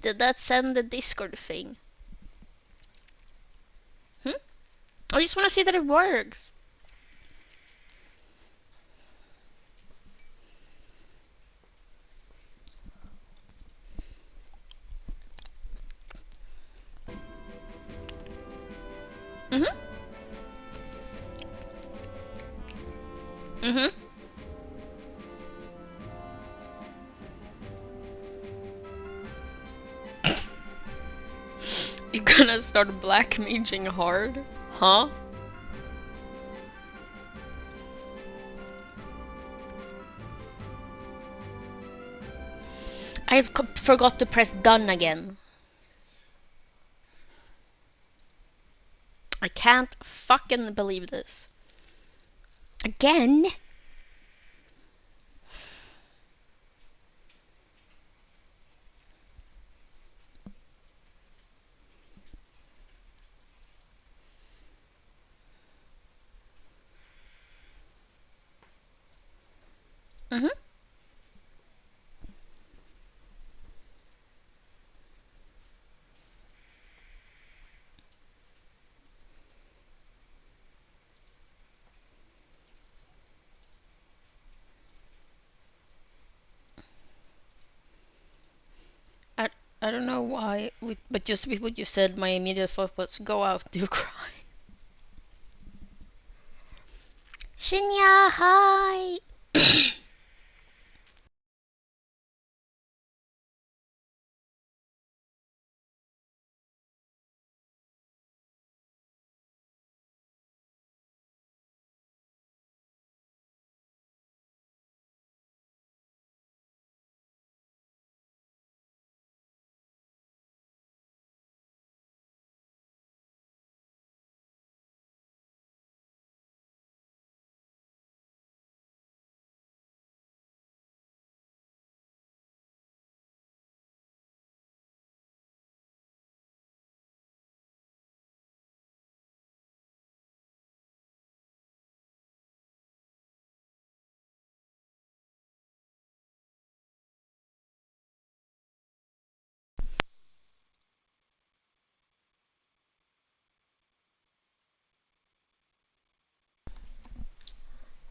Did that send the Discord thing? I just want to see that it works. Mhm. Mhm. You're gonna start black maging hard? Huh? I forgot to press done again. I can't fucking believe this. Again? Mhm. I I don't know why, but just with what you said, my immediate thought was go out, do cry. Shinya, hi.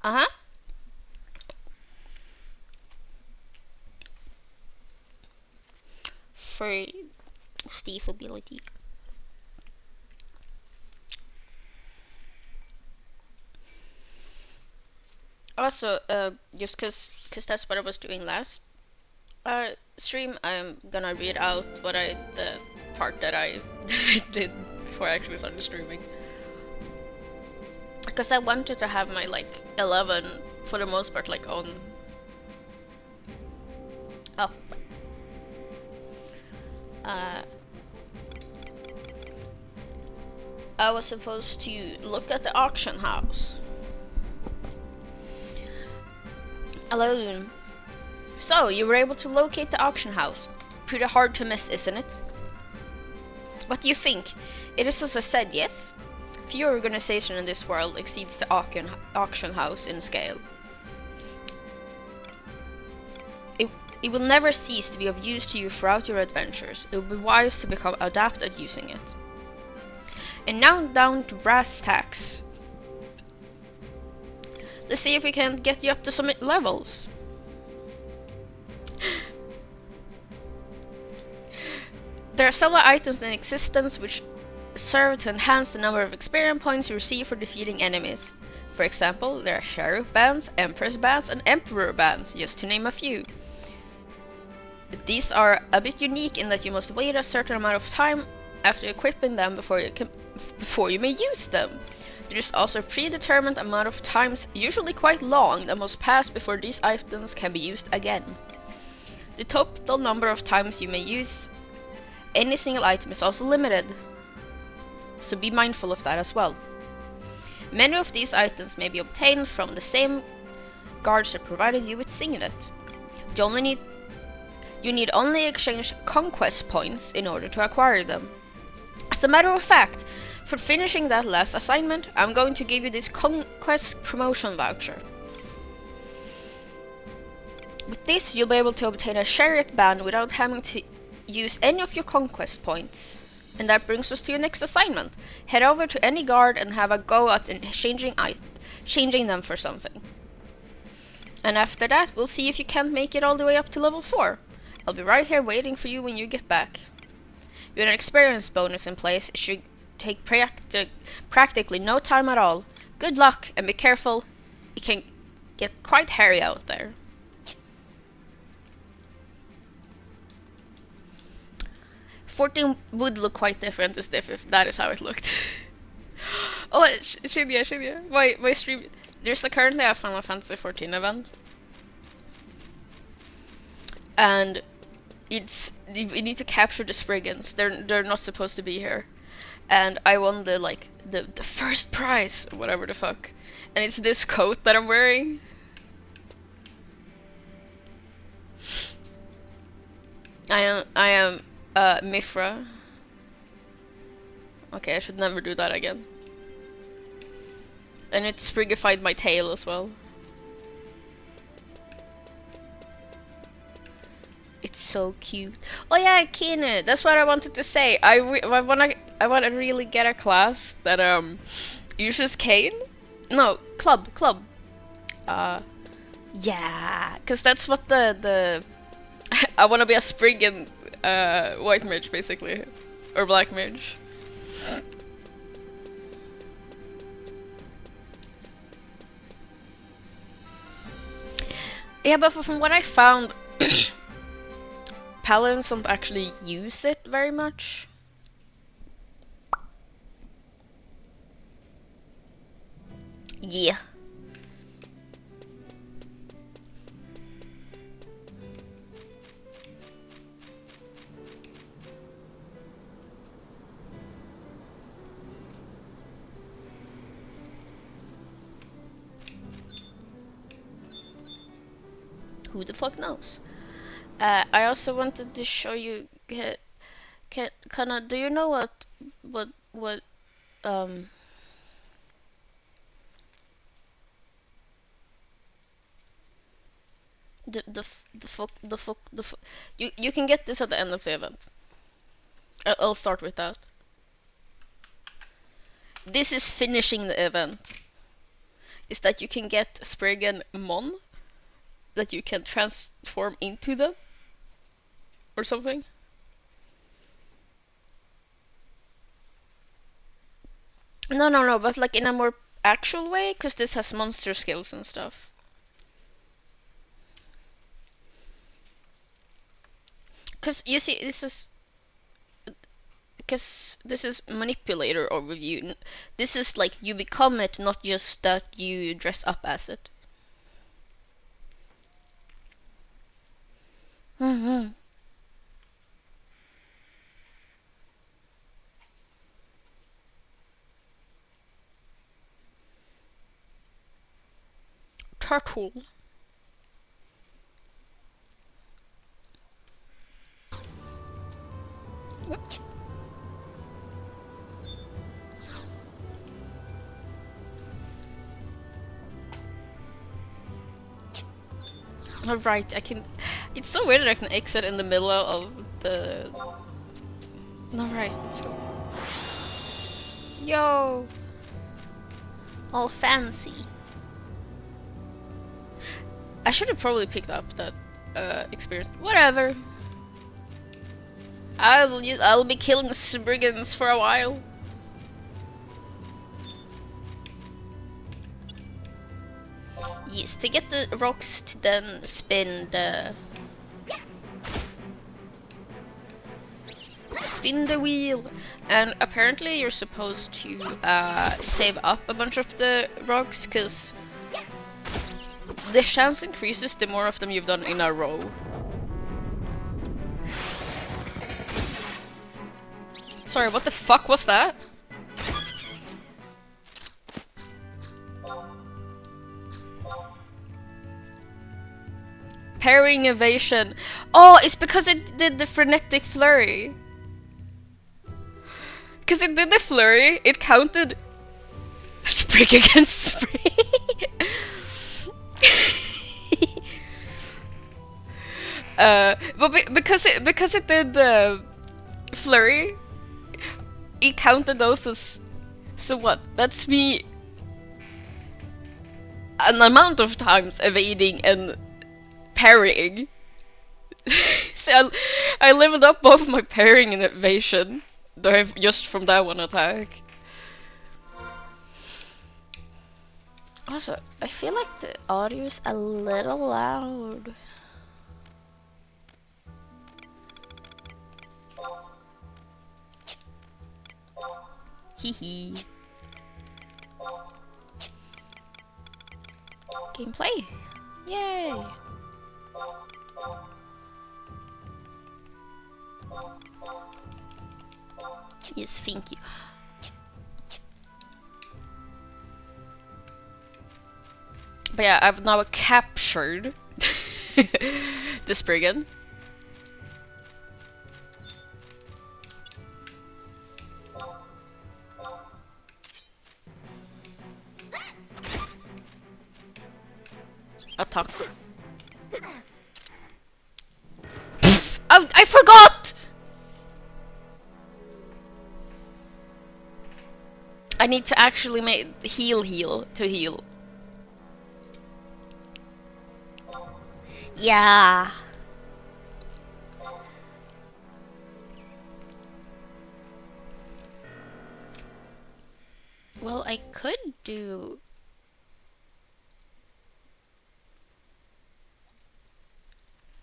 Uh huh. For Steve ability. Also, just cause that's what I was doing last stream, I'm gonna read out the part that I did before I actually started streaming. Because I wanted to have my like 11 for the most part like on up. Uh, I was supposed to look at the auction house alone. So you were able to locate the auction house. Pretty hard to miss, isn't it? What do you think? It is as I said, yes? Few organization in this world exceeds the auction house in scale. It will never cease to be of use to you throughout your adventures. It will be wise to become adept at using it. And now down to brass tacks. Let's see if we can get you up to some levels. There are several items in existence which serve to enhance the number of experience points you receive for defeating enemies. For example, there are Sheriff Bands, Empress Bands, and Emperor Bands, just to name a few. These are a bit unique in that you must wait a certain amount of time after equipping them before you may use them. There is also a predetermined amount of times, usually quite long, that must pass before these items can be used again. The total number of times you may use any single item is also limited, so be mindful of that as well. Many of these items may be obtained from the same guards that provided you with Signet. You need only exchange conquest points in order to acquire them. As a matter of fact, for finishing that last assignment, I'm going to give you this conquest promotion voucher. With this, you'll be able to obtain a chariot band without having to use any of your conquest points. And that brings us to your next assignment. Head over to any guard and have a go at changing them for something. And after that, we'll see if you can't make it all the way up to level 4. I'll be right here waiting for you when you get back. With an experience bonus in place, it should take practically no time at all. Good luck, and be careful. It can get quite hairy out there. '14 would look quite different if that is how it looked. Oh, Shinya, my stream. There's currently a Final Fantasy 14 event, and we need to capture the Spriggans. They're not supposed to be here, and I won the first prize, whatever the fuck, and it's this coat that I'm wearing. I am Mifra. Okay, I should never do that again. And it springified my tail as well. It's so cute. Oh yeah, Kine. That's what I wanted to say. I want to really get a class that uses cane. No, club. Yeah, cause that's what the I want to be a Spriggan white mage basically, or black mage. Yeah, but from what I found, paladins don't actually use it very much. Yeah. Who the fuck knows? I also wanted to show you. Kana, do you know what you can get this at the end of the event. I'll start with that. This is finishing the event. Is that you can get Spriggan Mon that you can transform into them or something. No, but like in a more actual way, because this has monster skills and stuff. Because you see, this is manipulator overview. This is like you become it, not just that you dress up as it. Turtle. Alright, I can. It's so weird that I can exit in the middle of the. Alright, let's go. Yo! All fancy. I should have probably picked up that experience. Whatever. I'll be killing Spriggans for a while. Yes, to get the rocks to then spin the wheel, and apparently you're supposed to save up a bunch of the rocks, because the chance increases the more of them you've done in a row. Sorry, what the fuck was that? Parrying evasion. Oh, it's because it did the frenetic flurry. Because it did the flurry, it counted sprig against sprig. But because it did flurry, it counted those as. So what? That's me an amount of times evading and parrying. So I leveled up both my parrying and evasion just from that one attack. Also, I feel like the audio is a little loud. Hee. Gameplay. Yay. Yes, thank you. But yeah, I've now captured this brigand. Attack. Oh, I forgot! I need to actually make heal to heal. Yeah. Well, I could do.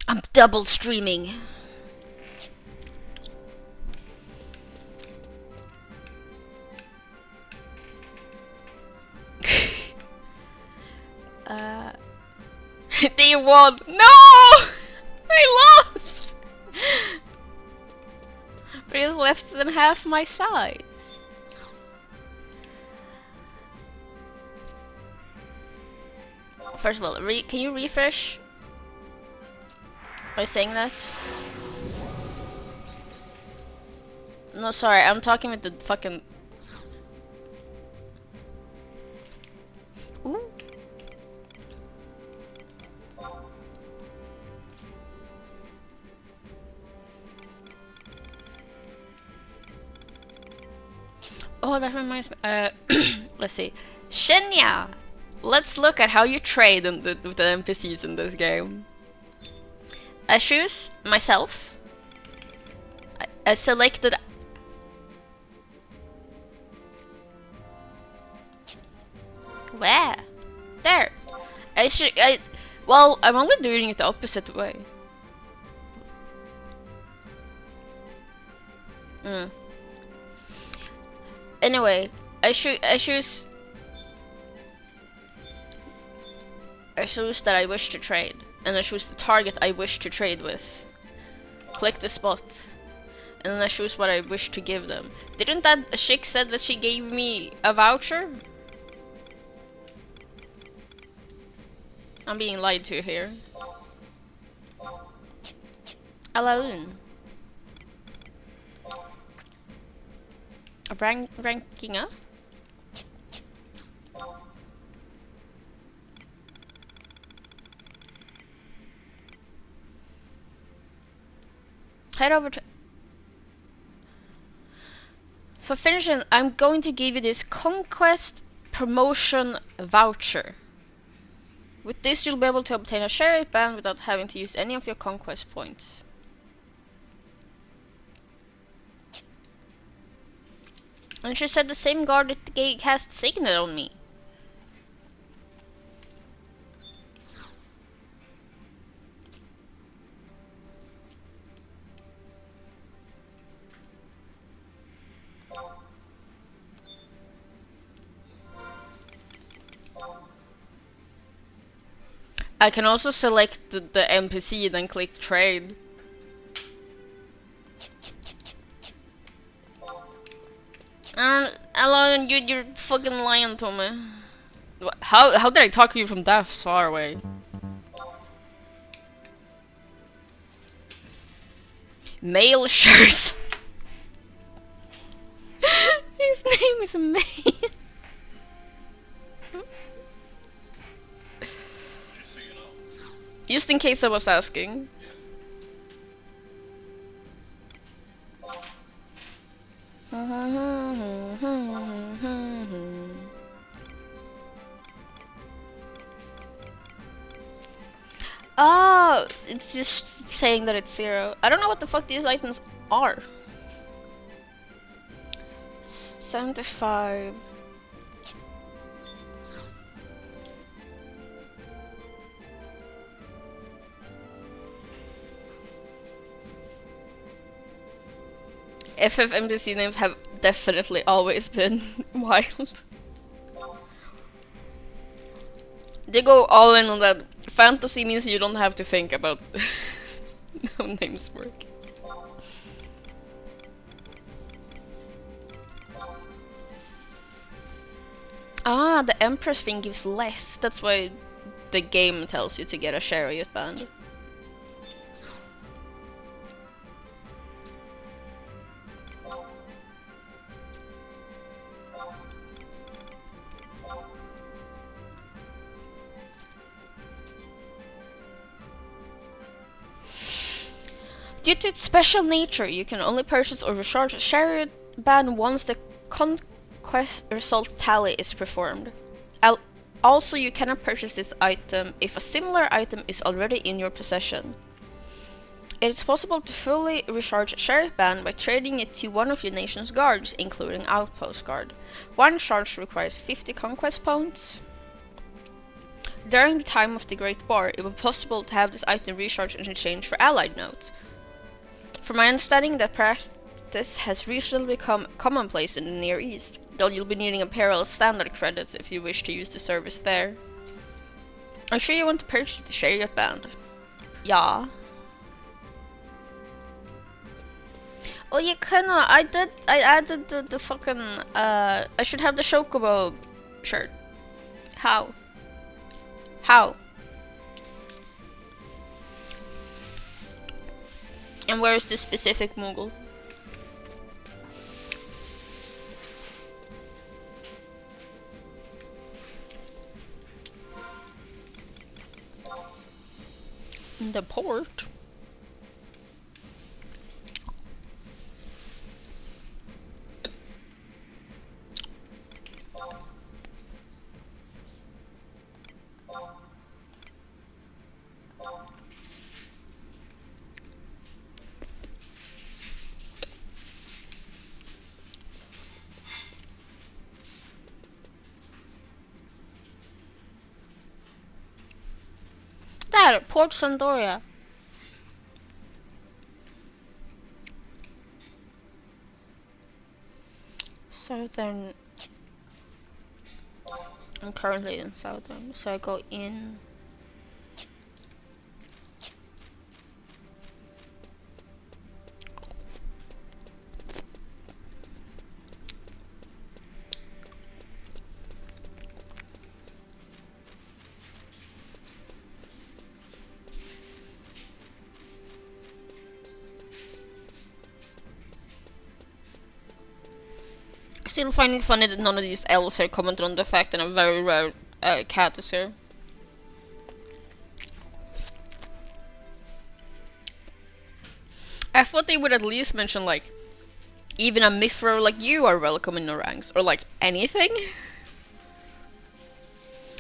I'm double streaming. They won. No! I lost! But it's less than half my size. First of all, can you refresh? Are you saying that? No, sorry, I'm talking with the fucking... Ooh. Oh, that reminds me. Let's see. Shinya! Let's look at how you trade with the NPCs in this game. I choose myself. I selected. Where? There. Well, I'm only doing it the opposite way. Anyway, I choose that I wish to trade, and I choose the target I wish to trade with. Click the spot, and then I choose what I wish to give them. Didn't that chick said that she gave me a voucher? I'm being lied to here. Alaun. Ranking up? Head over to... For finishing, I'm going to give you this Conquest Promotion Voucher. With this, you'll be able to obtain a chariot band without having to use any of your conquest points. And she said the same guard that cast Signet on me. I can also select the NPC and then click trade. Alaun, you're fucking lying to me. How did I talk to you from that far away? Male shirts. His name is May. Just in case I was asking. Ah, it's just saying that it's 0. I don't know what the fuck these items are. 75. FFMDC names have definitely always been wild. They go all in on that. Fantasy means you don't have to think about how names work. Ah, the Empress thing gives less. That's why the game tells you to get a chariot band. Due to its special nature, you can only purchase or recharge a chariot band once the conquest result tally is performed. Also, you cannot purchase this item if a similar item is already in your possession. It is possible to fully recharge a chariot band by trading it to one of your nation's guards, including Outpost Guard. One charge requires 50 conquest points. During the time of the Great War, it was possible to have this item recharged in exchange for allied notes. From my understanding, that practice has recently become commonplace in the Near East, though you'll be needing Imperial Standard credits if you wish to use the service there. I'm sure you want to purchase the chariot band. Yeah. Oh, you cannot. I added the fucking, I should have the Chocobo shirt. How? How? And where is this specific Moogle? In the port? That, Port Sandoria. Southern. I'm currently in Southern, so I go in. Still find it funny that none of these elves have commented on the fact that a very rare cat is here. I thought they would at least mention, like, even a Mithro like you are welcome in the ranks, or like anything.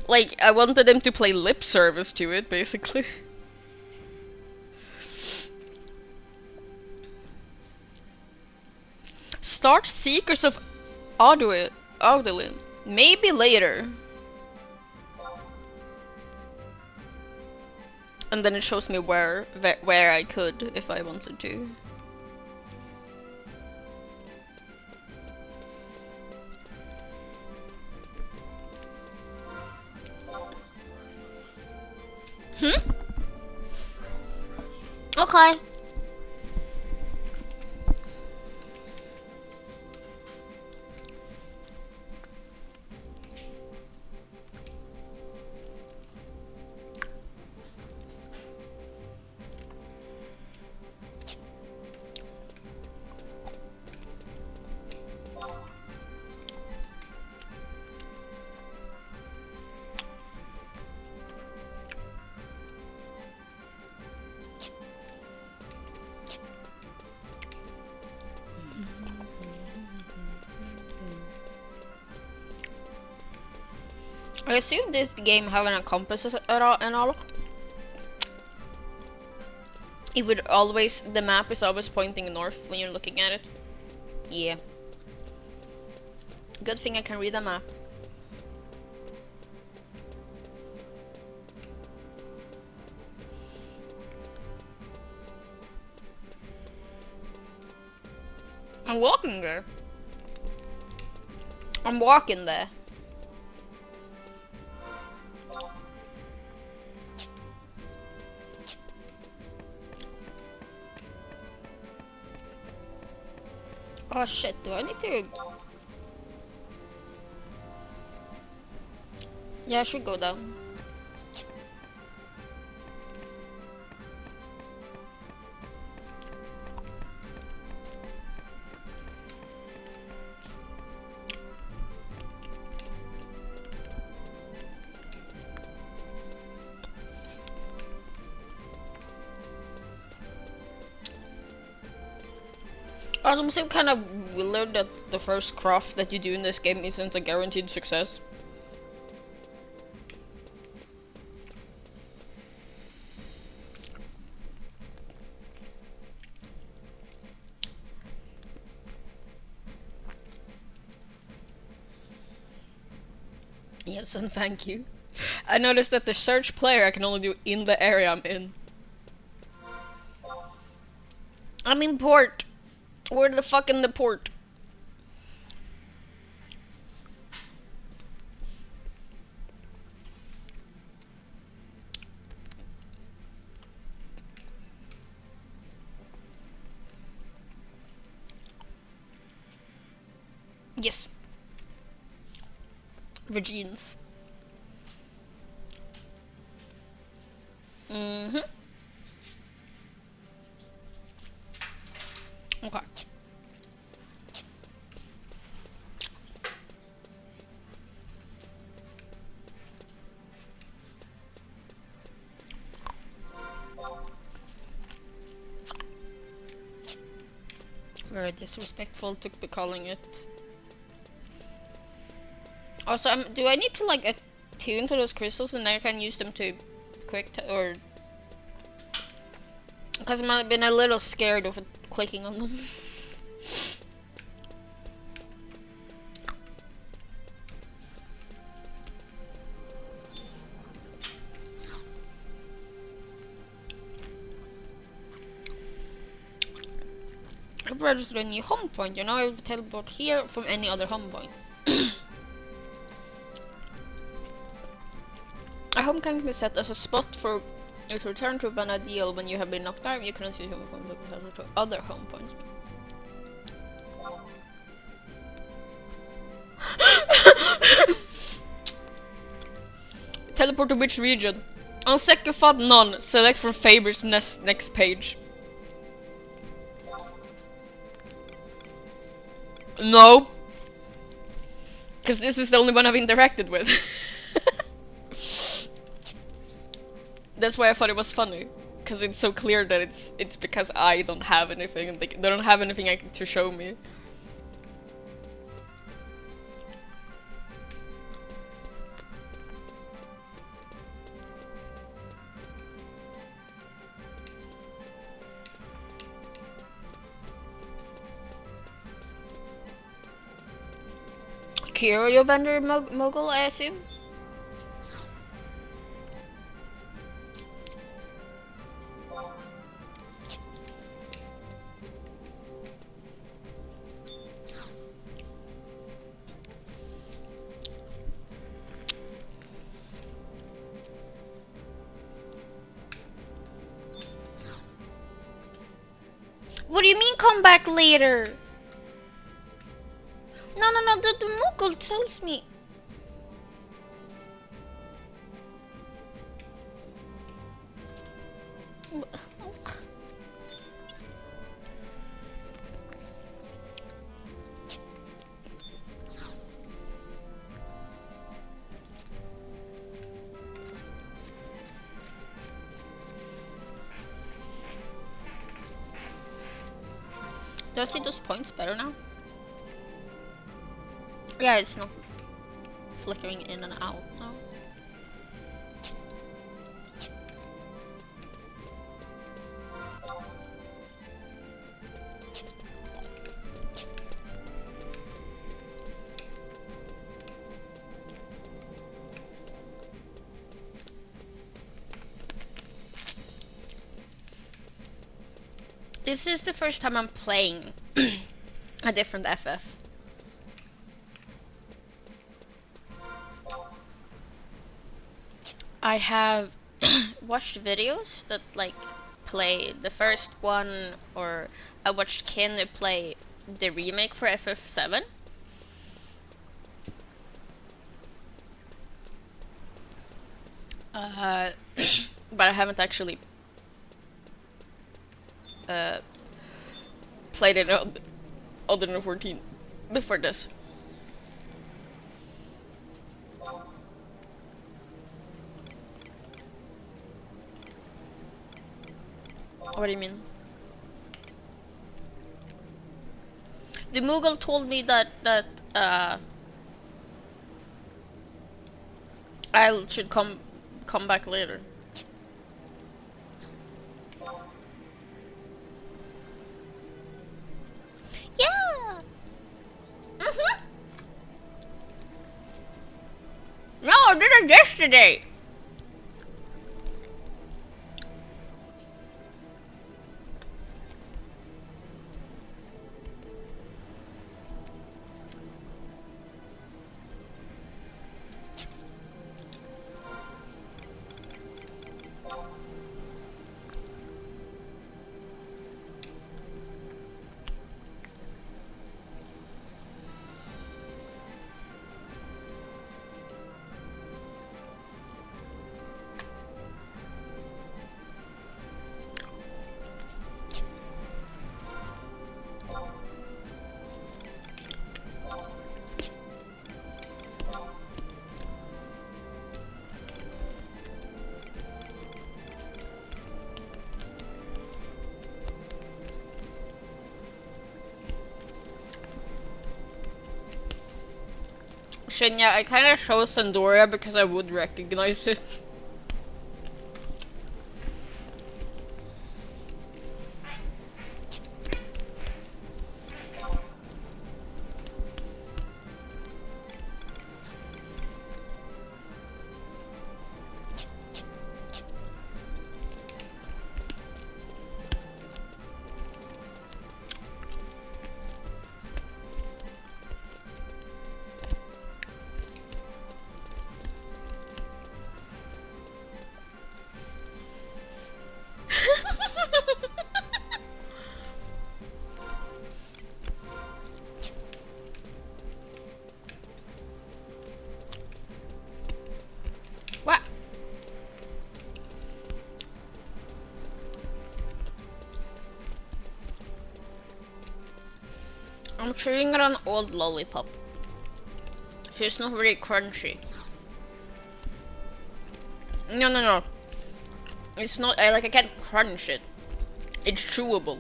Like, I wanted them to play lip service to it, basically. Start Seekers of Audilin. Maybe later. And then it shows me where I could if I wanted to. Okay. I assume this game having a compass at all and all. It would always, the map is always pointing north when you're looking at it. Yeah. Good thing I can read a map. I'm walking there. I'm walking there. Oh shit, do I need to... Yeah, I should go down. I'm still kind of weird that the first craft that you do in this game isn't a guaranteed success. Yes, and thank you. I noticed that the search player I can only do in the area I'm in. I'm in port. Where the fuck in the port? Yes. Virgins. Mm-hmm. Okay. Very disrespectful to be calling it. Also, do I need to like attune to those crystals and then I can use them to or... Because I've been a little scared of clicking on them. I've registered a new home point, you know, I will teleport here from any other home point. A home can be set as a spot for you to return to an ideal when you have been knocked out. You cannot use home point to other home points. Teleport to which region? On second thought, none. Select from favorites next page. No. Because this is the only one I've interacted with. That's why I thought it was funny. Because it's so clear that it's because I don't have anything. They don't have anything to show me. Curio vendor mogul, I assume? What do you mean come back later? No, the mogul tells me. Do I see those points better now? Yeah, it's not. flickering in and out now. This is the first time I'm playing a different FF. I have watched videos that like play the first one, or I watched Ken play the remake for FF7. But I haven't actually played it other than 14 before this. What do you mean? The Moogle told me that I should come back later. Yeah. No, I did it yesterday. Shinya, I kind of chose Sandoria because I would recognize it. What? I'm chewing on an old lollipop. It's not very crunchy. No. It's not, I can't crunch it. It's chewable.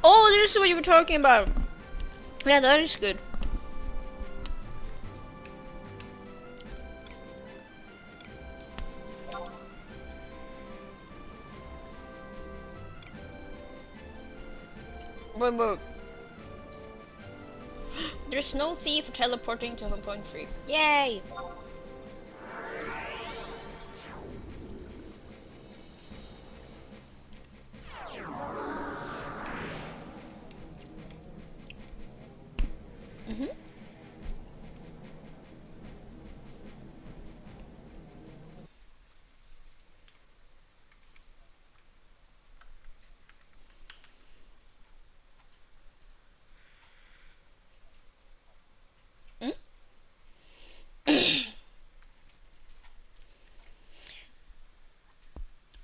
Oh, this is what you were talking about. Yeah, that is good. Wait. There's no fee for teleporting to home point 3. Yay!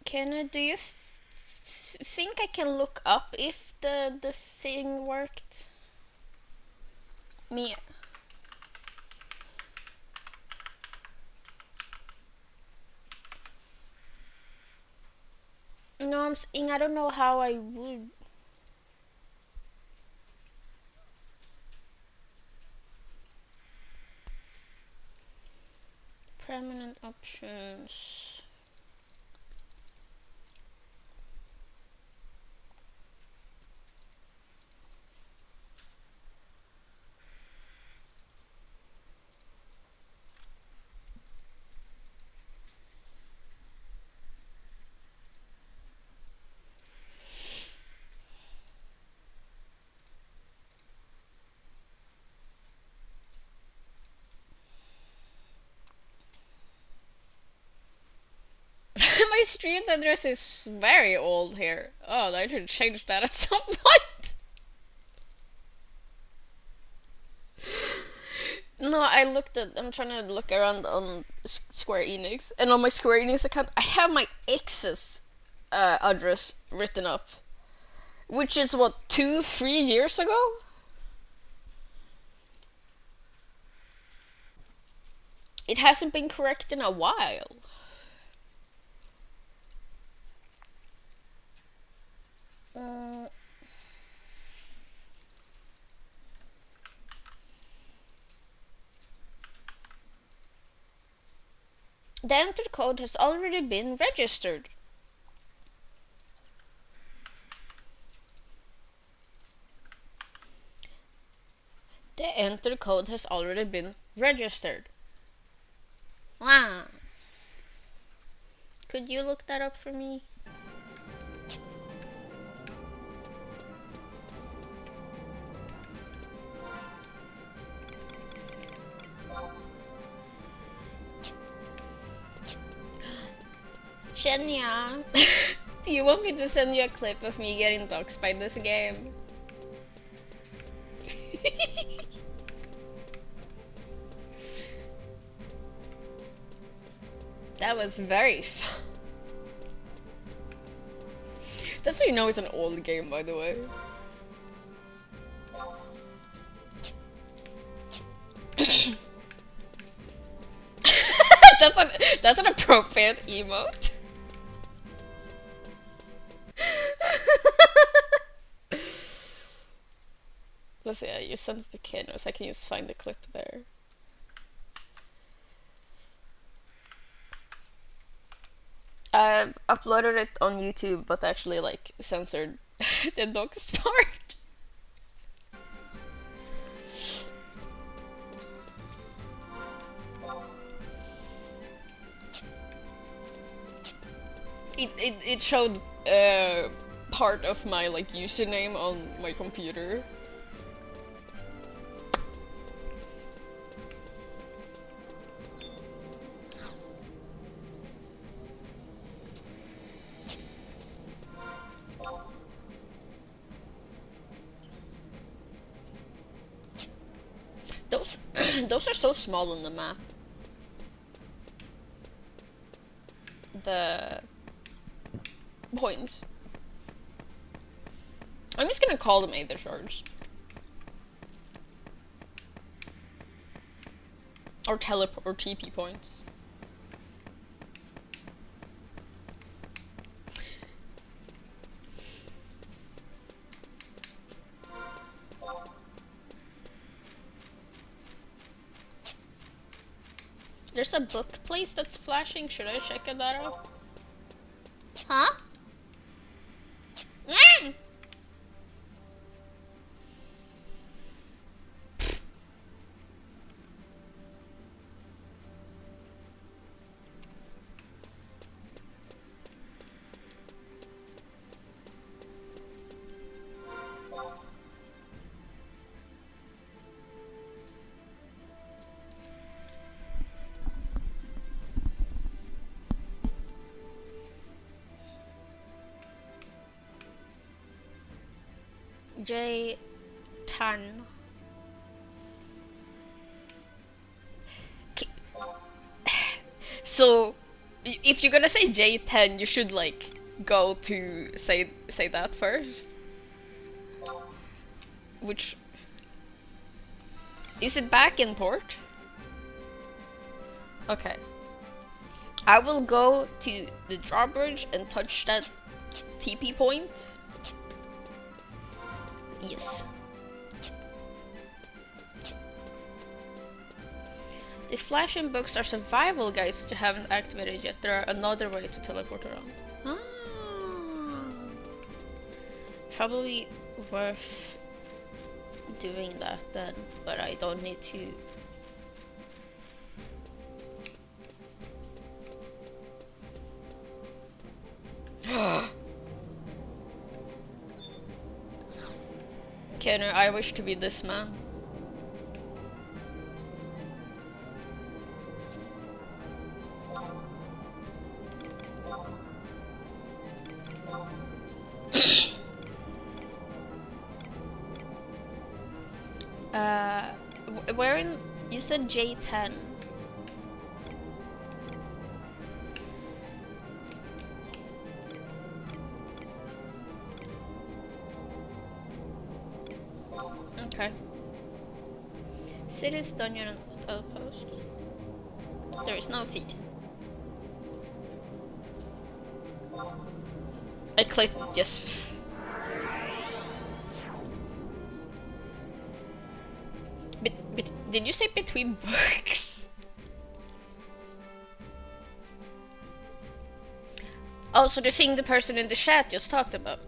Kenna, do you think I can look up if the thing worked? Me. No, I'm saying I don't know how I would. Permanent options. My street address is very old here. Oh, I should change that at some point. No, I'm trying to look around on Square Enix, and on my Square Enix account, I have my ex's address written up, which is what 3 years ago. It hasn't been correct in a while. Mm, the entered code has already been registered. The entered code has already been registered. Wow. Could you look that up for me? Shenya, do you want me to send you a clip of me getting doxxed by this game? That was very fun. That's how you know it's an old game, by the way. that's an appropriate emote. Let's see, you sent it to Ken, so I can just find the clip there. I've uploaded it on YouTube, but actually like censored the dogs part. It showed part of my like username on my computer. Those those are so small on the map. The points. I'm just gonna call them Aether Shards. Or teleport or TP points. There's a book place that's flashing. Should I check that out? Huh? Mm. J10. So, if you're gonna say J10, you should like go to say that first. Which is it back in port? Okay. I will go to the drawbridge and touch that TP point? Yes. The flashing books are survival guides that you haven't activated yet. There are another way to teleport around. Ah. Probably worth doing that then, but I don't need to. Kenner, I wish to be this man. Where in? You said J10. Okay. City's dungeon and outpost. There is no fee. I clicked yes. Did you say between books? Oh, so the thing the person in the chat just talked about.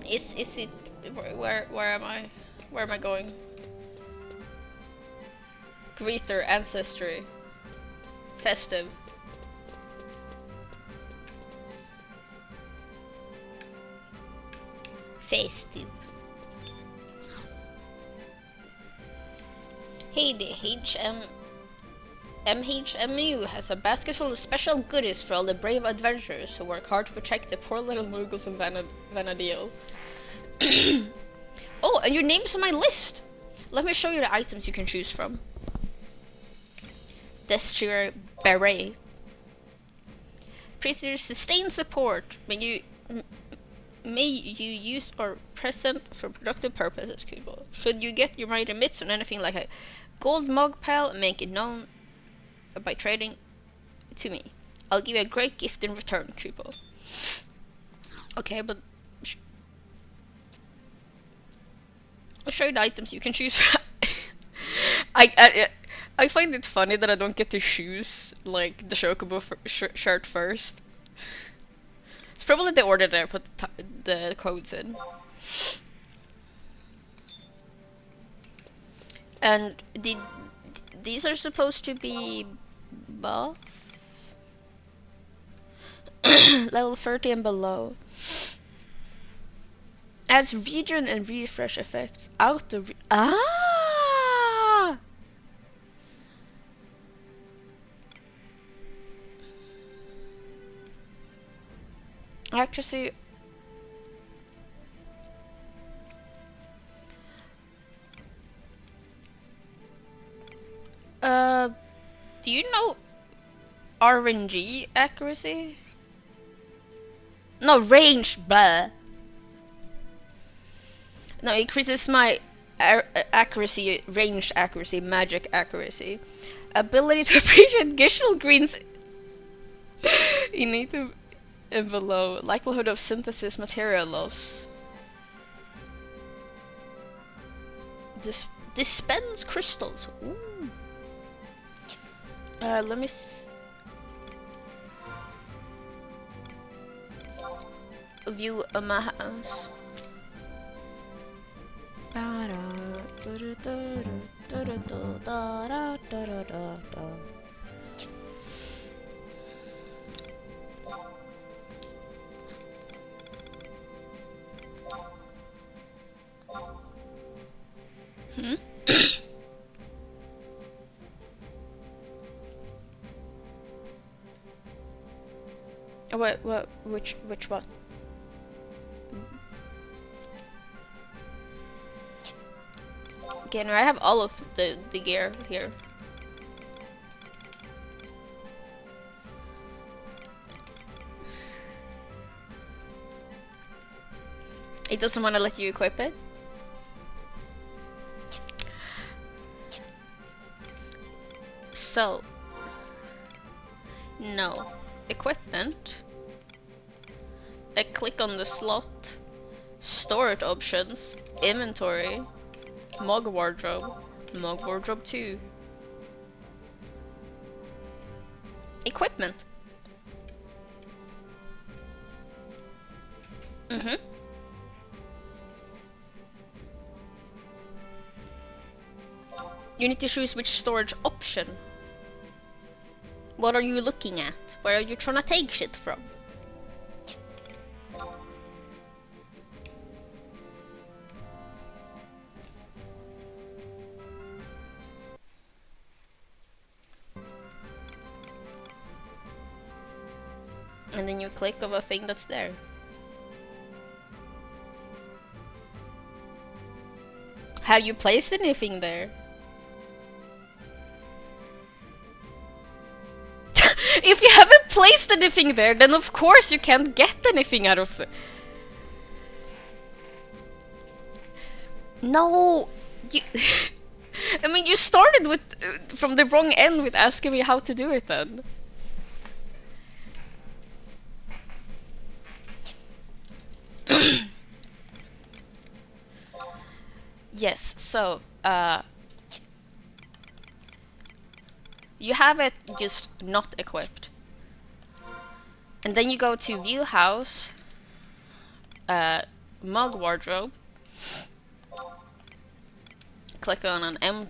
Is it where am I? Where am I going? Greeter, ancestry, festive. Festive. Hey, the MHMU has a basket full of special goodies for all the brave adventurers who work hard to protect the poor little Muggles of Vanadil. Oh, and your name's on my list! Let me show you the items you can choose from. Destrier Beret. Prisoner sustained support. May you use or present for productive purposes, people. Should you get your mighty mitts on anything like a gold mug pal, make it known by trading to me. I'll give you a great gift in return, Kupo. Okay, but I'll show you the items you can choose. I find it funny that I don't get to choose like the Shokubo shirt first. It's probably the order that I put the codes in. And these are supposed to be buff? Level 30 and below. Adds regen and refresh effects. Accuracy. Do you know RNG accuracy? No, range, blah. No, it increases my accuracy, ranged accuracy, magic accuracy. Ability to appreciate Gishel Green's innate and below. Likelihood of synthesis material loss. Dispense crystals. Ooh. Let me view my house. Hmm? Which what? Again, I have all of the gear here. It doesn't want to let you equip it. So, No. Equipment. I click on the slot. Storage options. Inventory. Mug wardrobe. Mug wardrobe 2. Equipment. Mm-hmm. You need to choose which storage option. What are you looking at? Where are you trying to take shit from? And then you click on a thing that's there. Have you placed anything there? If you haven't placed anything there, then of course you can't get anything out of it. No, you. I mean, you started with from the wrong end with asking me how to do it. Then. Yes. So, you have it just not equipped, and then you go to View House, Mug Wardrobe. Click on an M.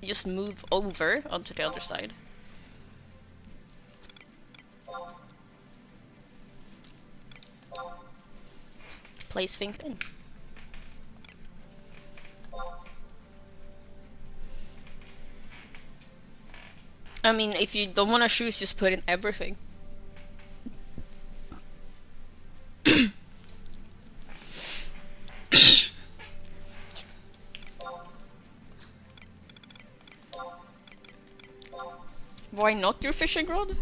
Just move over onto the other side. Place things in. I mean, if you don't want to choose, just put in everything. Why not your fishing rod?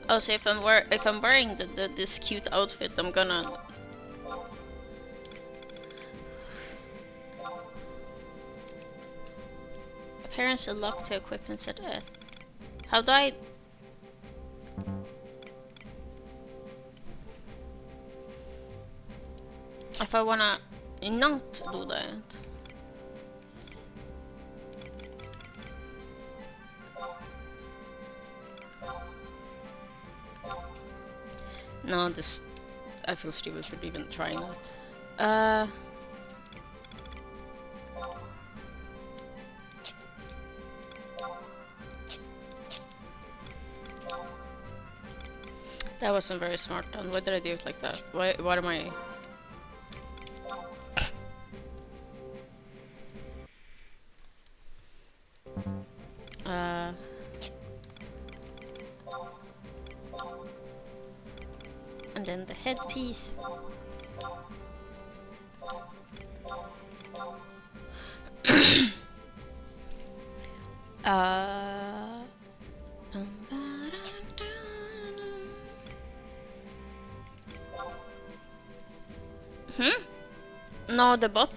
Oh, so if I'm wearing this cute outfit, I'm gonna. Appearance lock to equip and set it. How do I? If I wanna not do that. No, this. I feel stupid for even trying that. That wasn't very smart done. Why did I do it like that? What am I? And then the headpiece. No, the bot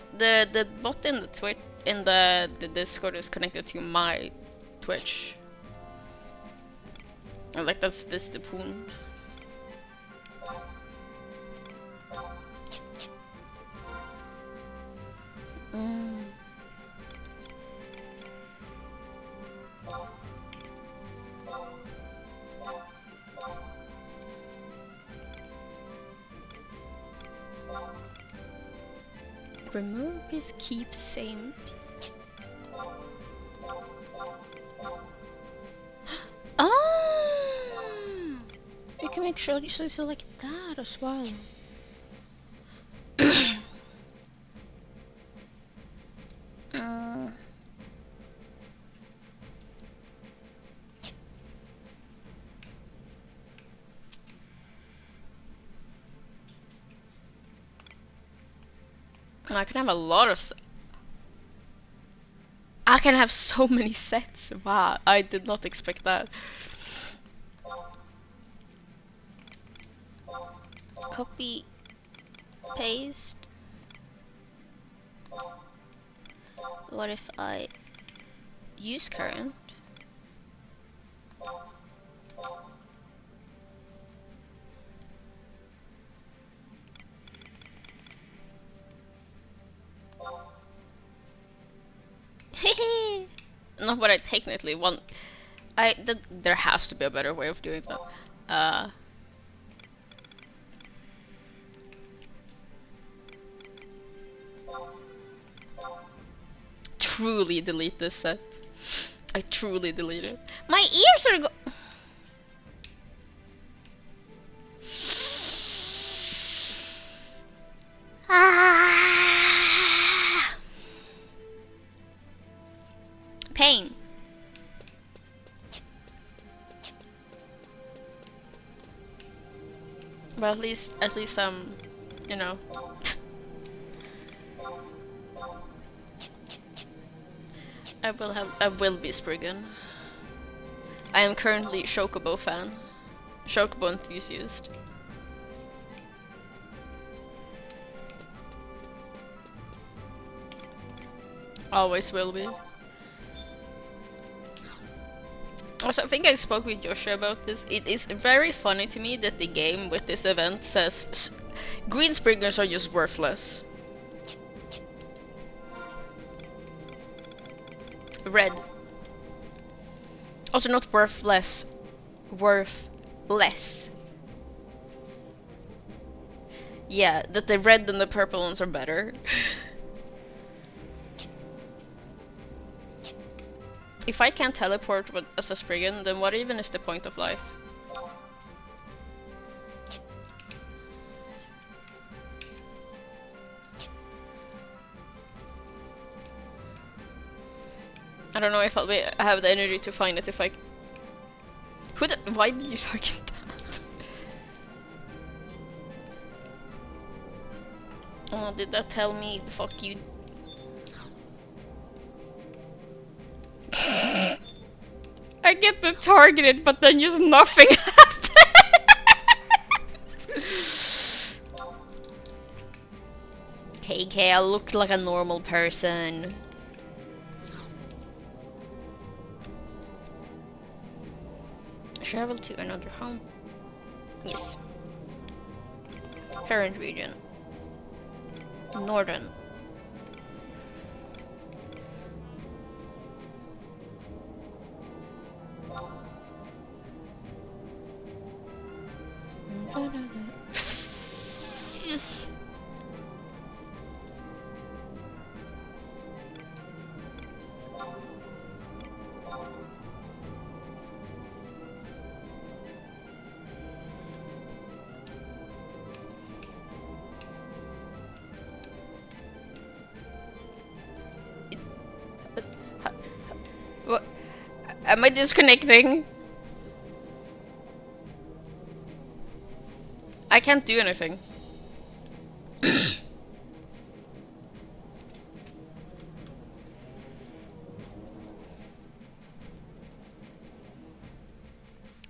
in the Twitch in the Discord is connected to my Twitch. Like that's the point. Remove piece, keep same. Ah! You can make sure you select that as well. I can have a lot of. I can have so many sets. Wow, I did not expect that. Copy, paste. What if I use current? Not what I technically want. There has to be a better way of doing that. Truly delete this set. I truly delete it. My ears are pain. But at least you know. I will be Spriggan. I am currently Chocobo fan. Chocobo enthusiast. Always will be. Also, I think I spoke with Joshua about this. It is very funny to me that the game with this event says green Spriggans are just worthless. Red. Also not worthless. Worthless. Yeah, that the red and the purple ones are better. If I can't teleport as a Spriggan, then what even is the point of life? I don't know if I have the energy to find it if I... Why did you target that? Oh, did that tell me, fuck you? I get the targeted, but then just nothing happens. KK, I look like a normal person. Travel to another home. Yes. Parent region. Northern. What? Am I disconnecting? I can't do anything.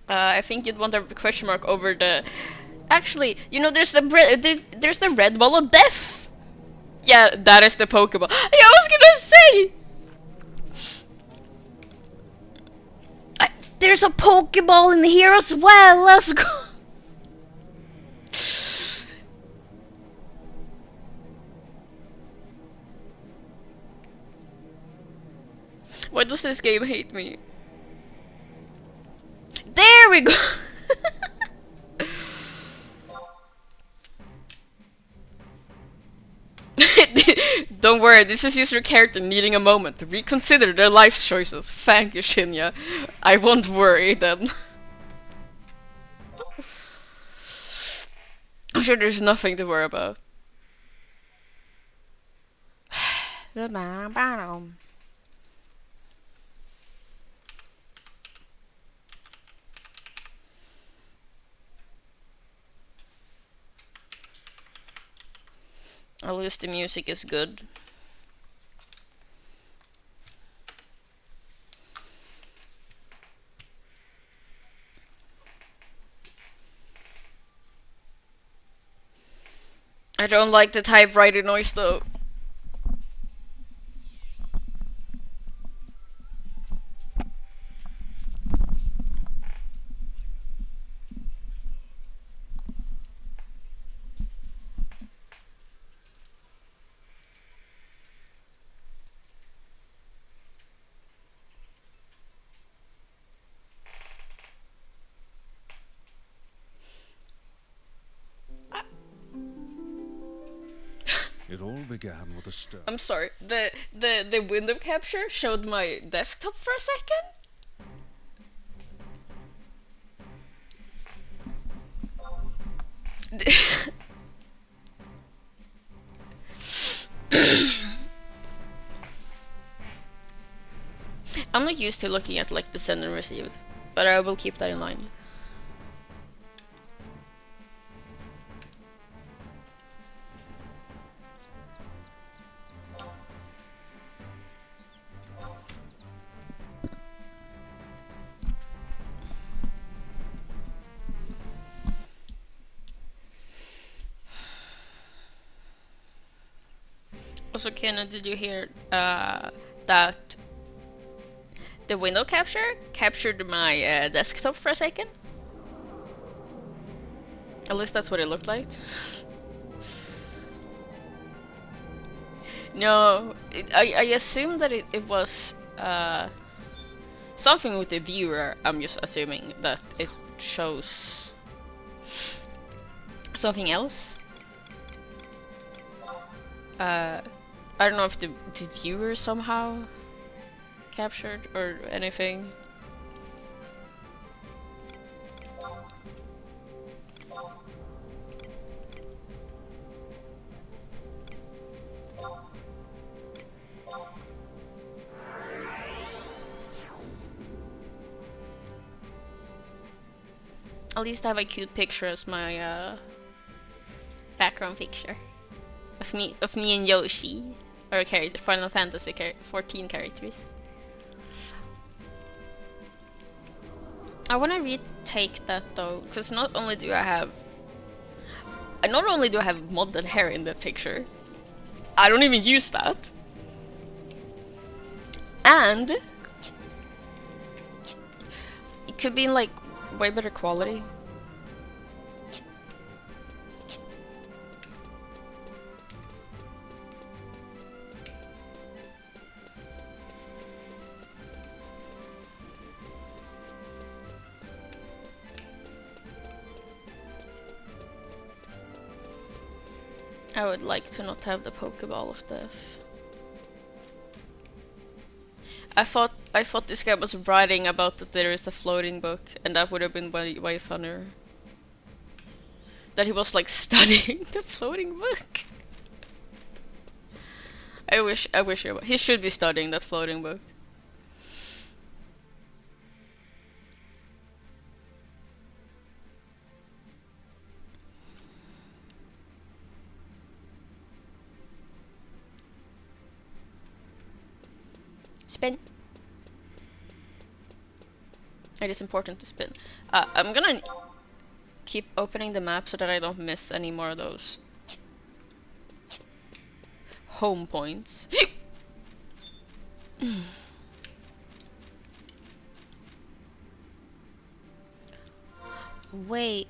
I think you'd want a question mark over the... Actually, you know, there's the red ball of death! Yeah, that is the Pokeball. Yeah, I was gonna say! There's a Pokeball in here as well, let's go! Why does this game hate me? There we go! Don't worry, this is just your character needing a moment to reconsider their life choices. Thank you, Shinya. I won't worry then. I'm sure there's nothing to worry about. At least the music is good. I don't like the typewriter noise though. It all began with a stone. I'm sorry. The window capture showed my desktop for a second. I'm not used to looking at like the send and received, but I will keep that in mind. Also, Kenna, did you hear that the window capture captured my desktop for a second? At least that's what it looked like. No, I assume that it was something with the viewer. I'm just assuming that it shows something else. I don't know if the viewer somehow captured or anything. At least I have a cute picture as my background picture of me and Yoshi, or character Final Fantasy 14 characters. I want to retake that though, because not only do I have modded hair in that picture, I don't even use that, and it could be in like way better quality. I would like to not have the Pokeball of Death. I thought this guy was writing about that there is a floating book, and that would have been way funnier. That he was like studying the floating book. I wish he should be studying that floating book. Spin. It is important to spin. I'm gonna keep opening the map so that I don't miss any more of those home points. Wait.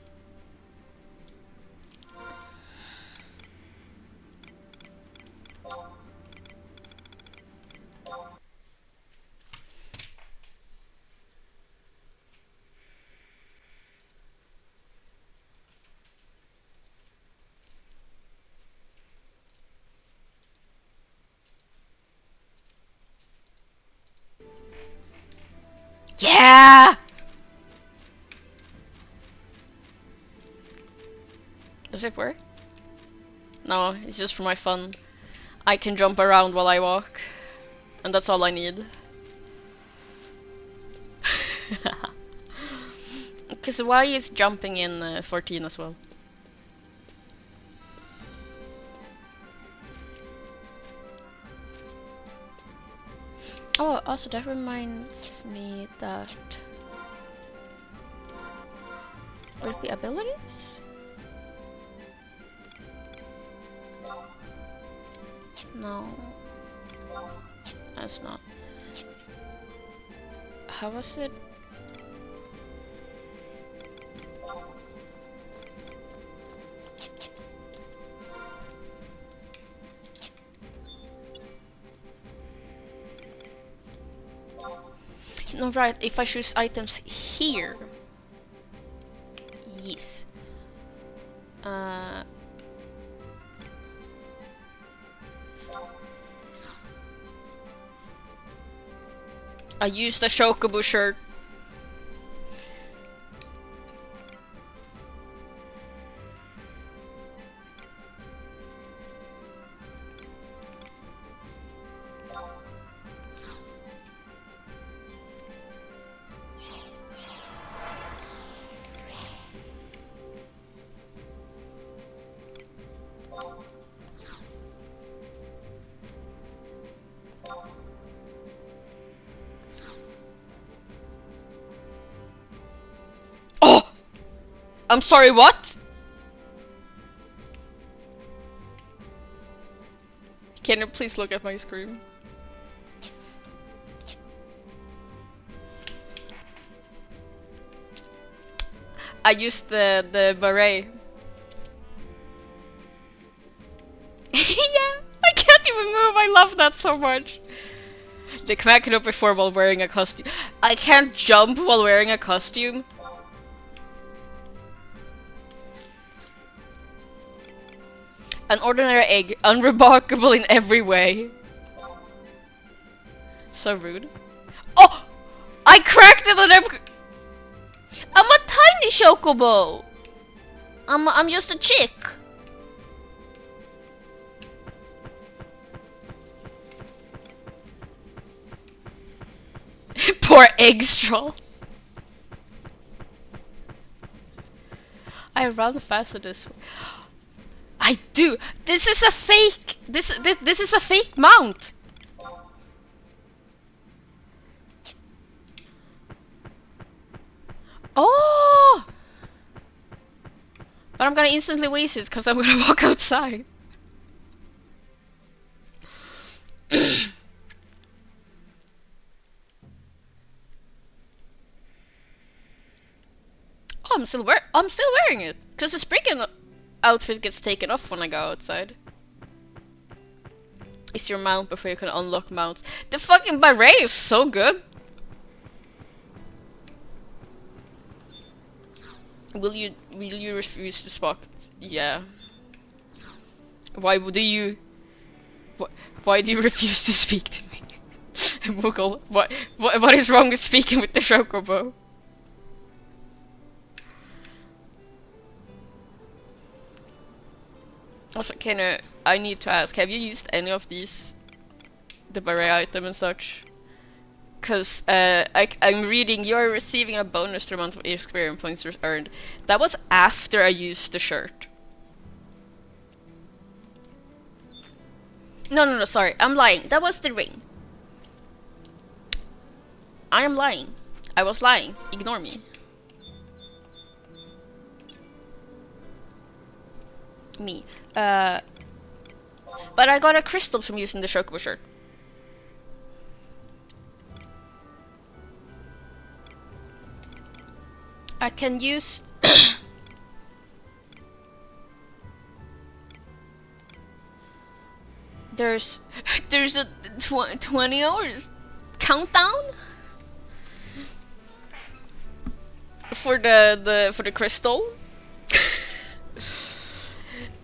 Yeah! Does it work? No, it's just for my fun. I can jump around while I walk. And that's all I need. Because why is jumping in 14 as well? Oh, also that reminds me that... Would it be abilities? No. That's not. How was it? No, right, if I choose items here. Yes. I used the Shokubu shirt. Oh! I'm sorry, what? Can you please look at my screen? I used the beret. Yeah, I can't even move. I love that so much. They crack it up before while wearing a costume. I can't jump while wearing a costume. An ordinary egg, unremarkable in every way. So rude. Oh! I cracked it and I'm a tiny chocobo! I'm just a chick. Poor egg straw. I run faster this way. I do. This is a fake. This is a fake mount. Oh! But I'm gonna instantly waste it because I'm gonna walk outside. Oh, I'm still wearing it because the Spriggan outfit gets taken off when I go outside. It's your mount before you can unlock mounts. The fucking beret is so good. Will you refuse to spock? Yeah. Why do you? Why do you refuse to speak to me? Moogle, what is wrong with speaking with the Chocobo? Also, I need to ask, have you used any of these? The beret item and such? Cause I'm reading you're receiving a bonus to the amount of experience points earned. That was after I used the shirt. No, sorry, I'm lying. That was the ring. I am lying. I was lying. Ignore me. Me. But I got a crystal from using the Chocobo shirt. I can use... There's a 20 hours countdown for the crystal.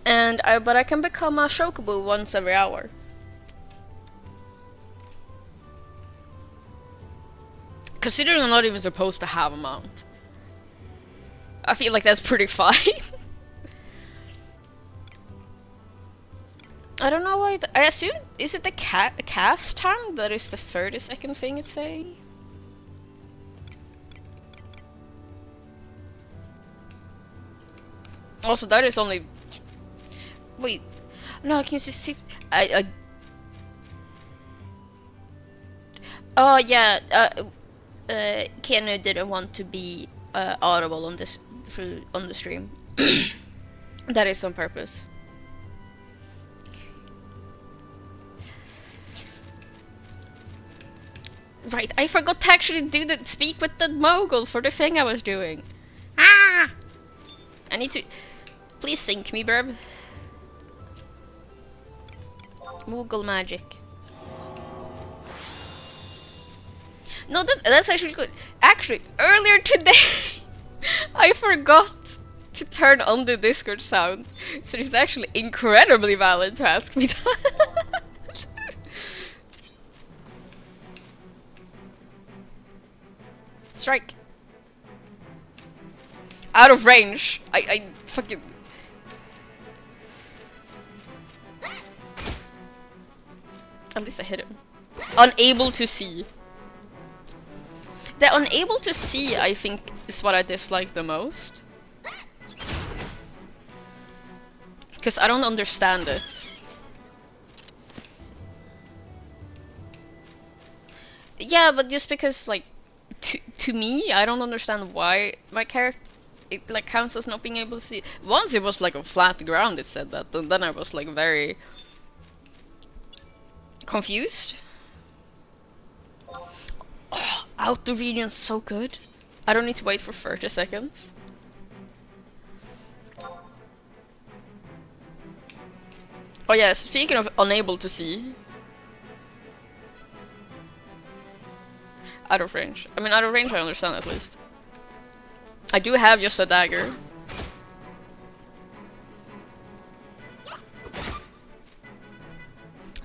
And but I can become a Chocobo once every hour. Considering I'm not even supposed to have a mount, I feel like that's pretty fine. I don't know why. I assume, is it the cast time that is the 30-second thing it's saying? Also, that is only. Wait, no, I can see 50. Oh yeah. Keanu didn't want to be audible on this on the stream. That is on purpose. Right, I forgot to actually do the speak with the mogul for the thing I was doing. Ah! I need to. Please sync me, Burb. Mogul magic. No, that's actually good. Actually, earlier today, I forgot to turn on the Discord sound, so it's actually incredibly valid to ask me that. Strike. Out of range. I fucking. At least I hit him. Unable to see. The unable to see, I think, is what I dislike the most. Because I don't understand it. Yeah, but just because, like, to me, I don't understand why my character, it, like, counts as not being able to see. Once it was, like, on flat ground, it said that, and then I was, like, very confused. Oh, outdoor region's so good. I don't need to wait for 30 seconds. Oh yeah, speaking of unable to see. Out of range. I mean, out of range I understand at least. I do have just a dagger.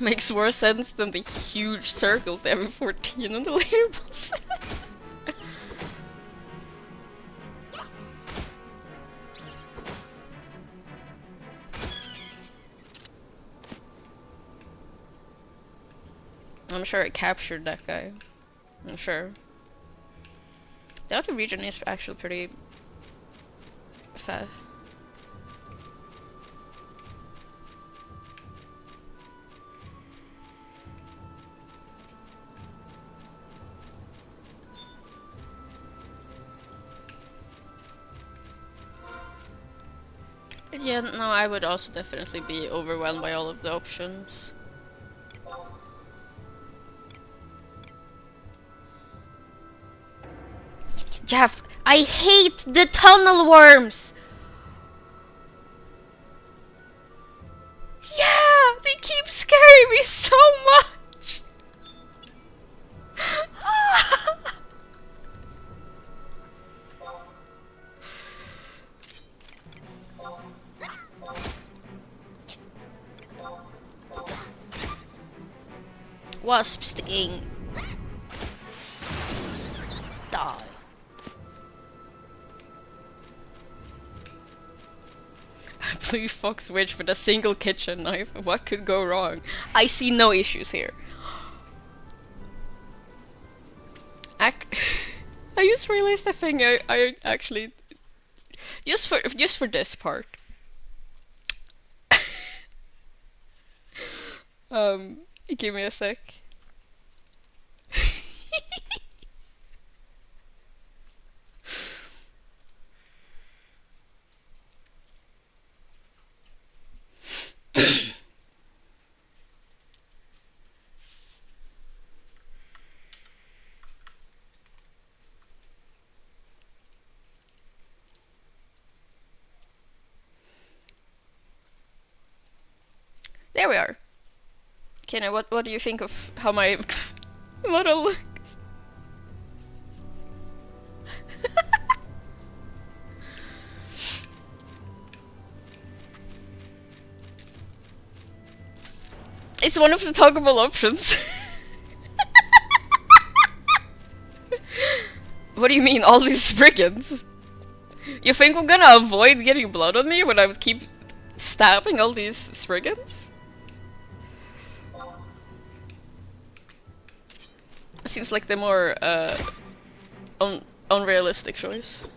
Makes more sense than the huge circles they have in 14 on the later boss. I'm sure I captured that guy. I'm sure. The outer region is actually pretty fast. Yeah, no, I would also definitely be overwhelmed by all of the options. Jeff, I hate the tunnel worms! Yeah, they keep scaring me so much! Wasp sticking. Die. Blue Fox Witch with a single kitchen knife. What could go wrong? I see no issues here. I just realized the thing I actually just for this part. Give me a sec. There we are. Okay, now what do you think of how my model looks? It's one of the toggleable options. What do you mean, all these brigands? You think I'm gonna avoid getting blood on me when I would keep stabbing all these Spriggans? Seems like the more unrealistic choice.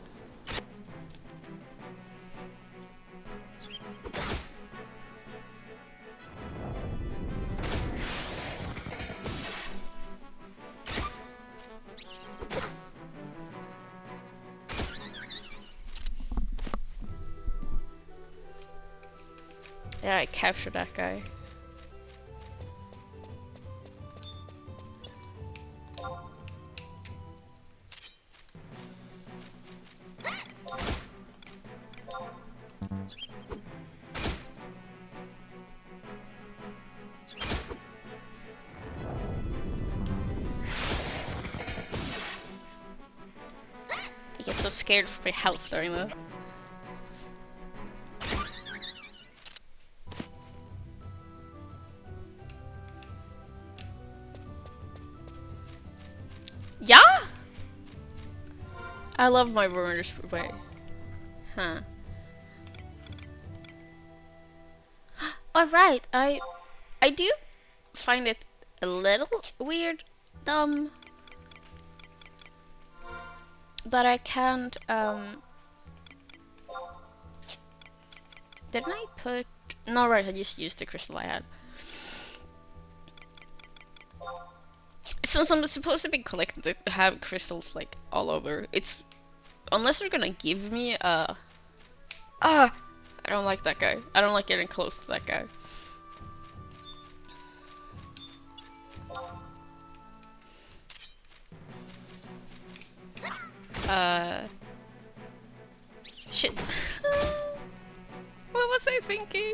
Yeah, I captured that guy. I get so scared for my health during that. Yeah? I love my runners way. Huh. Alright, I do find it a little weird, that I can't, didn't I put... No, right, I just used the crystal I had. Since I'm supposed to be collecting to have crystals, like, all over, it's... Unless they're gonna give me, I don't like that guy. I don't like getting close to that guy. Shit. What was I thinking?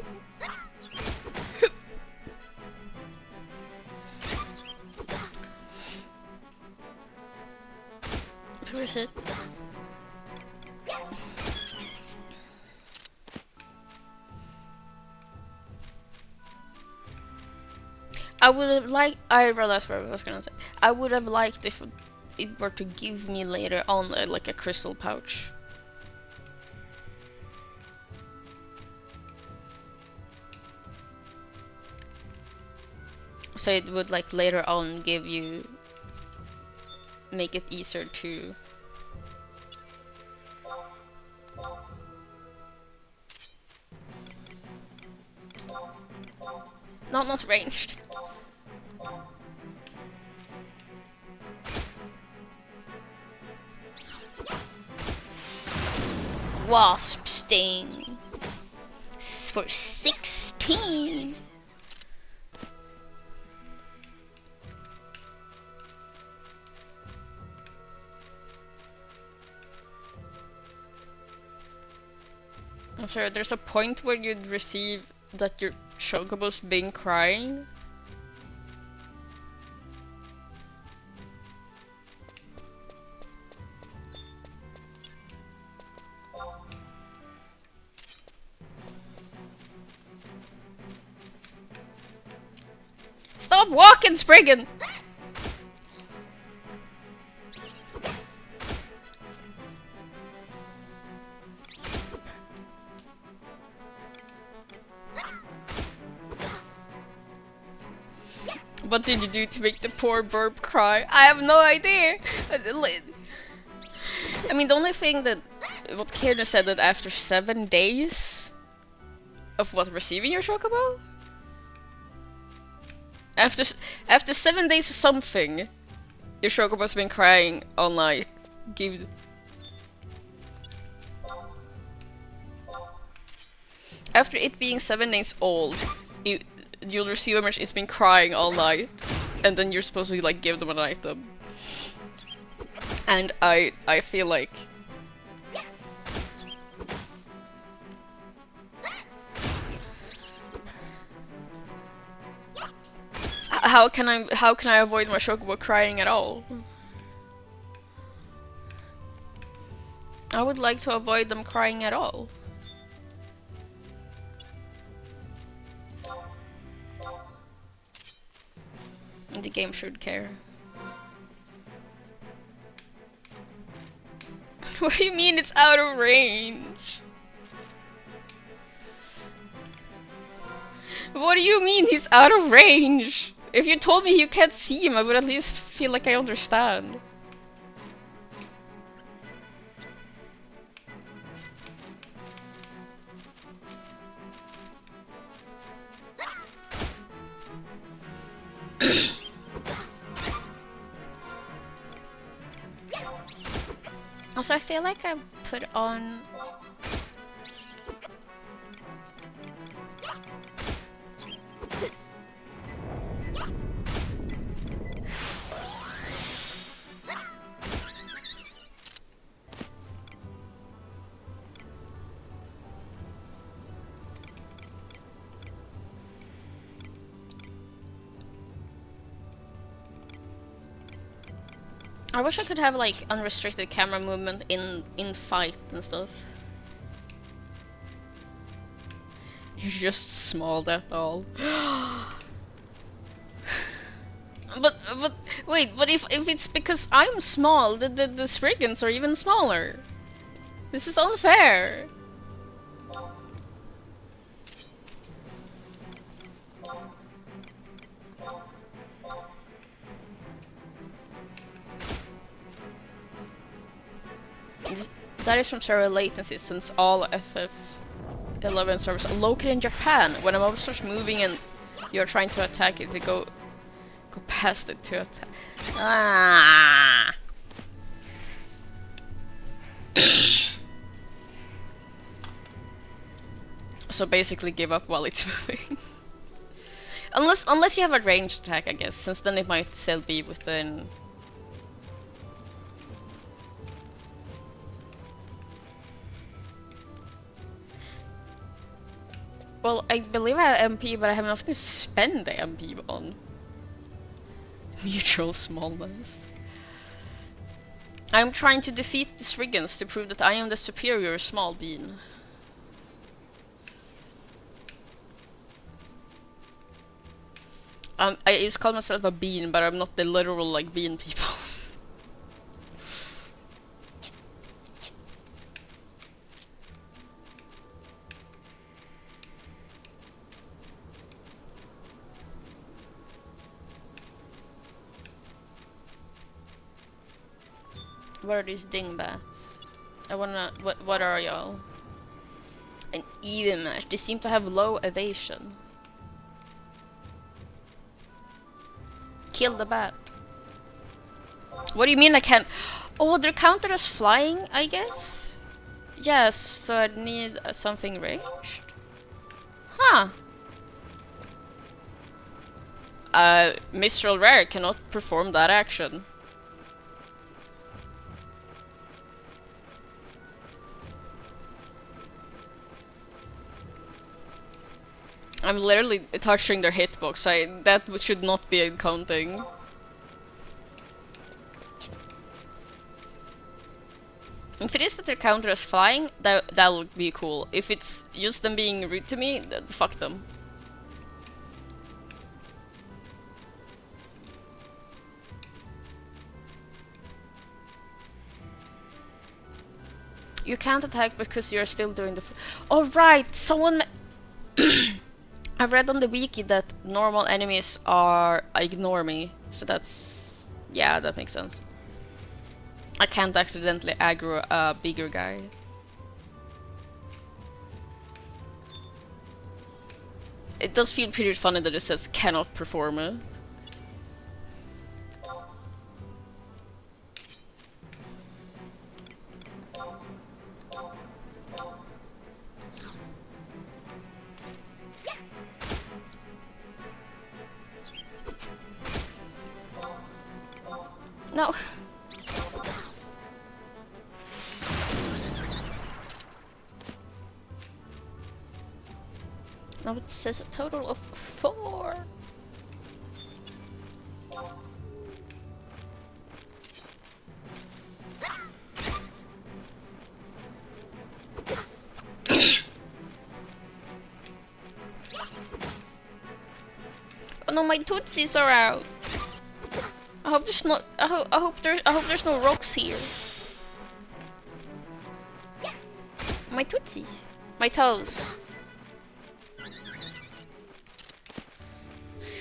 Who is it? I would have liked. I realized what I was gonna say. I would have liked if it were to give me later on like a crystal pouch. So it would like later on give you, make it easier to. No, not ranged. Wasp sting for 16. I'm sure there's a point where you'd receive that your chocobo's been crying. Stop walking, Spriggan! What did you do to make the poor burp cry? I have no idea! I mean, the only thing that what Kierna said that after 7 days of what receiving your chocobo? After 7 days of something, your chocobo's been crying all night. After it being 7 days old, you'll receive a message. It's been crying all night, and then you're supposed to like give them an item. And I feel like how can I avoid my chocobo crying at all? I would like to avoid them crying at all. The game should care. What do you mean it's out of range? What do you mean he's out of range? If you told me you can't see him, I would at least feel like I understand. Also, I feel like I put on... I wish I could have like unrestricted camera movement in fight and stuff. You're just small, that's all. but wait, but if it's because I'm small, the Spriggans are even smaller. This is unfair. That is from server latency, since all FF11 servers are located in Japan. When a mob starts moving and you're trying to attack it, they go past it to attack. Ah. So basically give up while it's moving. Unless you have a ranged attack, I guess, since then it might still be within. Well, I believe I have MP, but I have nothing to spend the MP on. Mutual smallness. I'm trying to defeat the Spriggans to prove that I am the superior small bean. I just call myself a bean, but I'm not the literal like bean people. What are these dingbats? I wanna. What are y'all? An even match. They seem to have low evasion. Kill the bat. What do you mean I can't? Oh, they're counted as flying, I guess? Yes, so I need something ranged. Huh. Mistral Rare cannot perform that action. I'm literally touching their hitbox. That should not be counting. If it is that they're counted as flying, that'll be cool. If it's just them being rude to me, then fuck them. You can't attack because you're still doing the. Oh right, someone. I've read on the wiki that normal enemies are ignore me, so that's yeah, that makes sense. I can't accidentally aggro a bigger guy. It does feel pretty funny that it says cannot perform it. No. Now it says a total of 4. Oh no, my tootsies are out. I hope there's not. I hope there's no rocks here. My tootsies. My toes.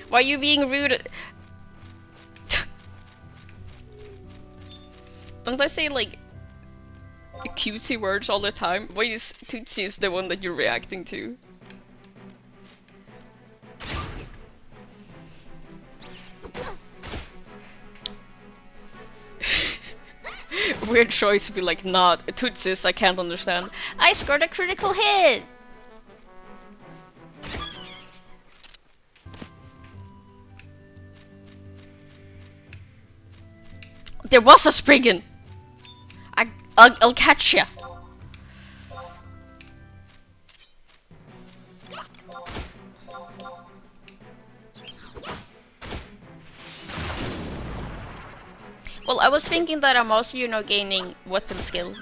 Why are you being rude? Don't I say like cutesy words all the time? Why is tootsies the one that you're reacting to? Weird choice to be like, not tootsies, I can't understand. I scored a critical hit! There was a Spriggan! I'll catch ya! Well, I was thinking that I'm also, you know, gaining weapon skill,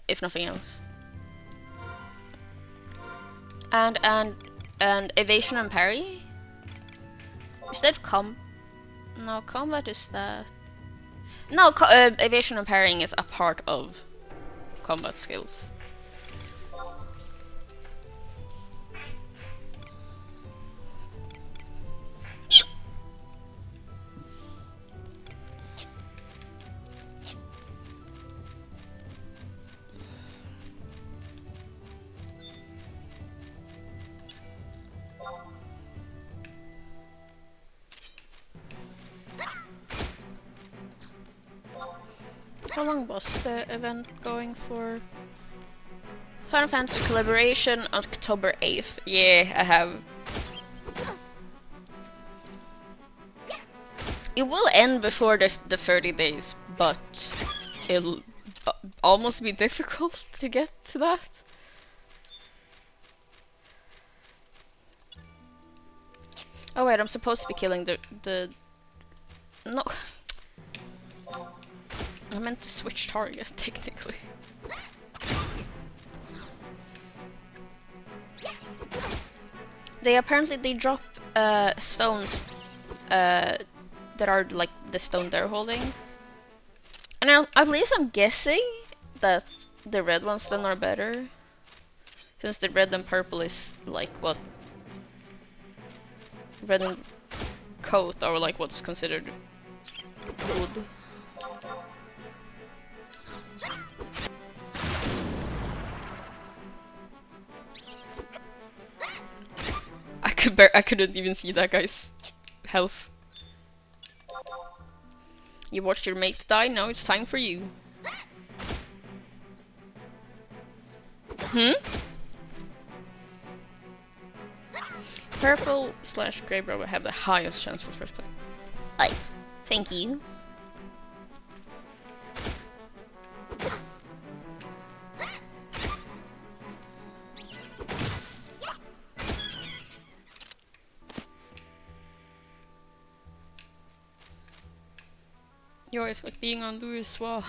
if nothing else. And evasion and parry? Is that no, combat is that... No, evasion and parrying is a part of combat skills. How long was the event going for? Final Fantasy Collaboration, October 8th. Yeah, I have. It will end before the 30 days, but it'll almost be difficult to get to that. Oh wait, I'm supposed to be killing the... No. I meant to switch target, technically. They apparently drop stones that are like the stone they're holding. And at least I'm guessing that the red ones then are better. Since the red and purple is like what? Red and coat are like what's considered good. I couldn't even see that guy's health. You watched your mate die, now it's time for you. Purple / grey bro will have the highest chance for first place. Right, thank you. You always like being on Louis Soir.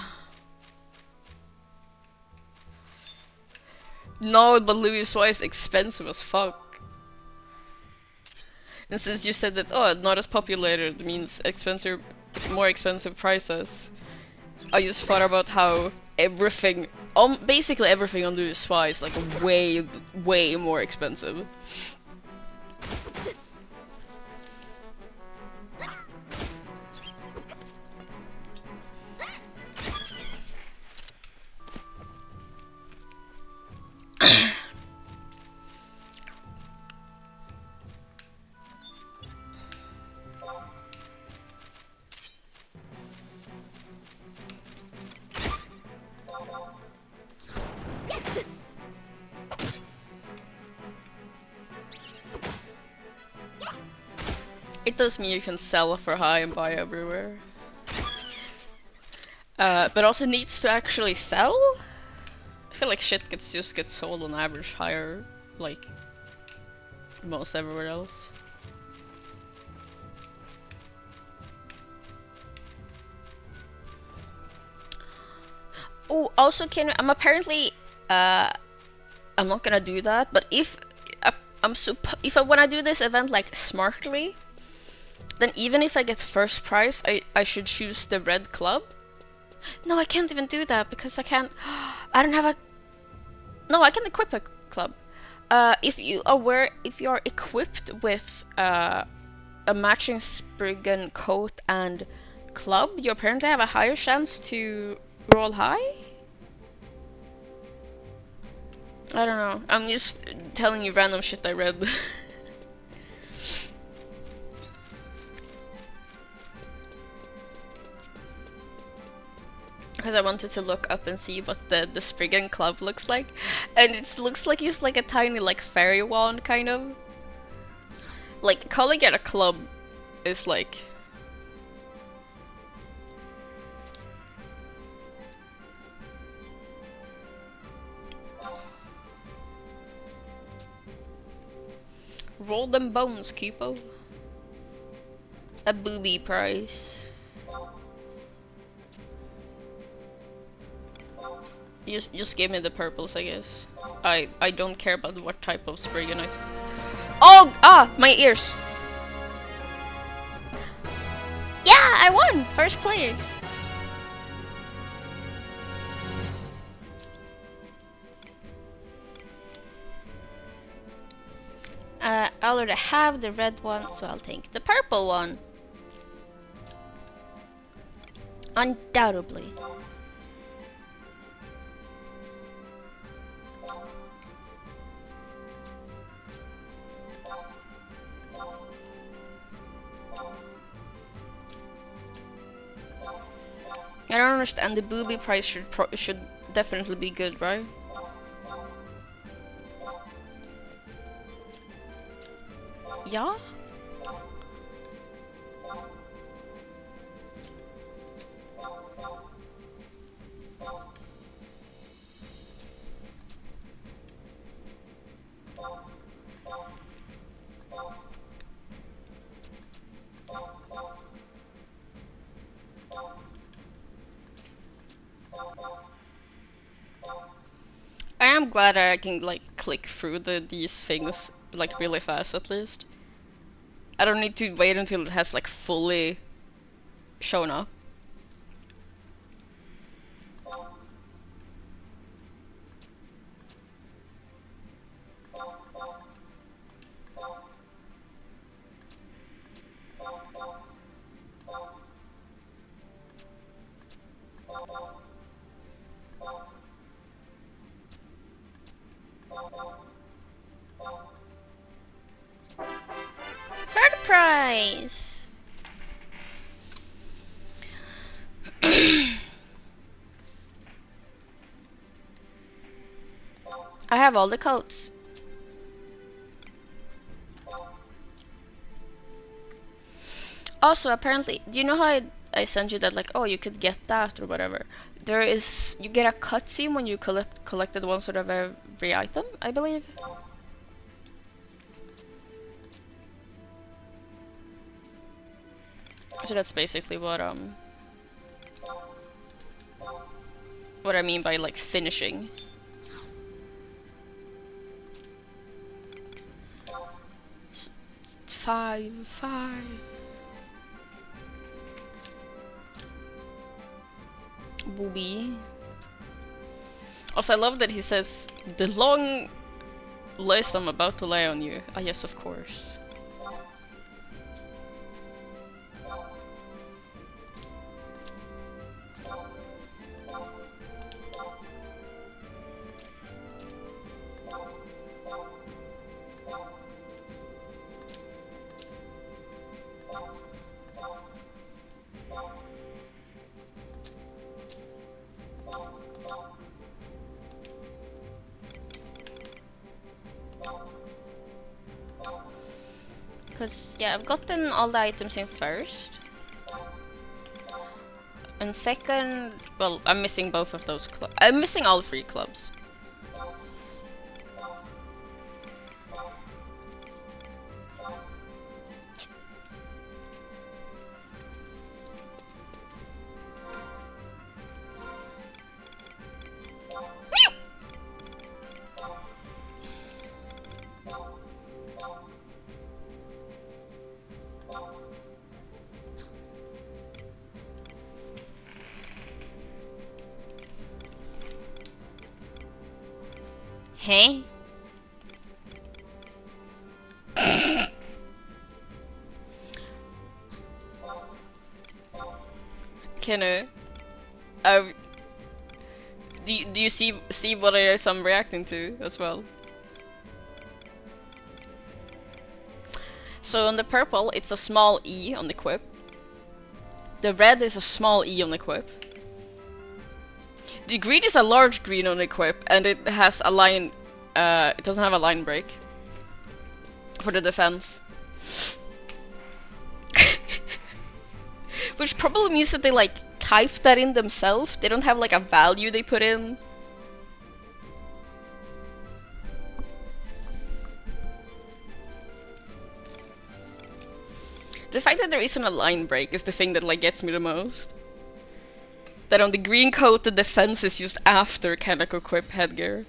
No, but Louis Soir is expensive as fuck. And since you said that, oh, not as populated means expensive, more expensive prices, I just thought about how everything, basically everything on Louis Soir is like way more expensive. It does mean you can sell for high and buy everywhere. But also needs to actually sell? I feel like shit just gets sold on average higher, like most everywhere else. Oh, also I'm apparently, I'm not gonna do that, but if I wanna do this event like smartly, then even if I get first prize, I should choose the red club. No, I can't even do that because I don't have a... No, I can equip a club. If you are equipped with a matching Spriggan coat and club, you apparently have a higher chance to roll high? I don't know. I'm just telling you random shit I read. Because I wanted to look up and see what the Spriggan club looks like. And it looks like it's like a tiny like fairy wand kind of. Like calling it a club is like roll them bones, Kipo. A booby prize. Just give me the purples, I guess. I don't care about what type of Spriggan I. Oh my ears. Yeah, I won first place. I already have the red one, so I'll take the purple one. Undoubtedly. I don't understand. The booby price should definitely be good, right? Yeah. I am glad I can like click through these things like really fast at least. I don't need to wait until it has like fully shown up. Third prize! I have all the coats. Also, apparently, do you know how I sent you that like, oh, you could get that or whatever? You get a cutscene when you collected one sort of every item, I believe. So that's basically what I mean by like finishing. Five. Booby. Also, I love that he says, the long list I'm about to lay on you. Ah, yes, of course. Because, yeah, I've gotten all the items in first. And second, well, I'm missing both of those clubs. I'm missing all 3 clubs. Hey? Kenny, um, do you see what I'm reacting to as well? So on the purple, it's a small E on the quip. The red is a small E on the quip. The green is a large green on the quip, and it has a line. It doesn't have a line break for the defense. Which probably means that they like typed that in themselves. They don't have like a value they put in. The fact that there isn't a line break is the thing that like gets me the most. That on the green coat the defense is just after Kaneko Quip headgear.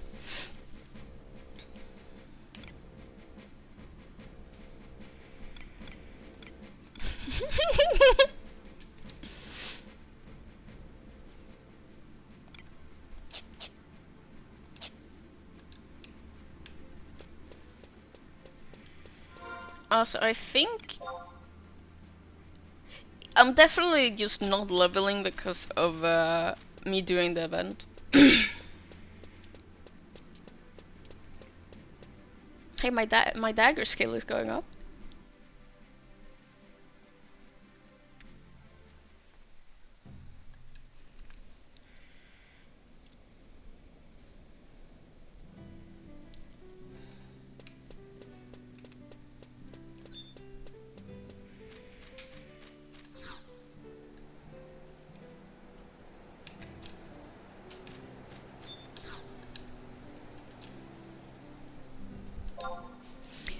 Also, I think I'm definitely just not leveling because of me doing the event. Hey, my dagger skill is going up.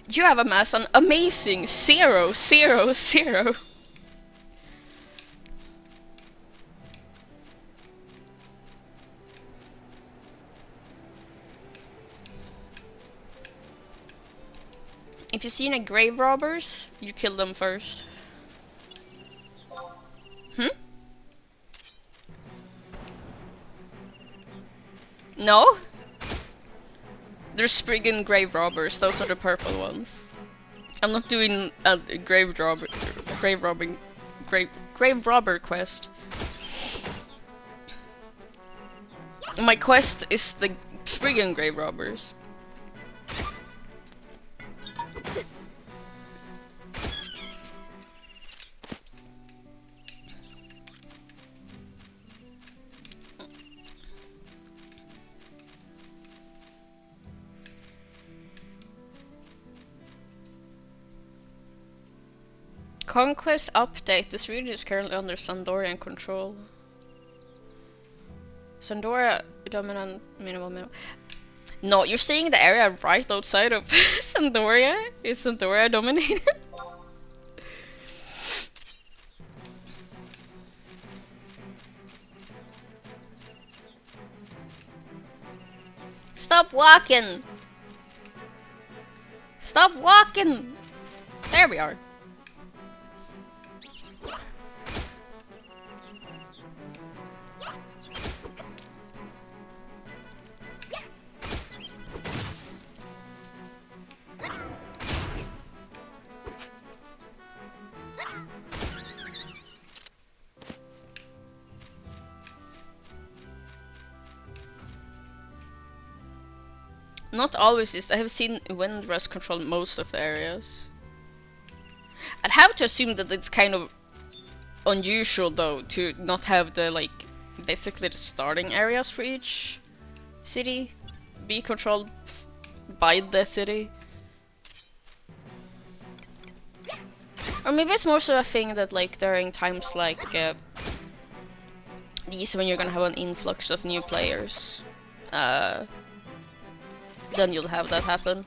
You have amassed an amazing 0, 0, 0. If you see any grave robbers, you kill them first. Hmm? No? There's Spriggan grave robbers, those are the purple ones. I'm not doing a grave robber quest. My quest is the Spriggan grave robbers. Conquest update. This region is currently under Sandorian control. Sandoria dominant minimal. No, you're staying in the area right outside of Sandoria. Is Sandoria dominated? Stop walking! Stop walking! There we are. Not always is. I have seen Windrush control most of the areas. I'd have to assume that it's kind of unusual though to not have the like basically the starting areas for each city be controlled by the city. Or maybe it's more so a thing that like during times like these when you're gonna have an influx of new players, then you'll have that happen.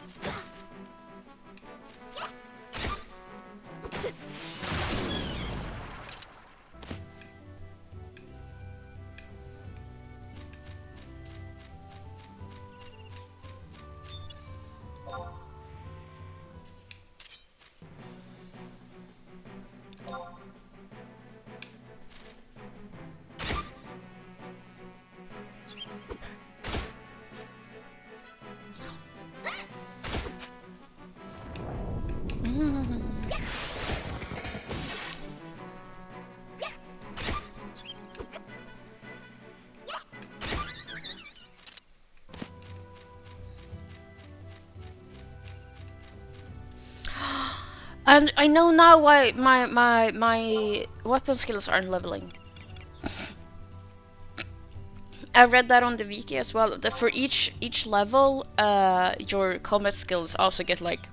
And I know now why my weapon skills aren't leveling. I read that on the wiki as well. That for each level, your combat skills also get like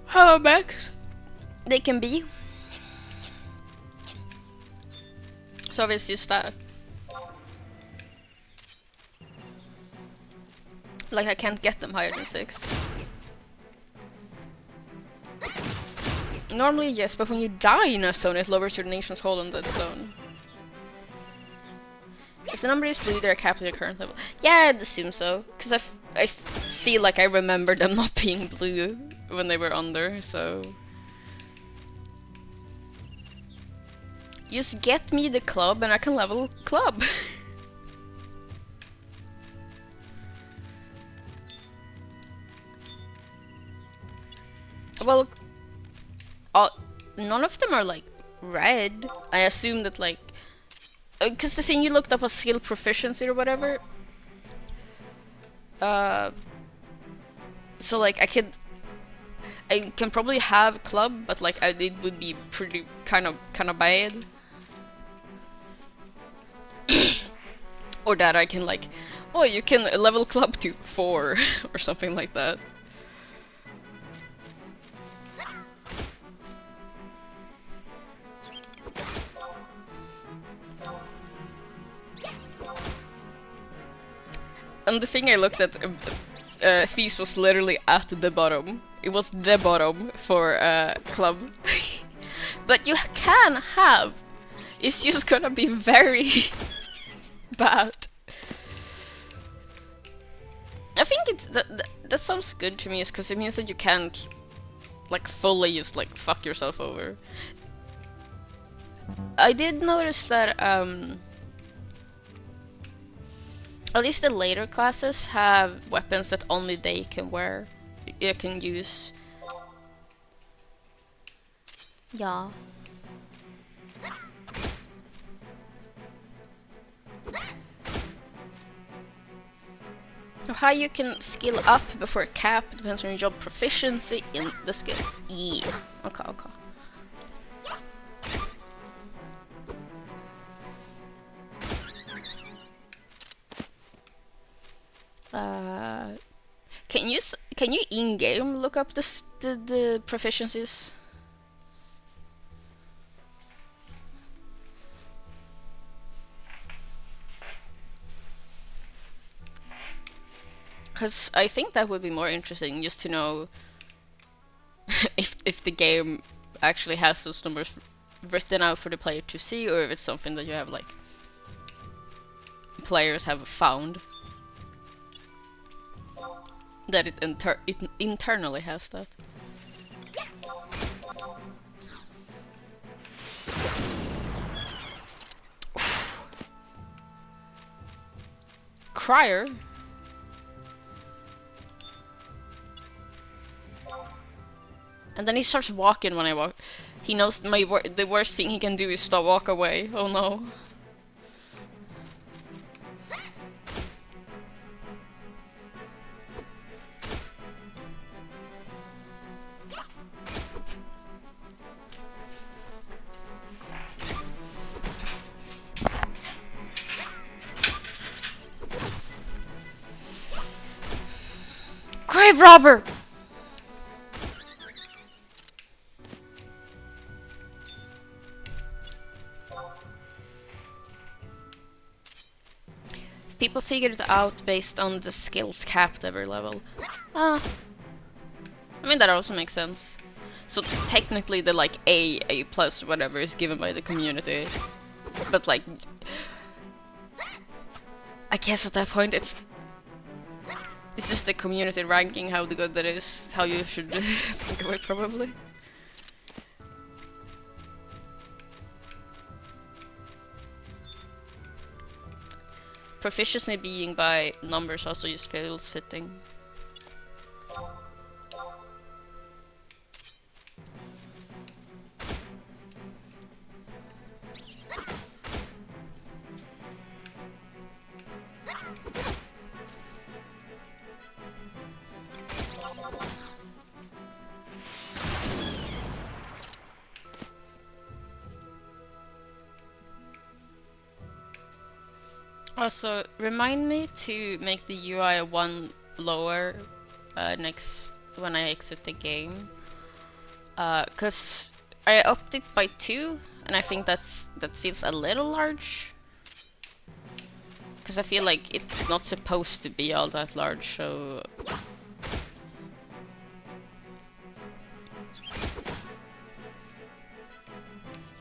how max they can be. So it's just that. Like I can't get them higher than 6. Normally yes, but when you die in a zone, it lowers your nation's hold on that zone. If the number is blue, they're capped at their current level. Yeah, I'd assume so. Because I feel like I remember them not being blue when they were under, so... Just get me the club and I can level club. Well, none of them are like red. I assume that like... Because the thing you looked up was skill proficiency or whatever. So like I can probably have club, but like it would be pretty kind of bad. Or that I can like, oh, you can level club to 4 or something like that. And the thing I looked at, Feast was literally at the bottom. It was the bottom for club. But you can have. It's just gonna be very bad. I think it's that sounds good to me, is because it means that you can't like fully just like fuck yourself over. I did notice that at least the later classes have weapons that only they can wear. You can use. Yeah. So how you can skill up before cap depends on your job proficiency in the skill. Yeah. Okay, okay. Can you in-game look up the proficiencies? Because I think that would be more interesting, just to know if the game actually has those numbers written out for the player to see, or if it's something that you have like players have found that it internally has that. Crier. And then he starts walking when I walk. He knows the worst thing he can do is stop walk away. Oh no. Grave robber! People figured it out based on the skills capped every level. I mean that also makes sense. So technically the like A plus whatever is given by the community. But like I guess at that point it's just the community ranking how good that is, how you should think of it probably. Proficiency being by numbers also just feels fitting. Also, remind me to make the UI one lower next when I exit the game. Cause I upped it by 2, and I think that feels a little large. Cause I feel like it's not supposed to be all that large, so.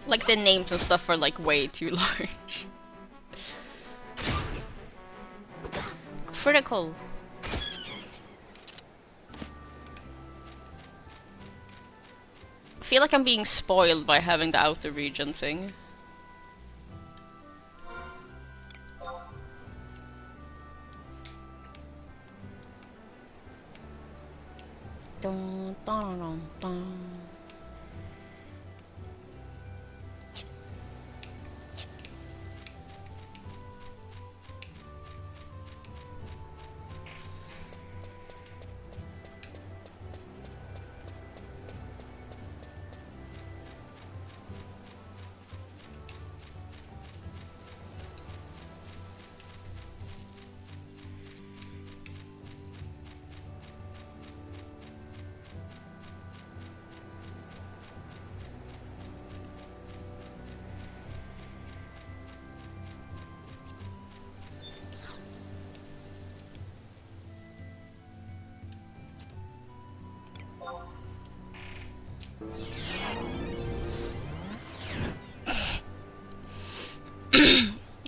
Like the names and stuff are like way too large. Critical. I feel like I'm being spoiled by having the outer region thing. Dun, dun, dun, dun.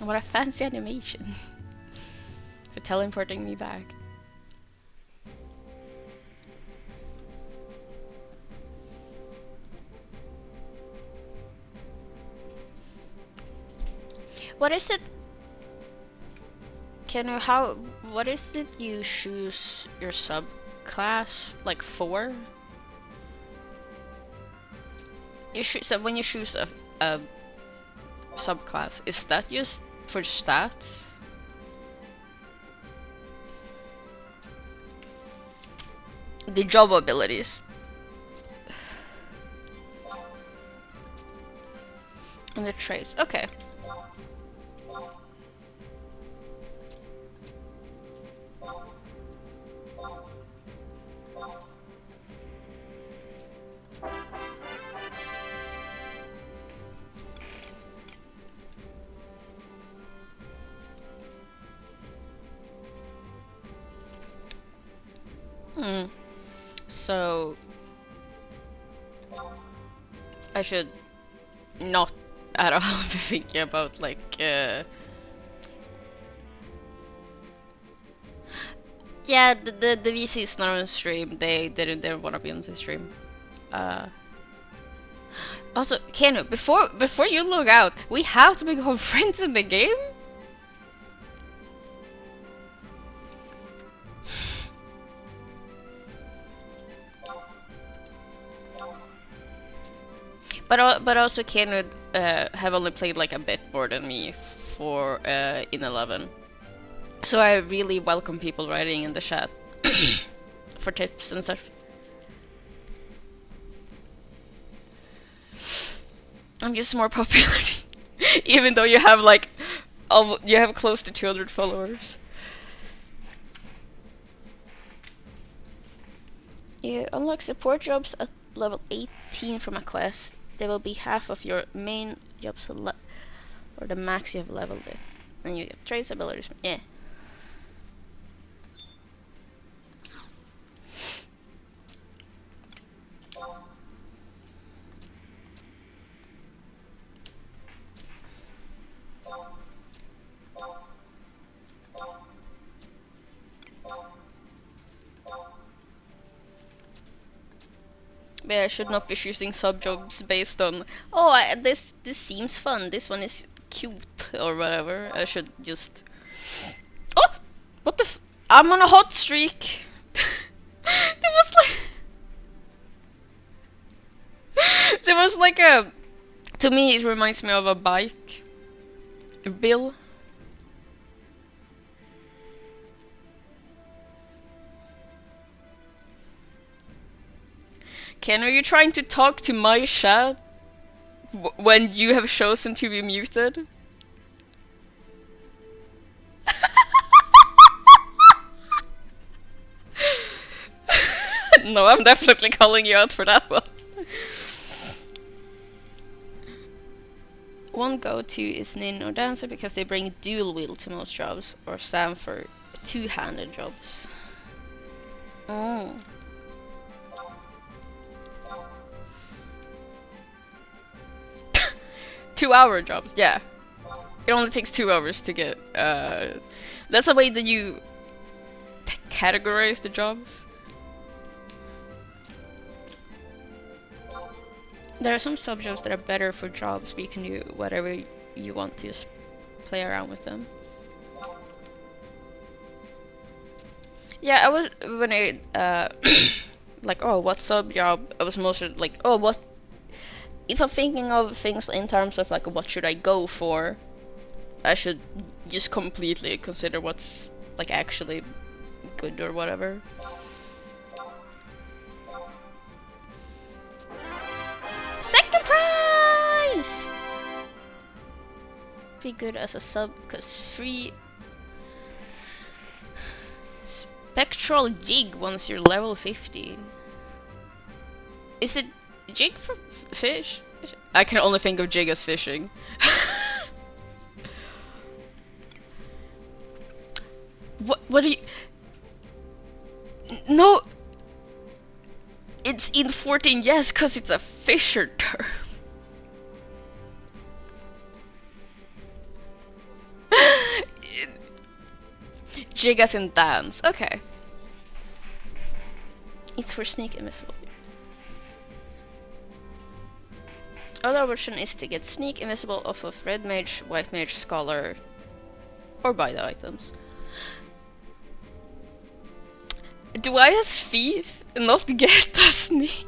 What a fancy animation for teleporting me back. What is it? What is it you choose your subclass? Like 4? So when you choose a subclass, is that just for stats? The job abilities. And the traits, okay. So I should not at all be thinking about like yeah, the VC is not on stream. They didn't want to be on the stream. Also, Kenu, before you log out, we have to become friends in the game. But also Kenu have only played like a bit more than me for in 11. So I really welcome people writing in the chat for tips and stuff. I'm just more popular, even though you have like, you have close to 200 followers. You unlock support jobs at level 18 from a quest. They will be half of your main jobs or the max you have leveled it. And you get traits, abilities. Yeah. But I should not be choosing sub-jobs based on, oh, this seems fun, this one is cute, or whatever. I should just... Oh! What the I'm on a hot streak! There was like... There was like a... To me, it reminds me of a bike. Bill. Ken, are you trying to talk to my chat when you have chosen to be muted? No, I'm definitely calling you out for that one. One go-to is Nin or Dancer because they bring dual wield to most jobs, or Sam for two-handed jobs. Mm. Two-hour jobs, yeah. It only takes 2 hours to get. That's the way that you categorize the jobs. There are some sub-jobs that are better for jobs, but you can do whatever you want to, just play around with them. Yeah, I was when I like, oh, what sub job? I was mostly like, oh, what if I'm thinking of things in terms of like, what should I go for? I should just completely consider what's like actually good or whatever. Second prize! Be good as a sub, cause free spectral jig once you're level 50. Is it jig for fish? I can only think of jig as fishing. What do you... No! It's in 14, yes, cause it's a fisher term. Jig as in dance, okay. It's for sneak invisible. Other option is to get sneak invisible off of red mage, white mage, scholar, or buy the items. Do I as thief not get the sneak?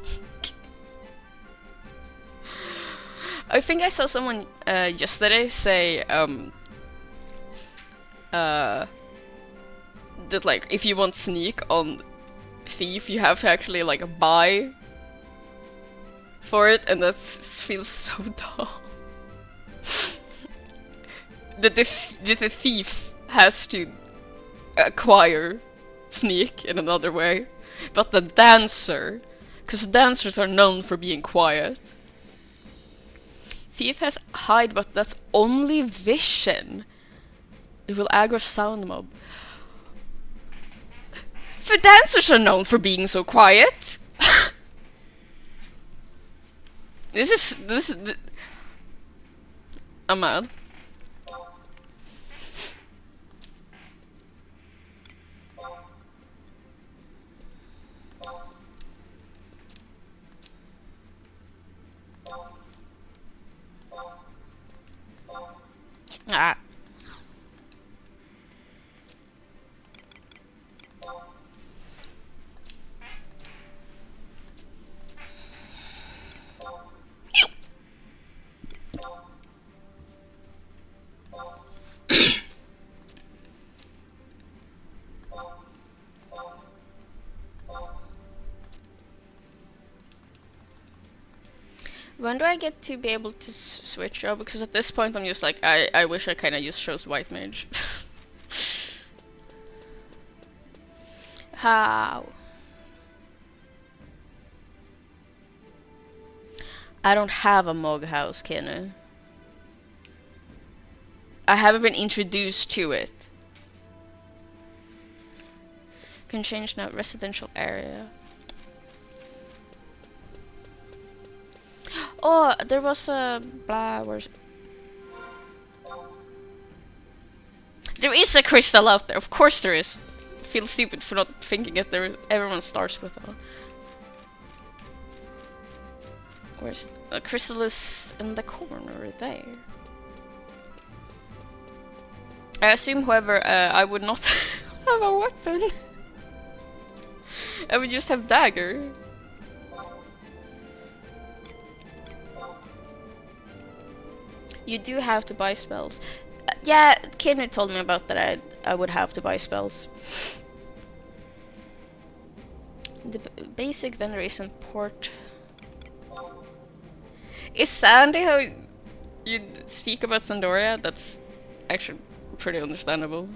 I think I saw someone yesterday say that like if you want sneak on thief you have to actually like buy for it, and that feels so dumb. that the thief has to acquire sneak in another way, but the dancer, because dancers are known for being quiet. Thief has hide, but that's only vision. It will aggro sound mob. The dancers are known for being so quiet. This is I'm mad. Ah. When do I get to be able to switch up? Because at this point I'm just like, I wish I kinda just chose white mage. How? I don't have a Mog house, Kenny. I haven't been introduced to it. Can change now, residential area. Oh, there was a blah. Where's? There is a crystal out there. Of course there is. I feel stupid for not thinking it. There, everyone starts with a. Where's a crystal is in the corner there. I assume, however, I would not have a weapon. I would just have dagger. You do have to buy spells. Yeah, Kenny told me about that. I would have to buy spells. The basic vendor isn't port. Is Sandy how you speak about Sandoria? That's actually pretty understandable.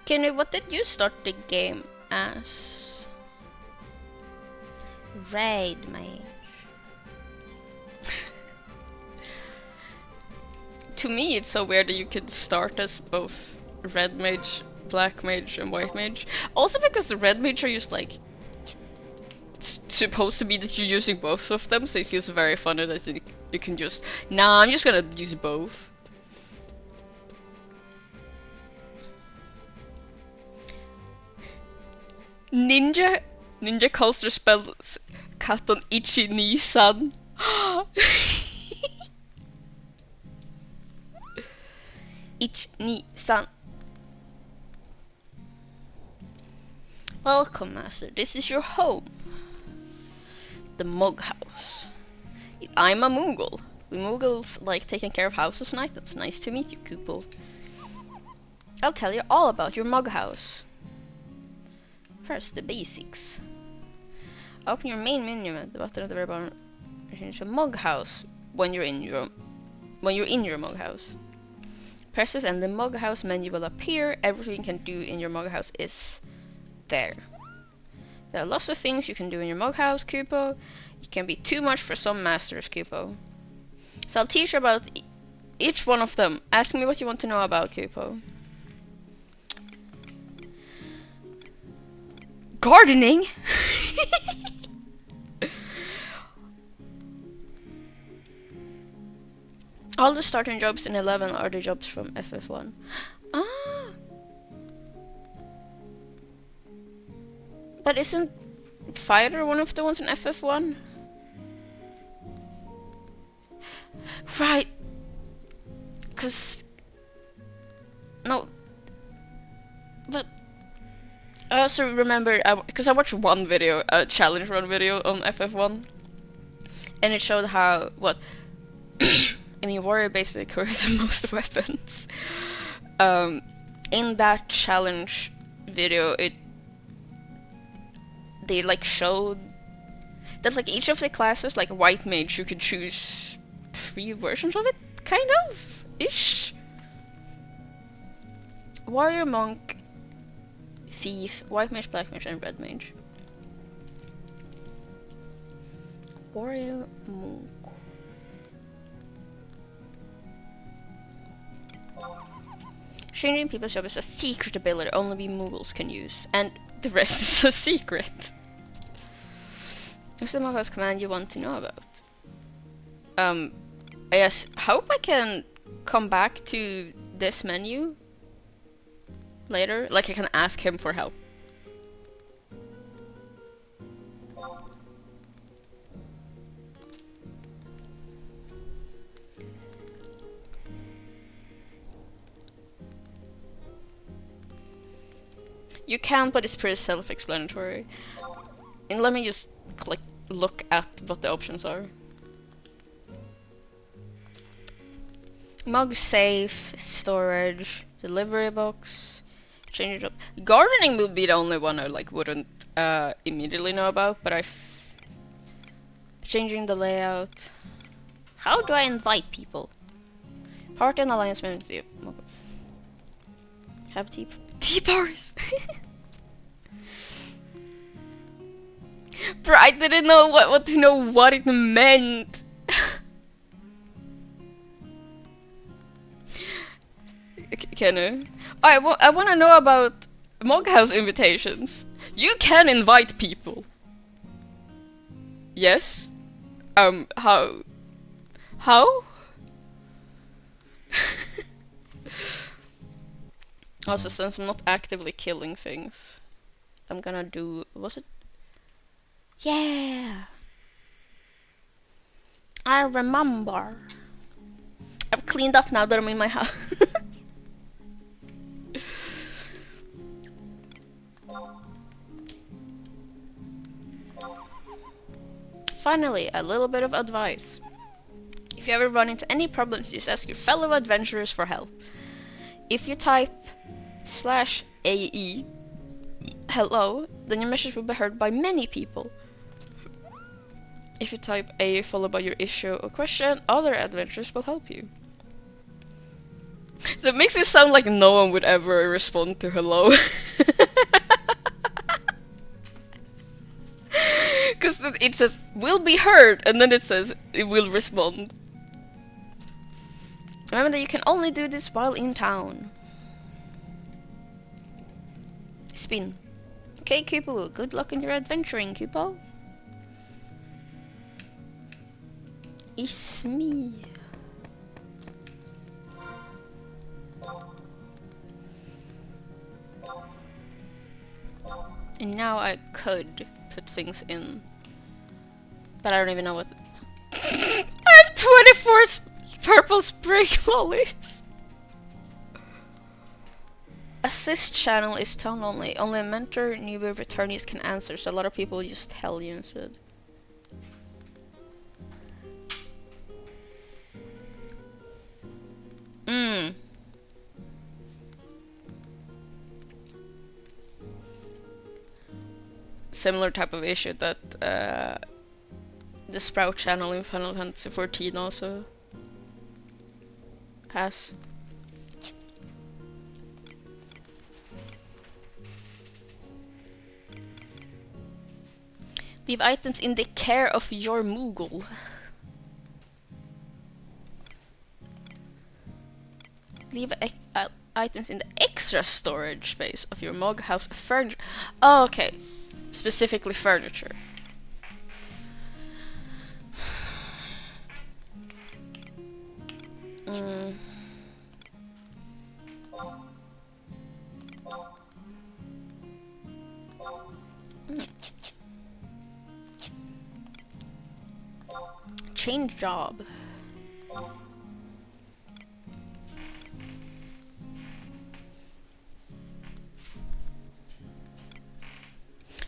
Kenny, what did you start the game as? Raid mage. To me, it's so weird that you can start as both red mage, black mage, and white mage. Also because the red mage are just like supposed to be that you're using both of them, so it feels very funny that you can just, nah, I'm just gonna use both. Ninja calls their spells Katon Ichi Nisan. Ich Nisan. Welcome, master. This is your home. The Mug House. I'm a Moogle. We Moogles like taking care of houses and items. Nice to meet you, Kupo. I'll tell you all about your Mug House. First, the basics. Open your main menu at the bottom of the very bottom. Change to Mug House when you're in your Mug House. Press this and the Mug House menu will appear. Everything you can do in your Mug House is there. There are lots of things you can do in your Mug House, Kupo. It can be too much for some masters, Kupo. So I'll teach you about each one of them. Ask me what you want to know about, Kupo. Gardening? All the starting jobs in 11 are the jobs from FF1. Ah! But isn't Fighter one of the ones in FF1? Right. Cause... No. But... I also remember, because I watched one video, a challenge run video on FF1. And it showed how, what... I mean, warrior basically carries most weapons. In that challenge video, they like showed that like each of the classes, like white mage, you could choose 3 versions of it, kind of ish. Warrior, monk, thief, white mage, black mage, and red mage. Warrior, monk. Changing people's job is a secret ability only we Moogles can use, and the rest is a secret. What's the most command you want to know about? I guess, hope I can come back to this menu later, like I can ask him for help. You can, but it's pretty self-explanatory. And let me just like look at what the options are. Mug safe, storage, delivery box, change it up. Gardening would be the only one I like wouldn't immediately know about, but changing the layout. How do I invite people? Party and alliance members. Have tea bars. Bro, I didn't know what it meant. Can I want to know about Mug House invitations. You can invite people. Yes. How? Also, since I'm not actively killing things, I'm gonna do... was it? Yeah! I remember. I've cleaned up now that I'm in my house. Finally, a little bit of advice. If you ever run into any problems, just ask your fellow adventurers for help. If you type /AE hello, then your message will be heard by many people. If you type A followed by your issue or question, other adventurers will help you. That makes it sound like no one would ever respond to hello. Because it says, will be heard, and then it says, it will respond. Remember that you can only do this while in town. Spin. Okay, Kupo, good luck in your adventuring, Kupo. It's me. And now I could put things in. But I don't even know what. I have 24 purple spray lollies! Assist channel is tongue only. Only a mentor, newbie, returnees can answer, so a lot of people just tell you instead. Similar type of issue that the Sprout channel in Final Fantasy XIV also has. Leave items in the care of your Moogle. Leave items in the extra storage space of your mug house furniture. Oh, okay. Specifically furniture. Change job.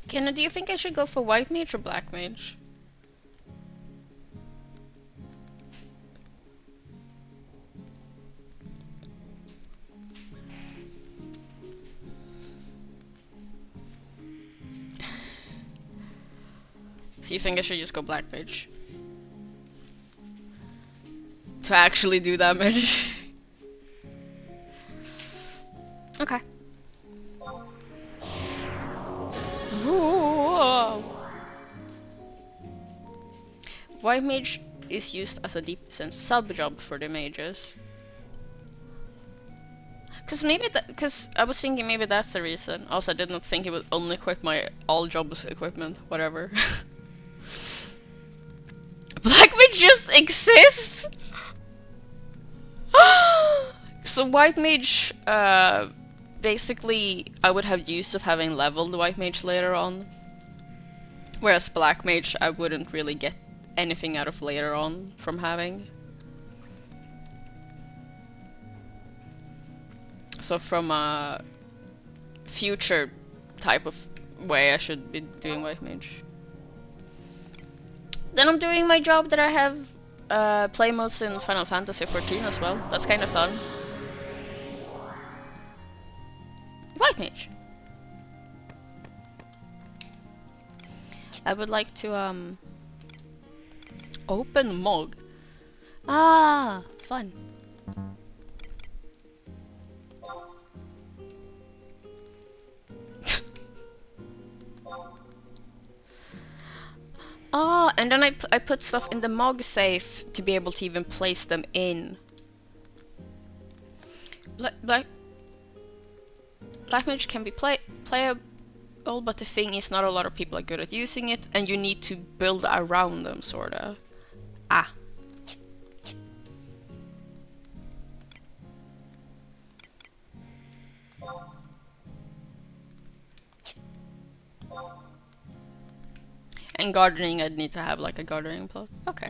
Kenna, do you think I should go for white mage or black mage? So you think I should just go black mage? To actually do damage? Okay. Whoa. White mage is used as a deep sense sub job for the mages. Cause I was thinking maybe that's the reason. Also, I did not think it would only equip my all jobs equipment. Whatever. Black mage just exists. So white mage, basically, I would have use of having leveled white mage later on. Whereas black mage, I wouldn't really get anything out of later on from having. So from a future type of way, I should be doing white mage. Then I'm doing my job that I have play modes in Final Fantasy XIV as well. That's kind of fun. White mage. I would like to open Mog. Ah, fun. Ah, and then I put stuff in the Mog safe to be able to even place them in. Black mage can be playable, but the thing is not a lot of people are good at using it, and you need to build around them, sorta. Ah. And gardening, I'd need to have like a gardening plot. Okay.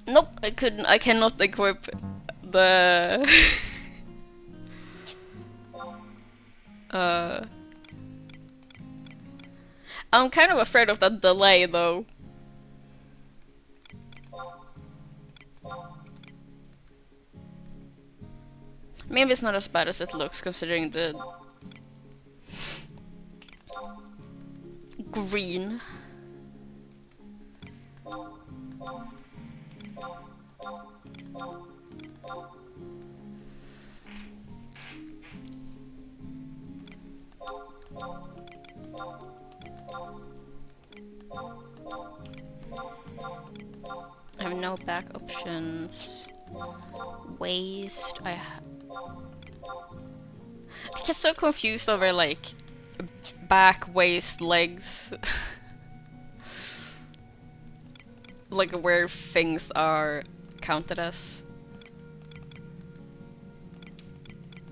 Nope, I cannot equip the I'm kind of afraid of that delay though. Maybe it's not as bad as it looks considering the green. I have no back options. Waist. I get so confused over like back, waist, legs. Like where things are counted as.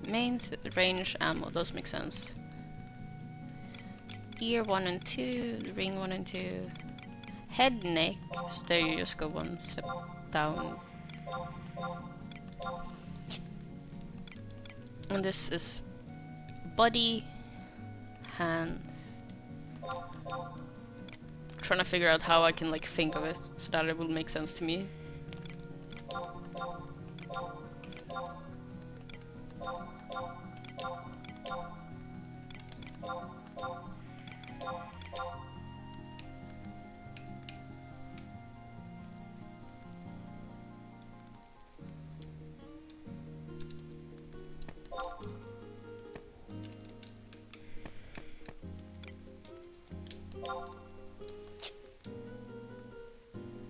Main range ammo, those make sense. Ear 1 and 2, ring 1 and 2. Head, neck, so there you just go one step down. And this is body, hands. Trying to figure out how I can like think of it so that it will make sense to me.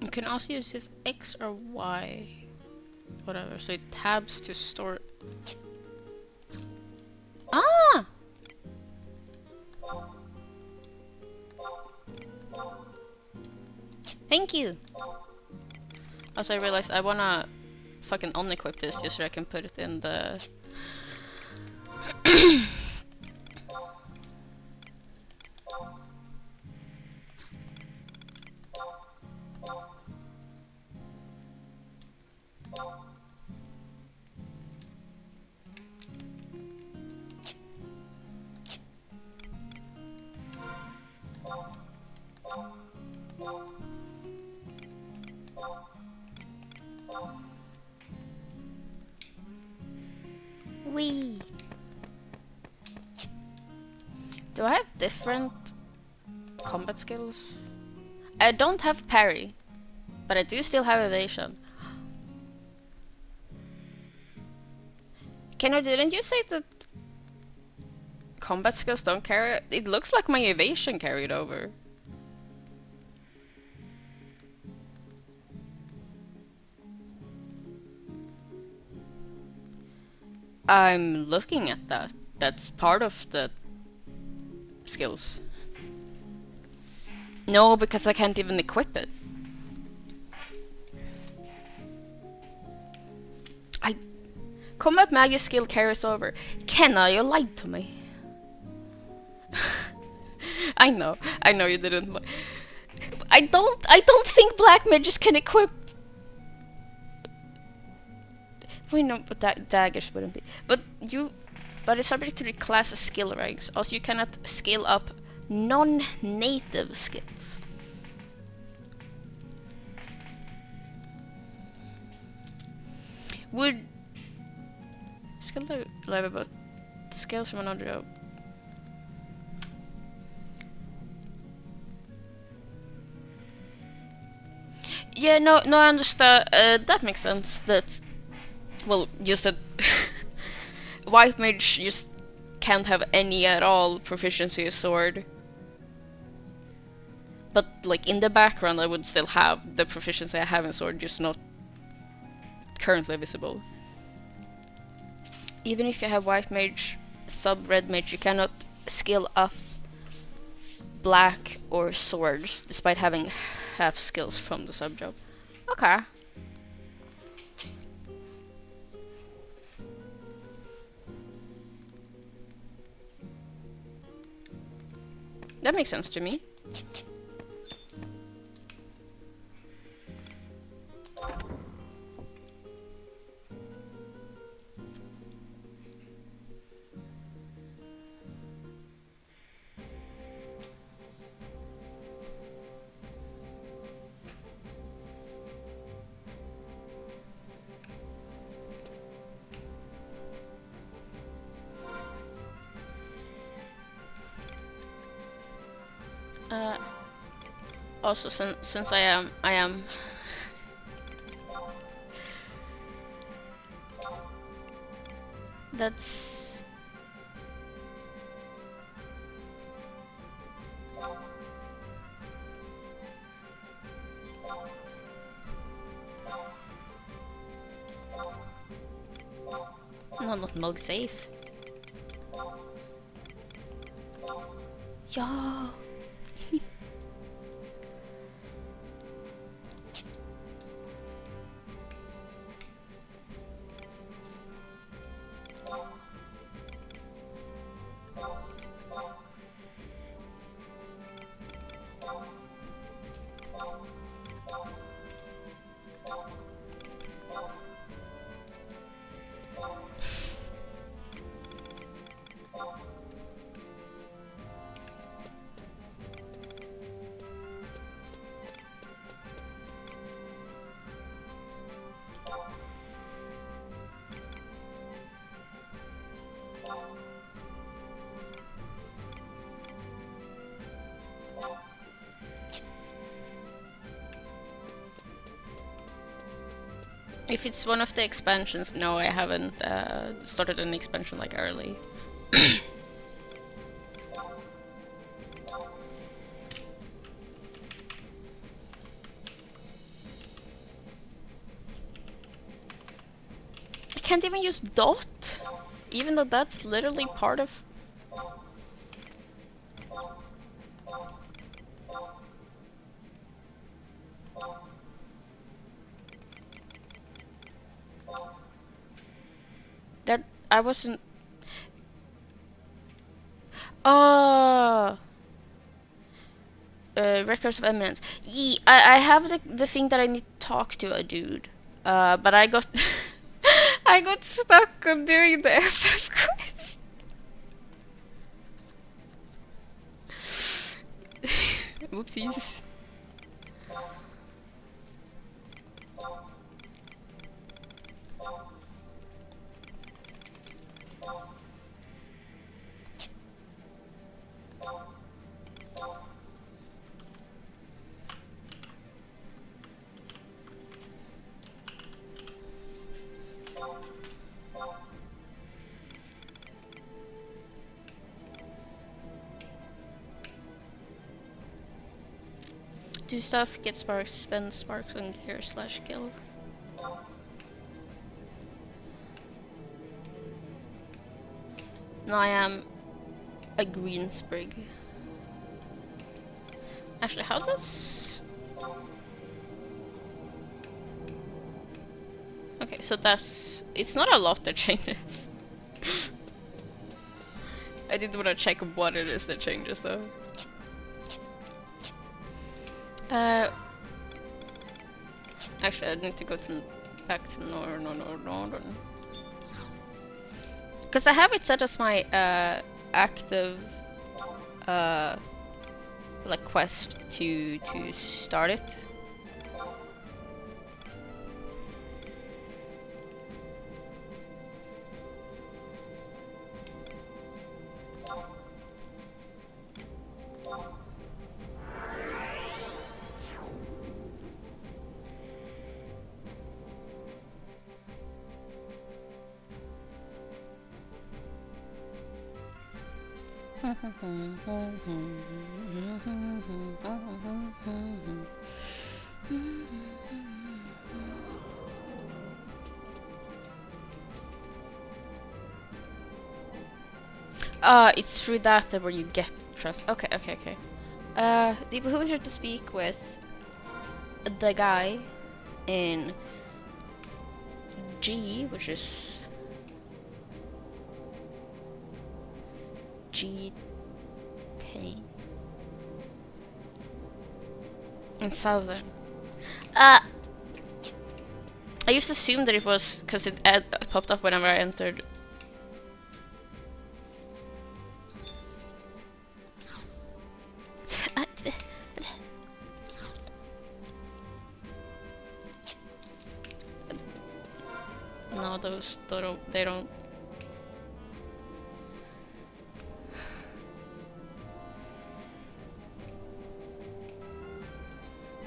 You can also use this X or Y, whatever, so it tabs to store. Ah! Thank you! Also, I realized I wanna fucking unequip this just so I can put it in the... Wee! Do I have different combat skills? I don't have parry, but I do still have evasion. Didn't you say that combat skills don't carry? It looks like my evasion carried over. I'm looking at that. That's part of the skills. No, because I can't even equip it. Combat Magus skill carries over. Kenna, you lied to me. I know you didn't. I don't think black mages can equip. We know, but daggers wouldn't be. But it's subject to the class skill ranks. Also, you cannot scale up non-native skills. Would skill level, but skills from another job. Yeah, no, I understand. That makes sense. That, well, just that white mage just can't have any at all proficiency with sword. But like in the background, I would still have the proficiency I have in sword, just not currently visible. Even if you have white mage, sub red mage, you cannot skill up black or swords, despite having half skills from the sub job. Okay. That makes sense to me. Uh, also, since I am. That's. No, not mug safe. Yo. If it's one of the expansions, no, I haven't started an expansion like early. I can't even use dot, even though that's literally part of. That I wasn't. Oh. Records of Eminence. I have the thing that I need to talk to a dude. But I got I got stuck on doing the FF quiz. Whoopsies. Do stuff, get sparks, spend sparks on gear / kill. No, I am a green sprig. Actually, how does... Okay, so that's... It's not a lot that changes. I did want to check what it is that changes though. Actually, I need to go back to northern. Because I have it set as my active like quest to start it. It's through that where you get trust. Okay. The behooves to speak with the guy in G, which is G10 in Southern. I used to assume that it was because it popped up whenever I entered. No, those they don't.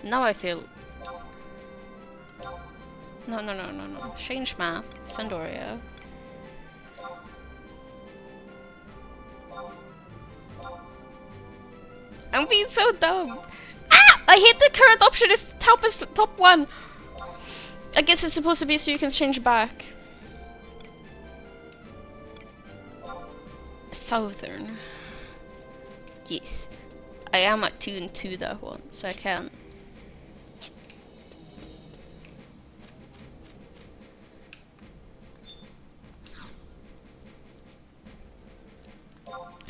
Now I feel... No. Change map. Sandoria. I'm being so dumb. Ah! I hit the current option is top one. I guess it's supposed to be so you can change back. Southern. Yes. I am attuned to that one, so I can.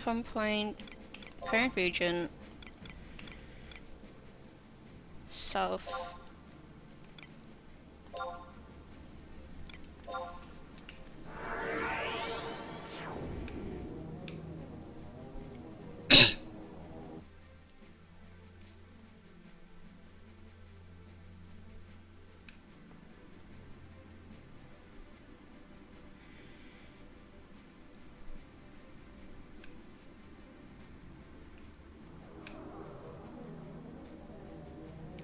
Home point, current region, south.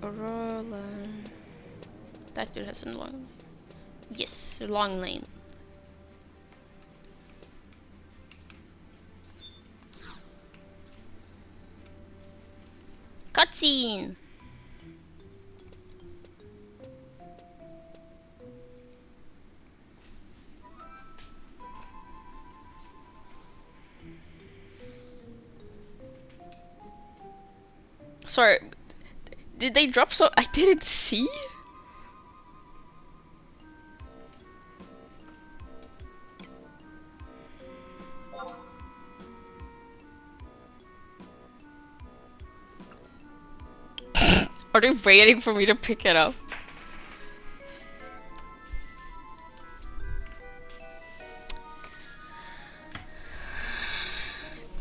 Aurora. That dude has a long... Yes, a long lane. Cutscene! Sorry, did they drop so I didn't see? Are they waiting for me to pick it up?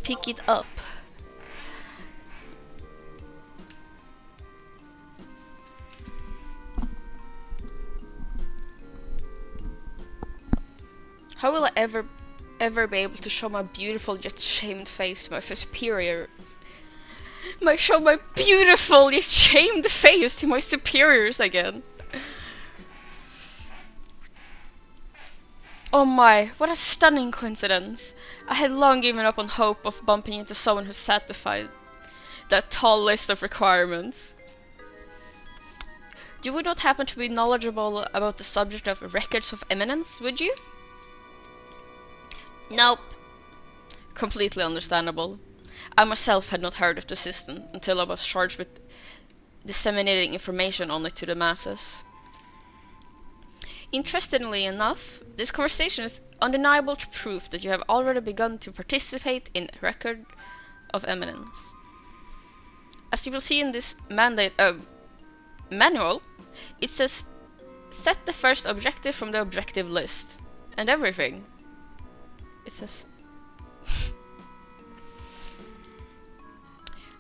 Pick it up. How will I ever be able to show my beautiful yet shamed face to my superior? Show my beautiful yet shamed face to my superiors again. Oh my, what a stunning coincidence. I had long given up on hope of bumping into someone who satisfied that tall list of requirements. You would not happen to be knowledgeable about the subject of records of eminence, would you? Nope. Completely understandable. I myself had not heard of the system until I was charged with disseminating information on it to the masses. Interestingly enough, this conversation is undeniable proof that you have already begun to participate in Record of Eminence. As you will see in this manual, it says set the first objective from the objective list and everything. It says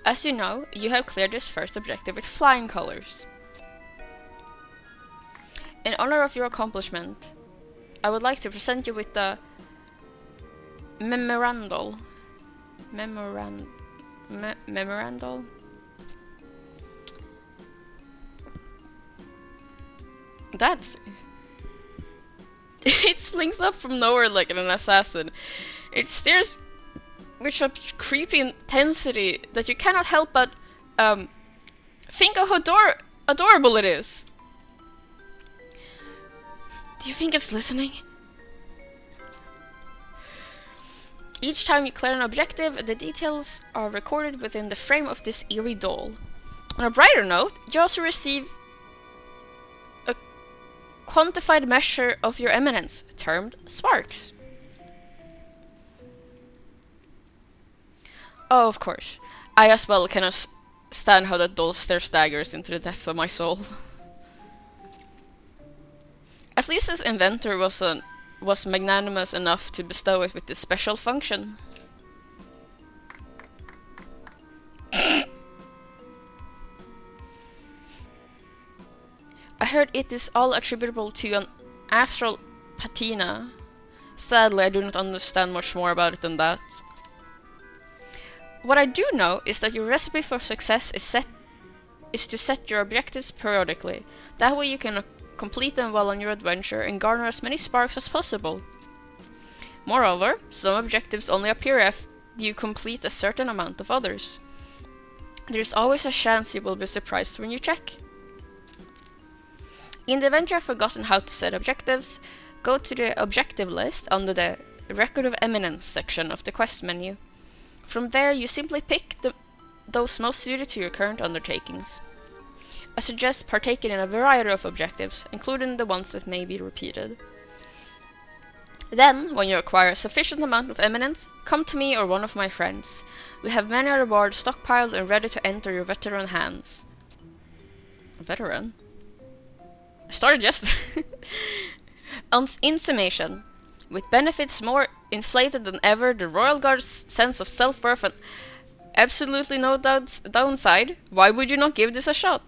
as you know, you have cleared this first objective with flying colors. In honor of your accomplishment, I would like to present you with the memorandal. That it slings up from nowhere like an assassin. It stares with such creepy intensity that you cannot help but think of how adorable it is. Do you think it's listening? Each time you clear an objective, the details are recorded within the frame of this eerie doll. On a brighter note, you also receive a quantified measure of your eminence, termed sparks. Oh, of course. I as well cannot stand how that doll stares daggers into the depth of my soul. At least his inventor was magnanimous enough to bestow it with this special function. I heard it is all attributable to an astral patina. Sadly, I do not understand much more about it than that. What I do know is that your recipe for success is set is to set your objectives periodically. That way you can complete them while on your adventure and garner as many sparks as possible. Moreover, some objectives only appear after you complete a certain amount of others. There's always a chance you will be surprised when you check. In the event you have forgotten how to set objectives, go to the objective list under the Record of Eminence section of the quest menu. From there, you simply pick those most suited to your current undertakings. I suggest partaking in a variety of objectives, including the ones that may be repeated. Then, when you acquire a sufficient amount of eminence, come to me or one of my friends. We have many rewards stockpiled and ready to enter your veteran hands. Veteran? I started yesterday. In summation, with benefits more inflated than ever, the Royal Guard's sense of self-worth and absolutely no downside, why would you not give this a shot?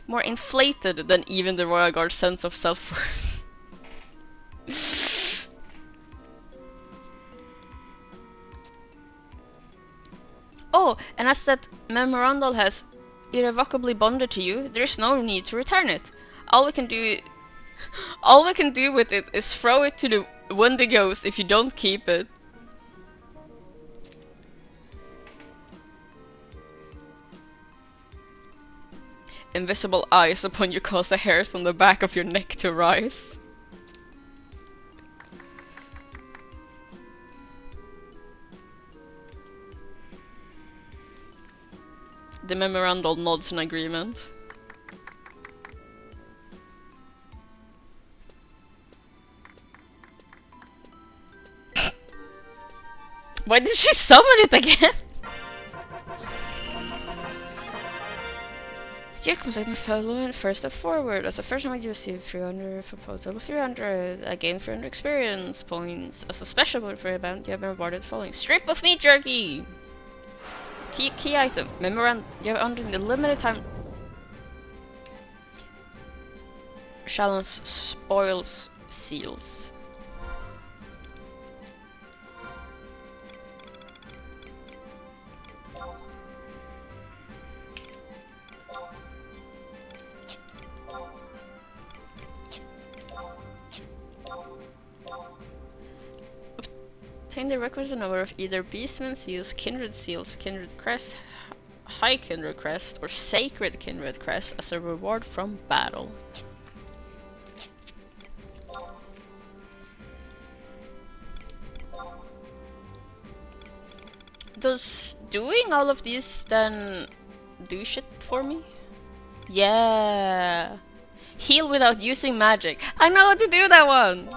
More inflated than even the Royal Guard's sense of self-worth. Oh, and as that memorandum has irrevocably bonded to you, there's no need to return it. All we can do with it is throw it to the Wendigos if you don't keep it. Invisible eyes upon you cause the hairs on the back of your neck to rise. The memorandum nods in agreement. Why did she summon it again? You complete the following first step forward. As a first one, you receive 300 for total 300. Again 300 experience points. As a special mode for event, you have been awarded the following: strip of meat jerky! Key item. Memorandum. You have under the limited time. Challenge spoils seals. Obtain the requisite number of either beastmen seals, kindred crest, high kindred crest, or sacred kindred crest as a reward from battle. Does doing all of these then do shit for me? Yeah. Heal without using magic. I know how to do that one!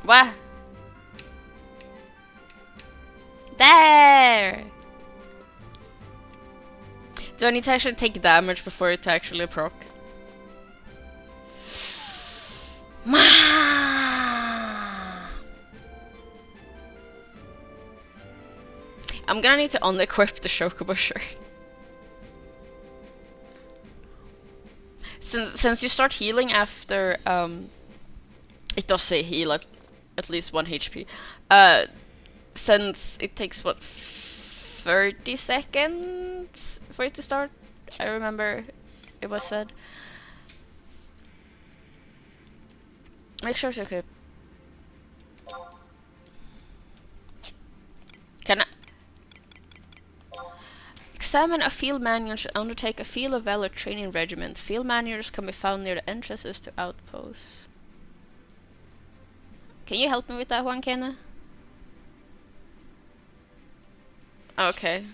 What? There! Do I need to actually take damage before it to actually proc? I'm gonna need to unequip the Chocobo shirt. Since you start healing after it does say heal at least 1 HP. Since it takes what 30 seconds for it to start, I remember it was said. Make sure to equip. Can I examine a field manual? Should undertake a field of valor training regiment. Field manuals can be found near the entrances to outposts. Can you help me with that one, Kenna? Okay.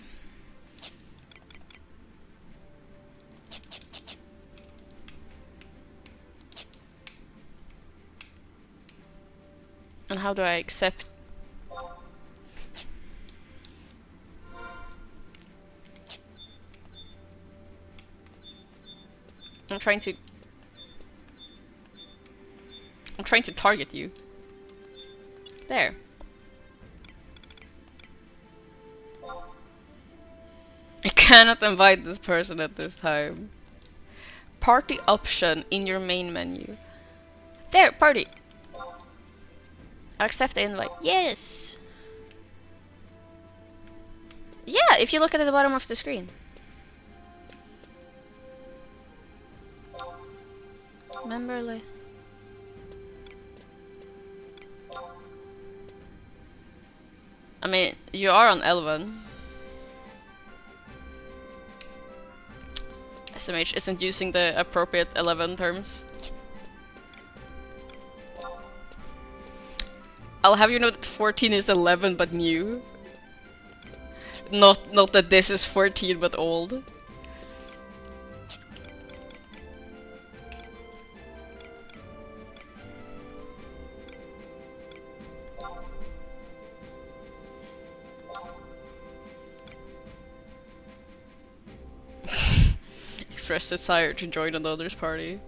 And how do I accept? I'm trying to target you. There. I cannot invite this person at this time. party option in your main menu. There, party! Accept the invite. Yes! Yeah, if you look at the bottom of the screen. Memberly. I mean, you are on Elven. SMH isn't using the appropriate 11 terms. I'll have you know that 14 is 11 but new. Not that this is 14 but old. Express desire to join another's party.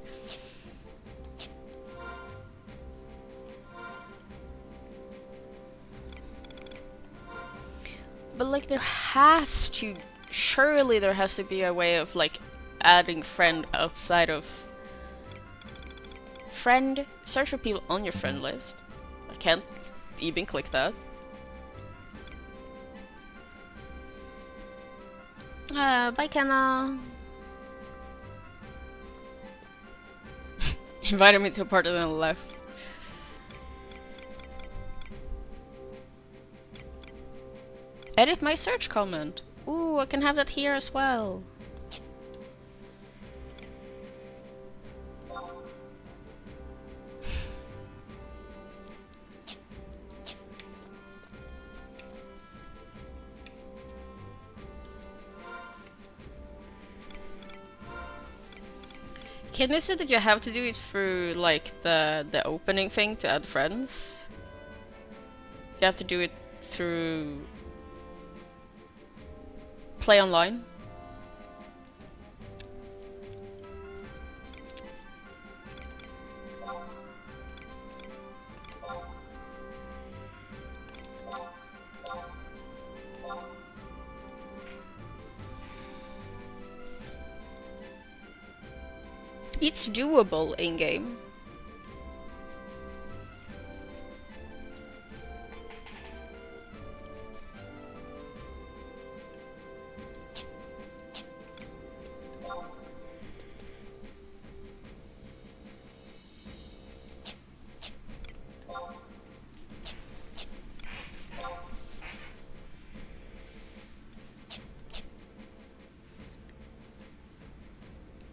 But like surely there has to be a way of like adding friend outside of friend. Search for people on your friend list. I can't even click that. Bye Kenna. Invited me to a party then left. Edit my search comment. Ooh, I can have that here as well. Can you say that you have to do it through like the opening thing to add friends? You have to do it through play online. It's doable in game.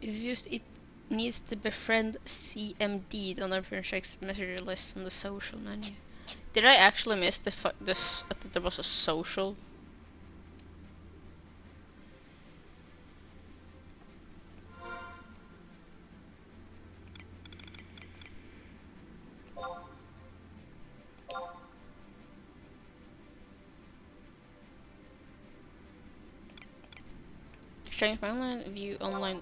It's just it needs to befriend CMD. Don't ever check messenger list on the social menu. Did I actually miss this? I thought there was a social. Change my online view online.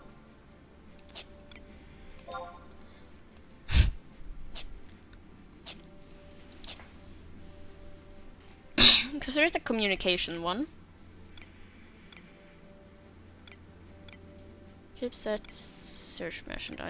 Because there is a communication one. Keep set search mentioned.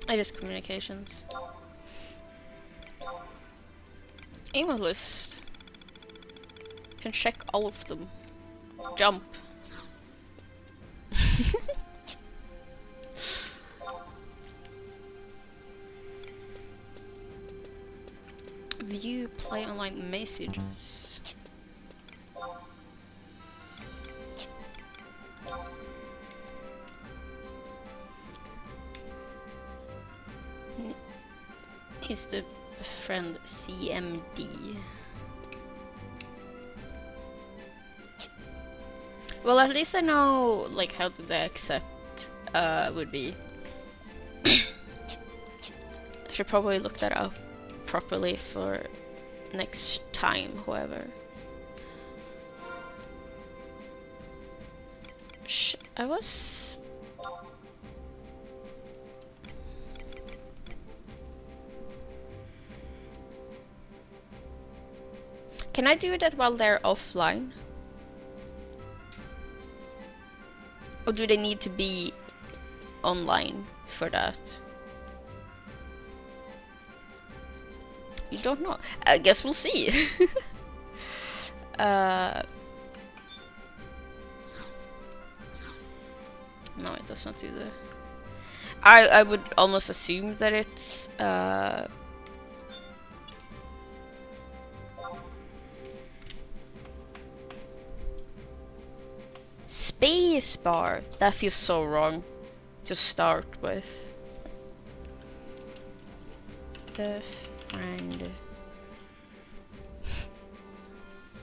It is communications. Email list. You can check all of them. Jump. View play online messages. He's the friend CMD. Well, at least I know like how to accept would be. I should probably look that up properly for next time, however. I was... Can I do that while they're offline? Or do they need to be online for that? You don't know. I guess we'll see. No, it does not do the... I would almost assume that it's space bar. That feels so wrong to start with. The friend.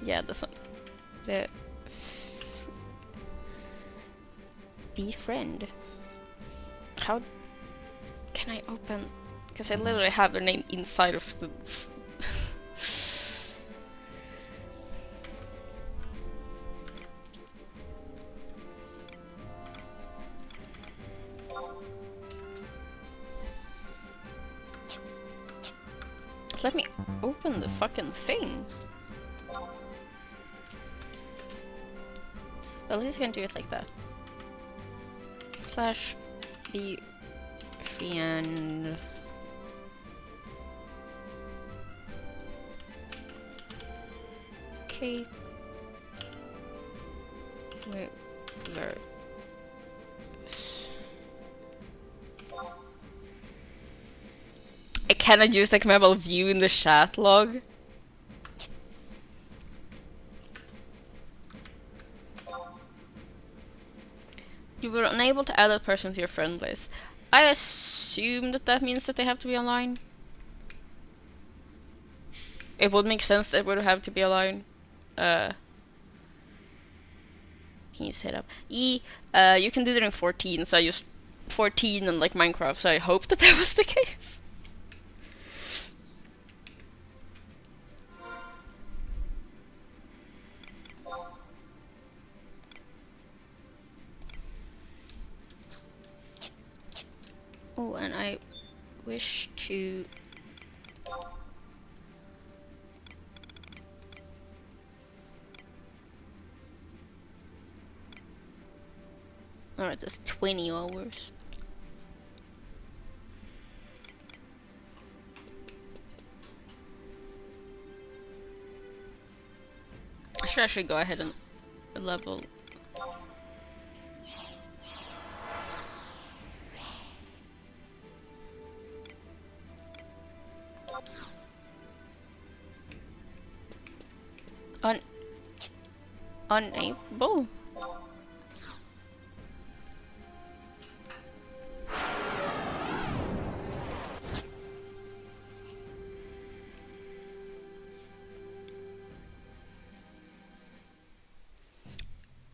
Yeah, that's not the befriend. How can I open? Because I literally have their name inside of the. Let me open the fucking thing. Well, at least I can do it like that. Slash be friend. Kate. Where? I cannot use the command view in the chat log. You were unable to add that person to your friend list. I assume that that means that they have to be online. It would make sense that it would have to be online. Can you set up? You can do that in 14, so I used 14 and like Minecraft, so I hope that that was the case. Oh, and I wish to... Alright, that's 20 hours. I should actually go ahead and level. Unable?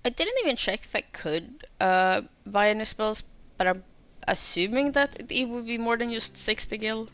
I didn't even check if I could buy any spells, but I'm assuming that it would be more than just 60 gil.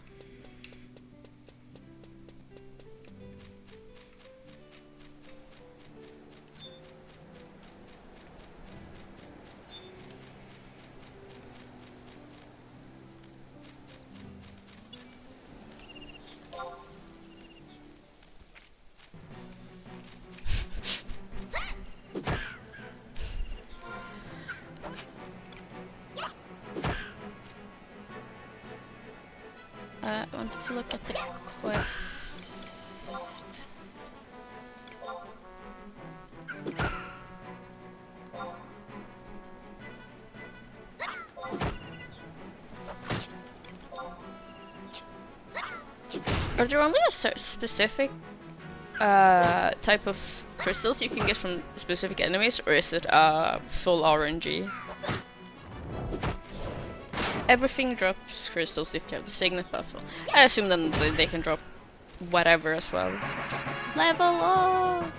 I wanted to look at the quest. Are there only a specific type of crystals you can get from specific enemies, or is it full RNG? Everything drops crystals if you have a signet buff. I assume then they can drop whatever as well. Level up!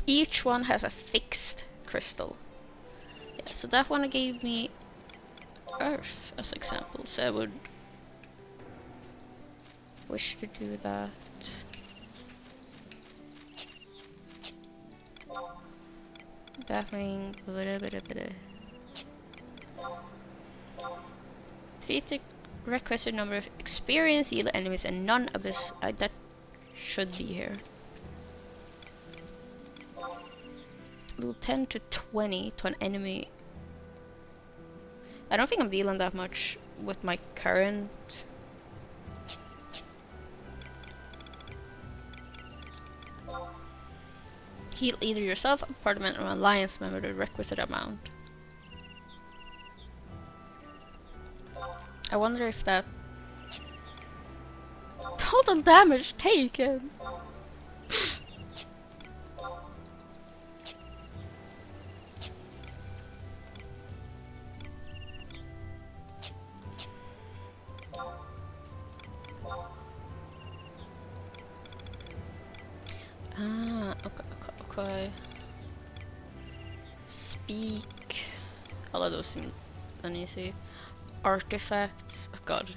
Each one has a fixed crystal. Yeah, so that one gave me Earth as example, so I would wish to do that. Baffling, 3 defeat the requisite number of experience, yield enemies and non-abyss. That should be here. Deal 10 to 20 to an enemy. I don't think I'm dealing that much with my current. Heal either yourself, a parliament, or an alliance member the requisite amount. I wonder if that total damage taken. Okay. Speak. All of those seem uneasy. Artifacts. Oh god.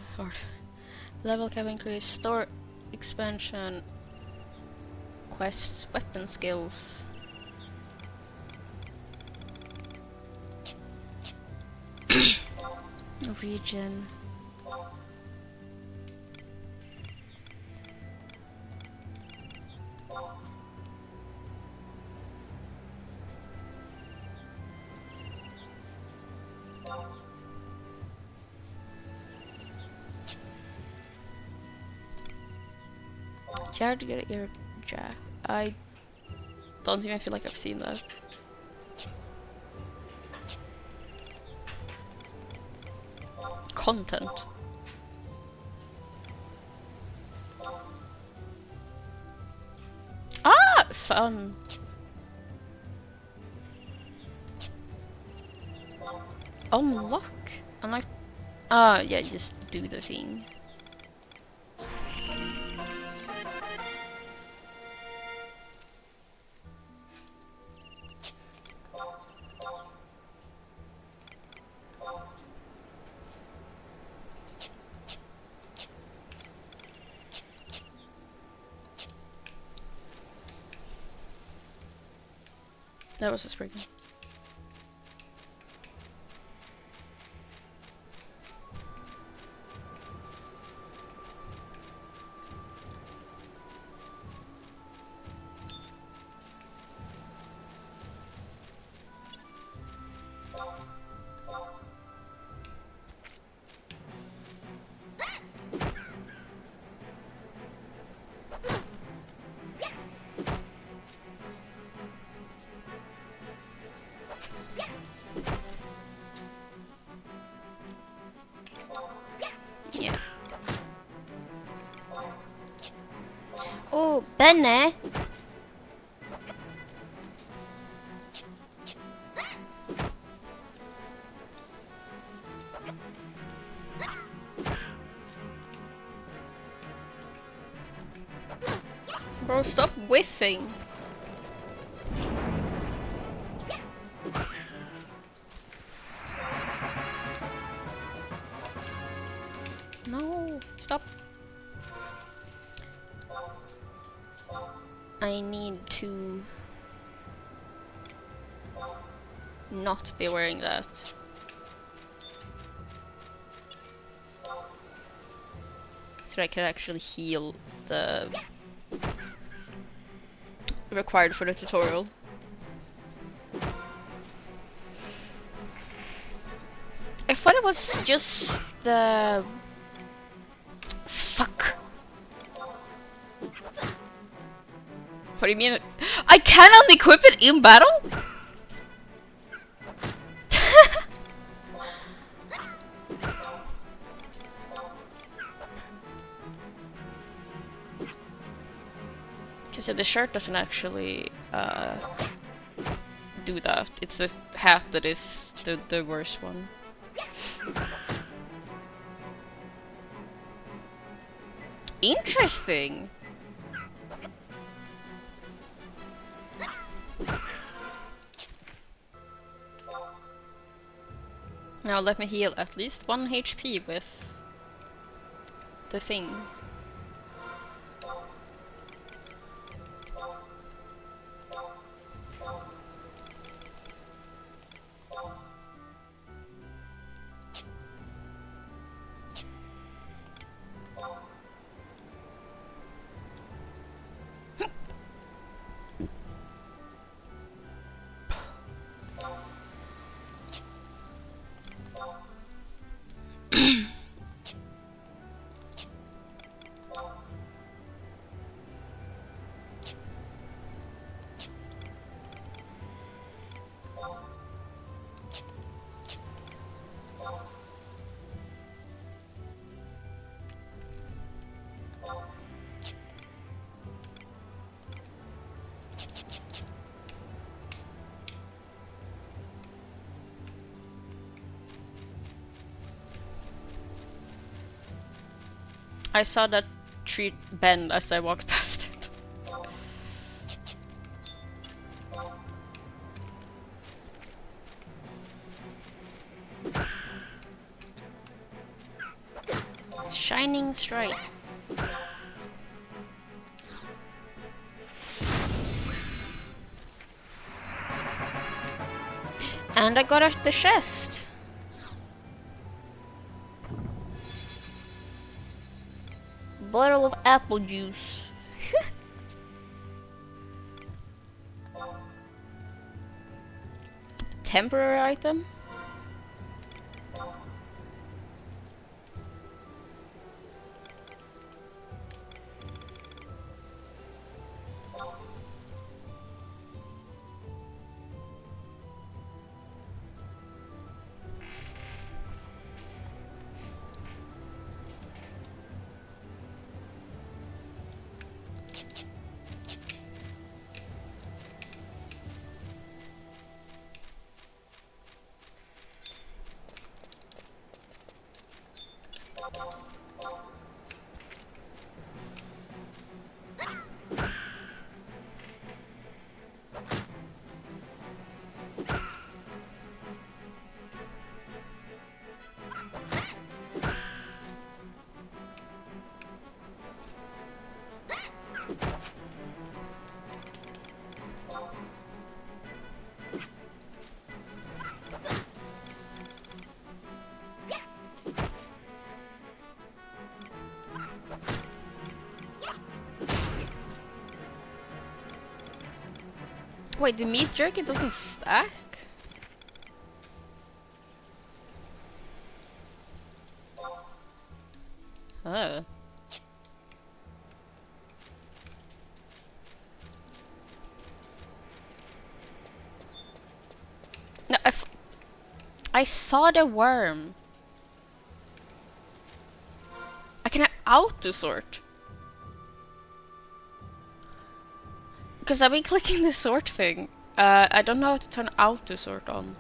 Level cap increase. Store expansion. Quests. Weapon skills. Region. Hard to get your jack. I don't even feel like I've seen that. Content. Ah, fun. Unlock. Unlock. Ah, yeah, just do the thing. That was a spring. Yeah. Oh, Benne! Bro, stop whiffing! No, stop. I need to not be wearing that. So I can actually heal the required for the tutorial. I thought it was just the... Fuck. What do you mean? I can unequip it in battle? Because the shirt doesn't actually do that. It's the hat that is the worst one. Interesting! Now let me heal at least 1 HP with the thing. I saw that tree bend as I walked past it. Shining strike. And I got out the chest. Bottle of apple juice. Temporary item. Wait, the meat jerky doesn't stack? Oh. No, I saw the worm. I can auto sort. Because I've been clicking the sort thing. I don't know how to turn auto sort on.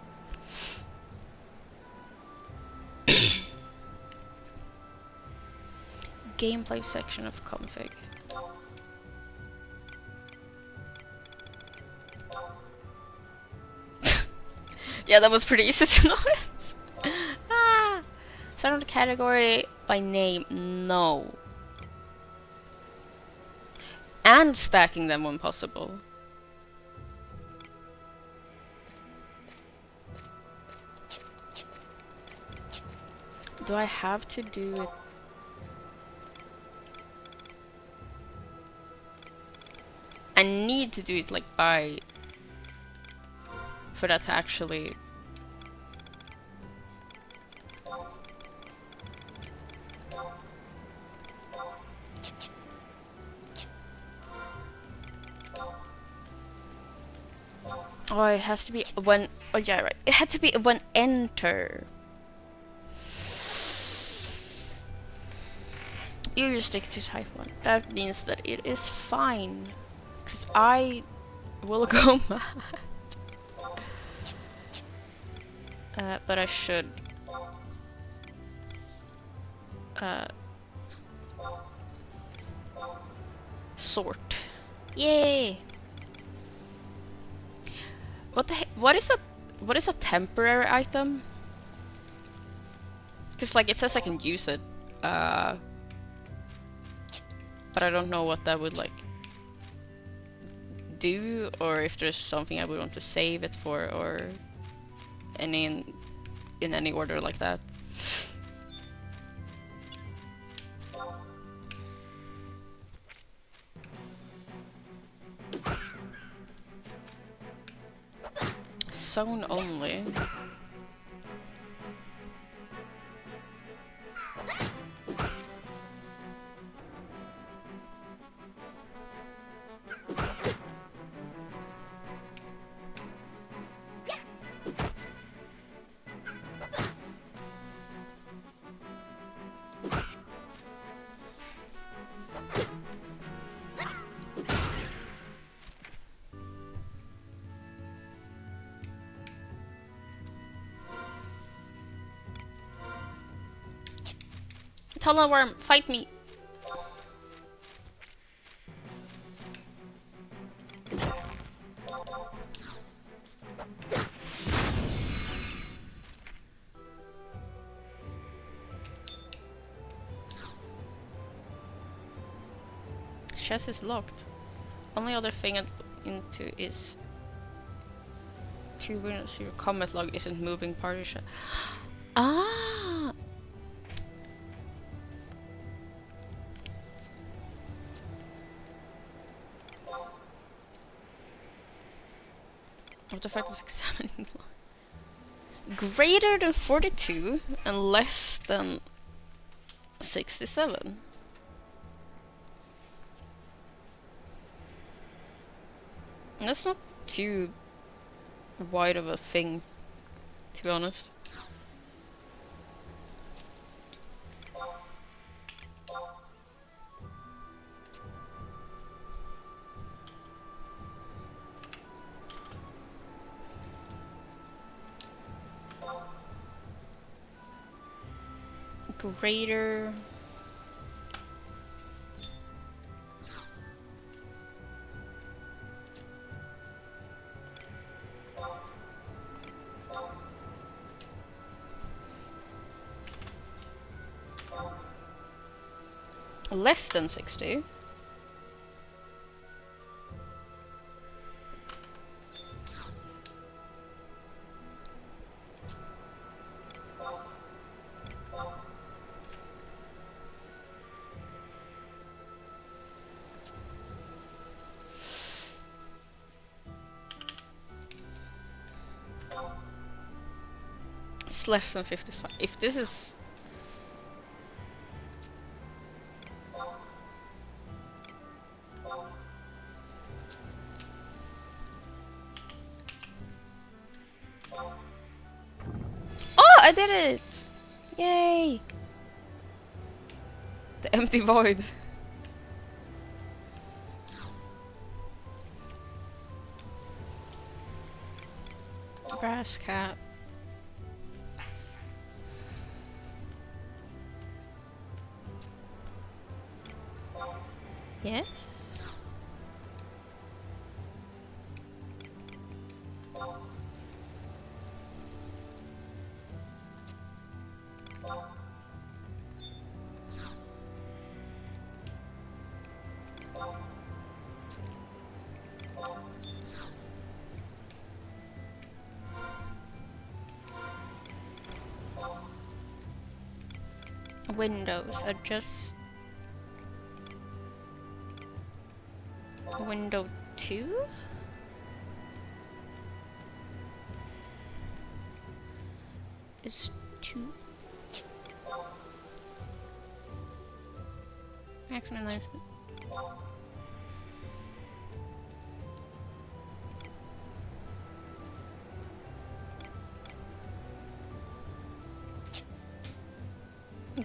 Gameplay section of config. Yeah, that was pretty easy to notice. Ah, sort of the category by name, no. And stacking them when possible. Do I have to do it? I need to do it like by... for that to actually... Oh, it has to be when... Oh yeah, right. It had to be when enter. You just stick to type 1. That means that it is fine. Because I will go mad. But I should... sort. Yay! What the heck? What is a temporary item? Because like it says I can use it. But I don't know what that would like do, or if there's something I would want to save it for, or any in any order like that. Zone only. Tunnel worm, fight me! chest is locked. Only other thing I'm into is 2 windows. Your comment log isn't moving party chat. Ah! What the fuck is examining? Greater than 42 and less than 67. That's not too wide of a thing, to be honest. Greater. Less than 60. It's less than 55. If this is... Oh, I did it! Yay! The empty void. Grass cap. Yes? Windows, adjust window 2? Is 2? Maximum announcement.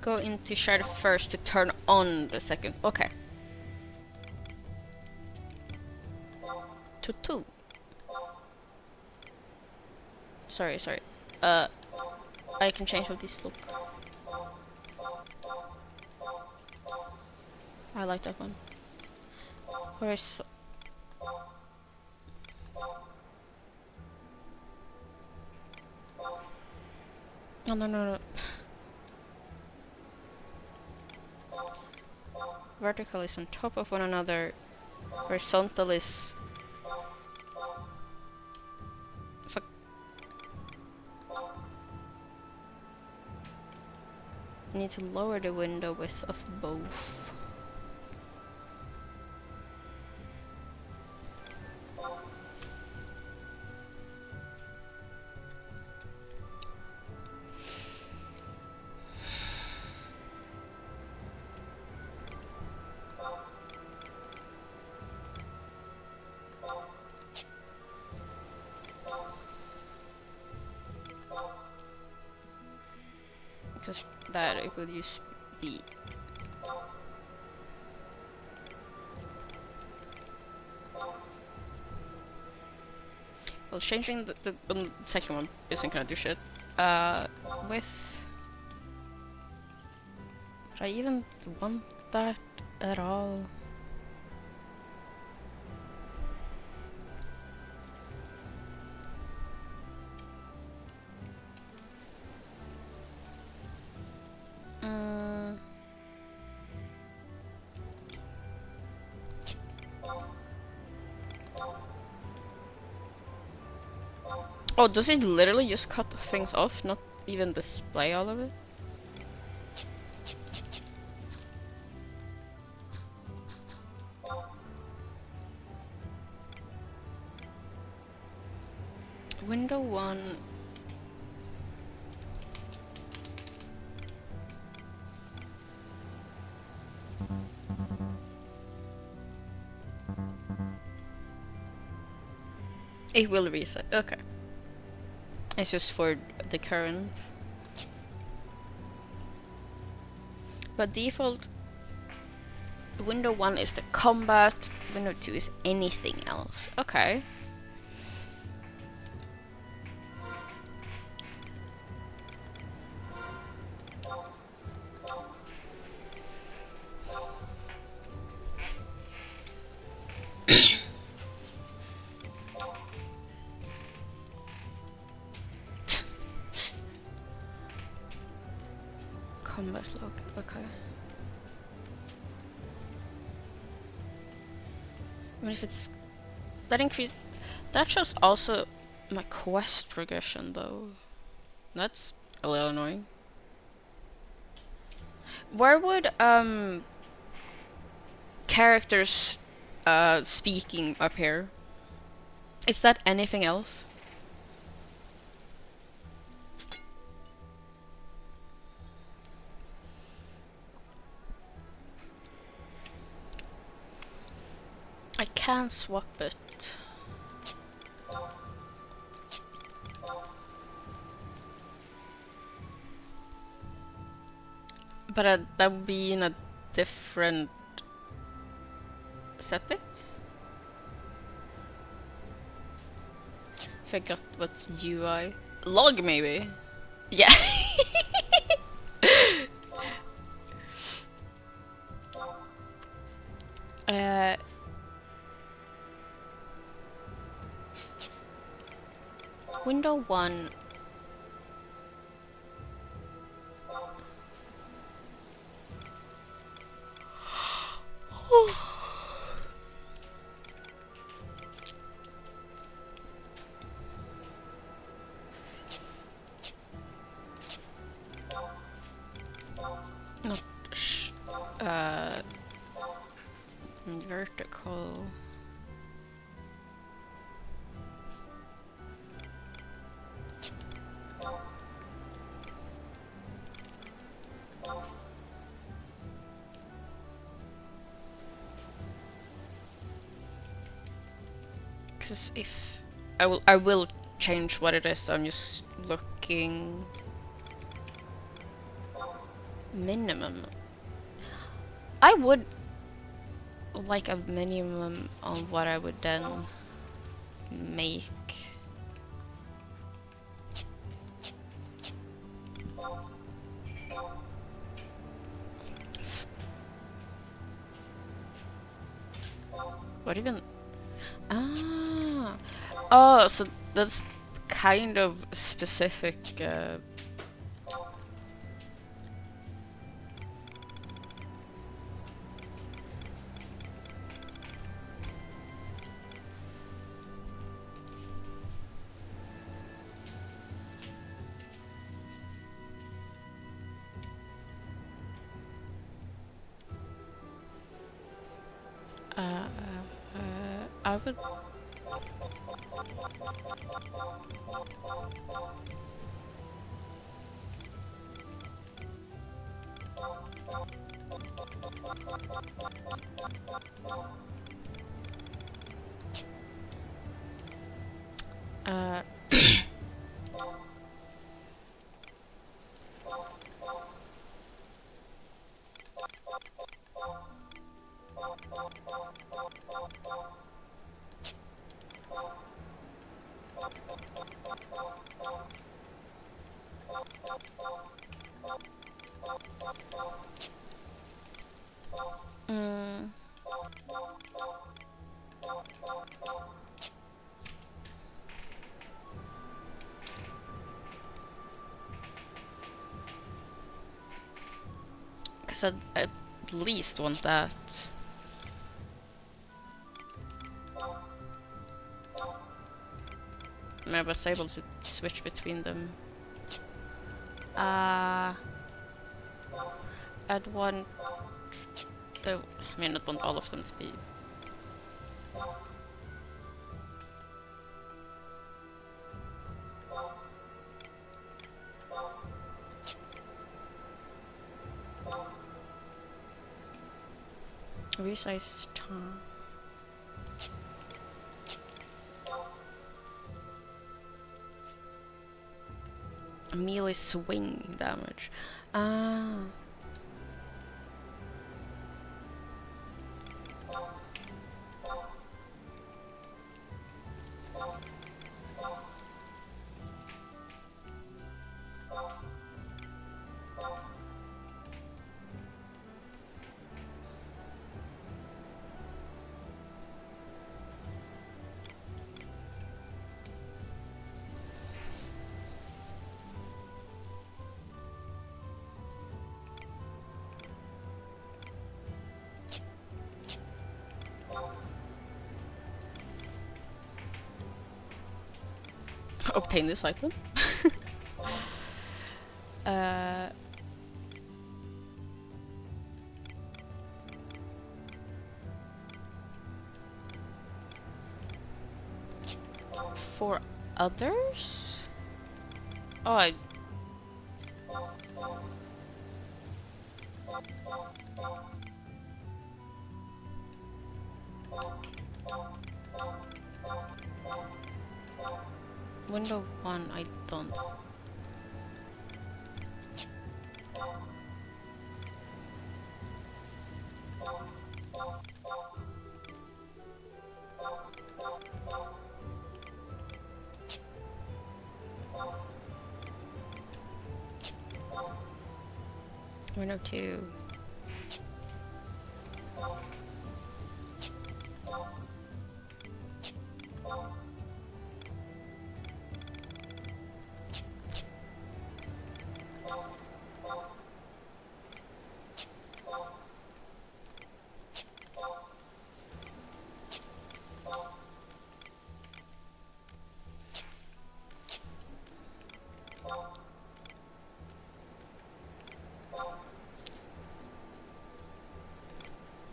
Go into shard first to turn on the second. Okay. To 2. Sorry. I can change how this look. I like that one. Where's... No. Vertical is on top of one another. Horizontal is... Fuck. Need to lower the window width of both. Because that it will use B. Well, changing the second one isn't gonna do shit. With... Should I even want that at all? Oh, does it literally just cut things off, not even display all of it? Window 1. It will reset, okay. It's just for the current. But default, window 1 is the combat, window 2 is anything else. Okay. Combat log, okay. I mean, if it's that increase, that shows also my quest progression though. That's a little annoying. Where would characters speaking appear? Is that anything else? I can swap it. But that would be in a different setting? Forgot what's UI. Log maybe? Yeah. uh, window 1. Not vertical. Because if I will change what it is. I'm just looking minimum. I would like a minimum on what I would then make. What even? Ah, oh, so that's kind of specific. I would. Uh, mm, Cause I'd at least want that. I was able to switch between them. I'd want the... I mean, I'd want all of them to be... Resize time. Melee swing damage. Ah. Obtain this item. For others? Oh, I... Window 1, I don't. Window 2.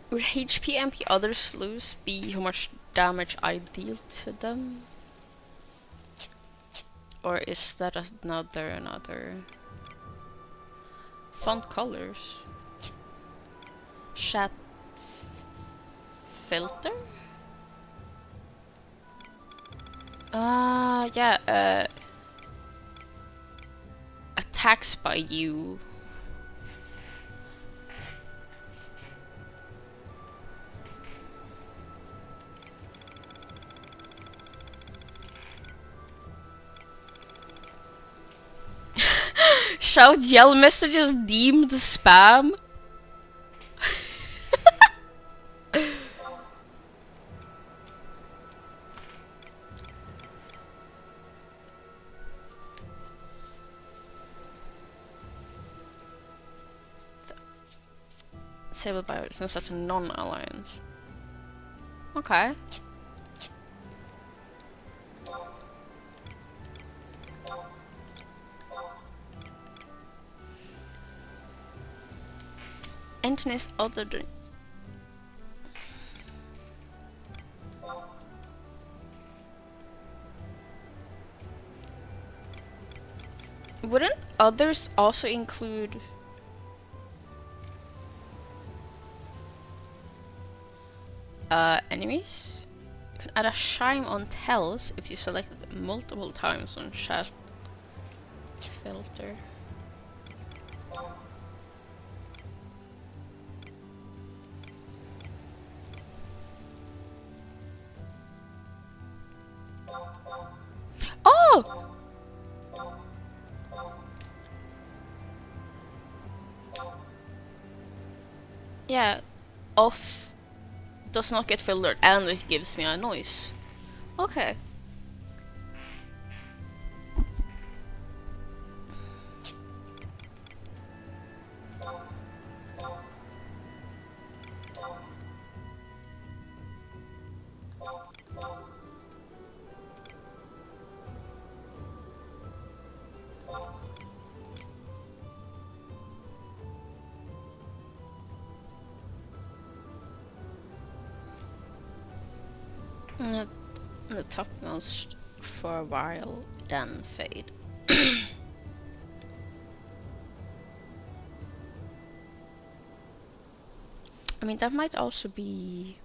Would HP MP others lose be how much damage I deal to them? Or is that another font colors? Chat filter? Yeah, attacks by you. Shout yell messages deemed spam. Saber Bio, since that's a non-alliance. Okay. Entities other than... Wouldn't others also include... enemies? You can add a shime on tells if you select it multiple times on chat filter. Oh! Yeah, off does not get filtered and it gives me a noise. Okay. The topmost for a while, then fade. I mean, that might also be...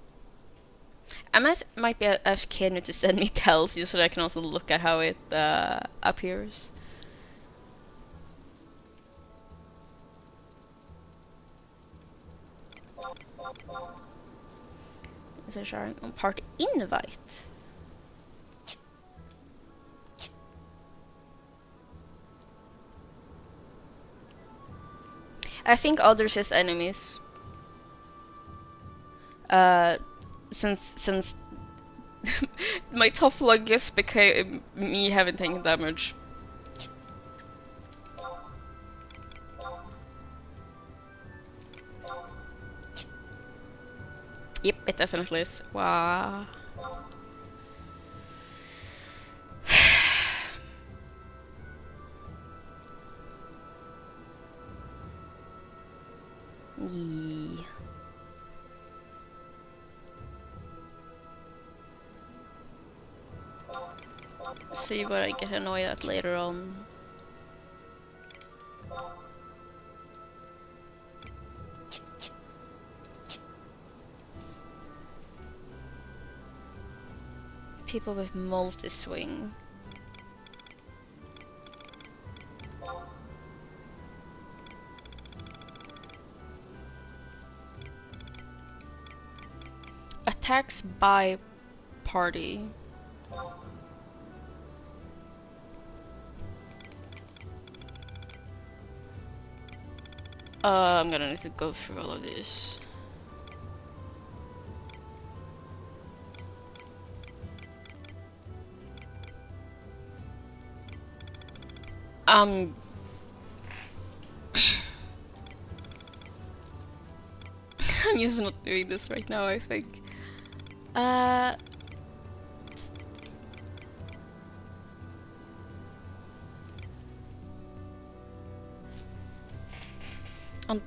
I might be as Kenny to send me tells you so that I can also look at how it appears. Is it sharing on party invite? I think others is enemies. Since my top log just became me having taken damage. Yep, it definitely is. Wow. Yee. See what I get annoyed at later on. People with multi-swing. Attacks by party. I'm gonna need to go through all of this. I'm just not doing this right now, I think. On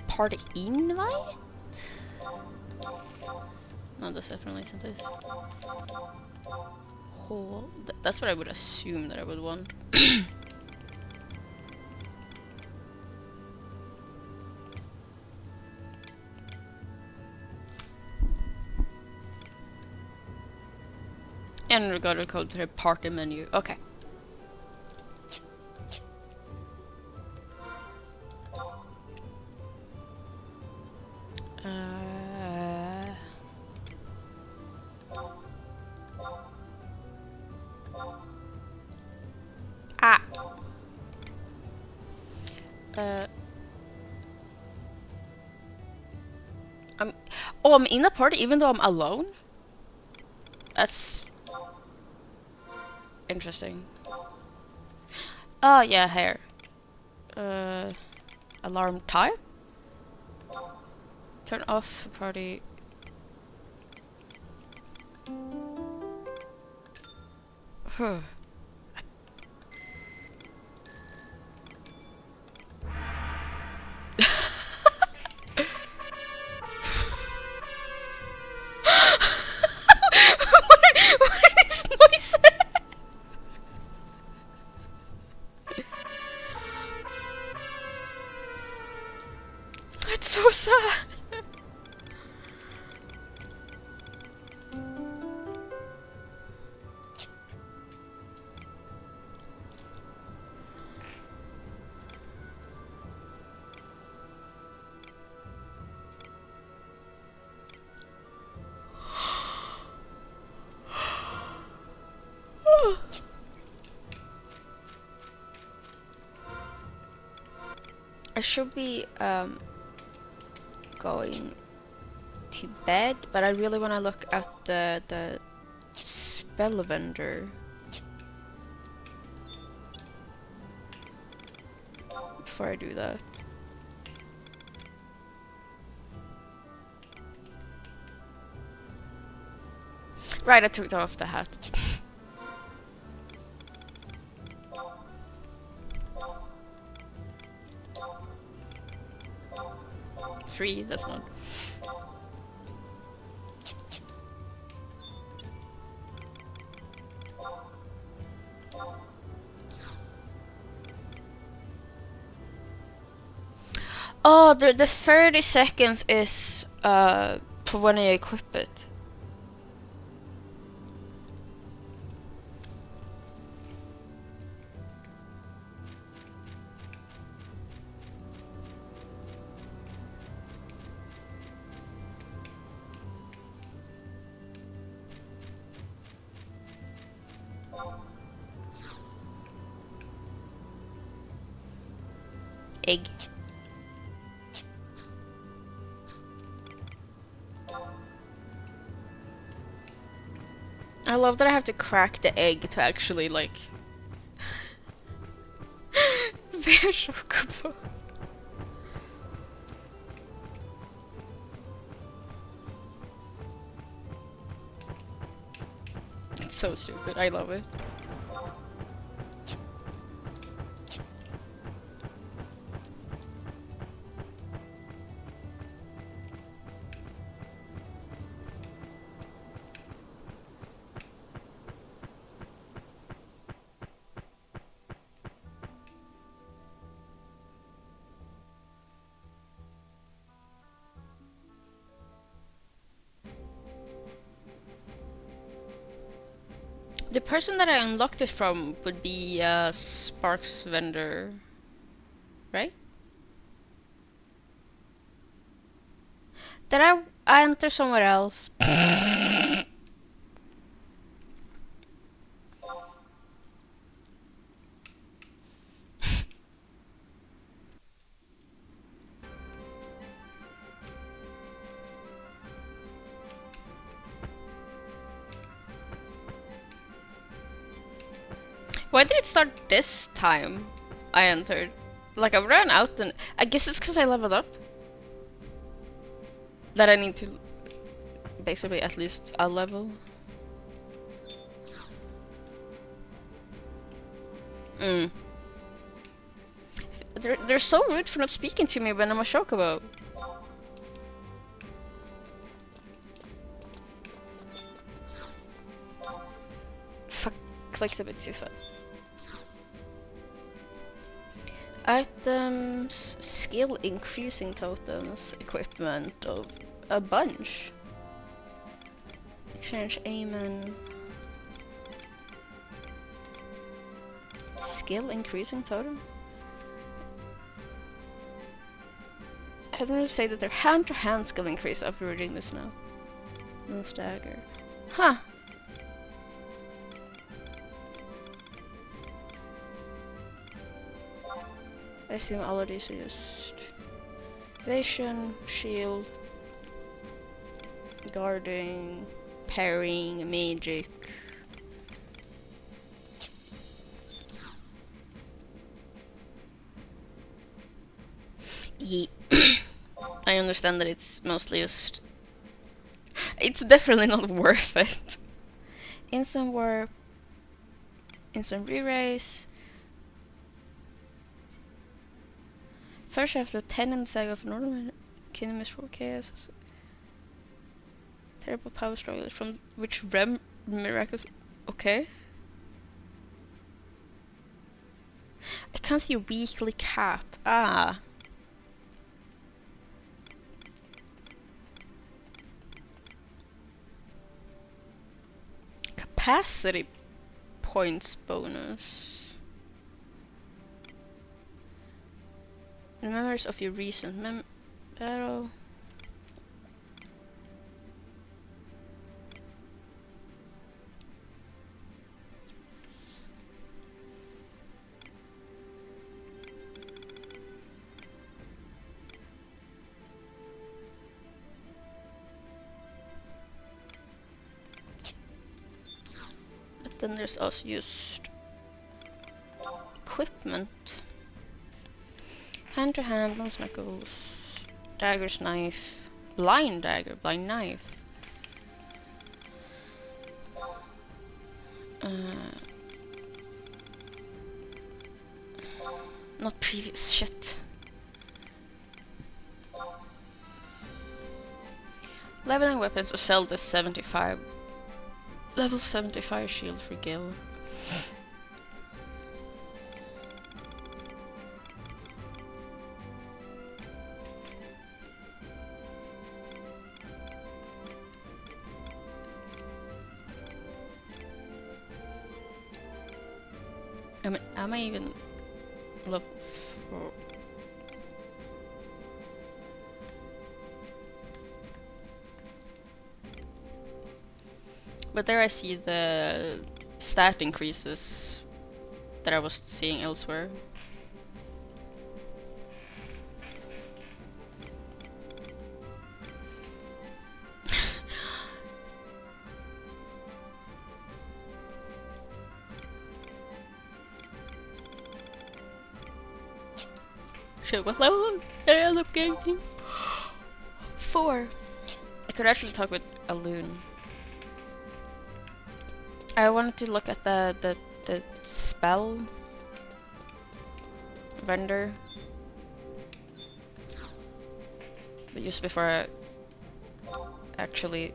party invite? No, that's definitely isn't this. Oh, that's what I would assume that I would want. And we got to go to the party menu. Okay. I'm in a party even though I'm alone? That's interesting. Oh yeah, here. Alarm type? Turn off party. Huh. What are these noises? That's so sad. I should be going to bed, but I really want to look at the spell vendor before I do that. Right, I took off the hat. Three, that's not. Oh, the 30 seconds is for when I equip it. Egg. I love that I have to crack the egg to actually like bear chocobo. It's so stupid. I love it. The person that I unlocked it from would be Sparks vendor, right? Did I enter somewhere else? Why did it start this time? I entered. Like I ran out and I guess it's because I leveled up. That I need to basically at least a level. Mm. They're so rude for not speaking to me when I'm a chocobo. Fuck, clicked a bit too fast. Items, skill increasing totems, equipment of a bunch. Exchange amen. Skill increasing totem? I didn't really say that their hand-to-hand skill increase after reading this now. And stagger. Huh. I assume all of these are just evasion, shield, guarding, parrying, magic. Yeah. I understand that it's mostly just... It's definitely not worth it. Instant warp, instant re-raise. First after 10 in the saga of Northern Kingdom is for chaos. Terrible power struggle from which Rem miracles. Okay. I can't see a weekly cap. Ah. Capacity points bonus. The memories of your recent battle. But then there's also used equipment. Hand to hand, bronze knuckles, dagger's knife, blind dagger, blind knife. Not previous, shit. Leveling weapons are sold as 75. Level 75 shield for Gil. I mean, am I even level 4? But there I see the stat increases that I was seeing elsewhere. Shit, what level did I end up getting to? 4. I could actually talk with a loon. I wanted to look at the spell vendor, but just before I actually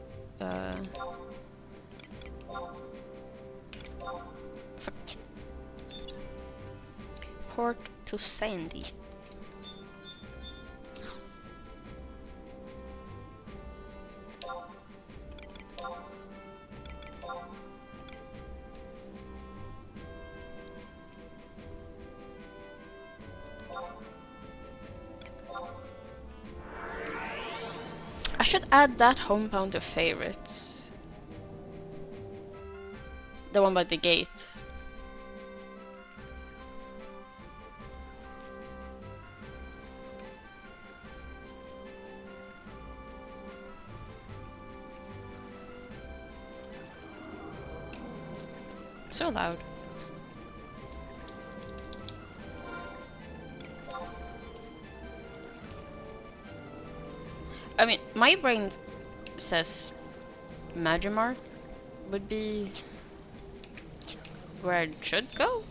port to Sandy. I should add that hometown to favorites. The one by the gate. So loud. I mean, my brain says Magimar would be where it should go.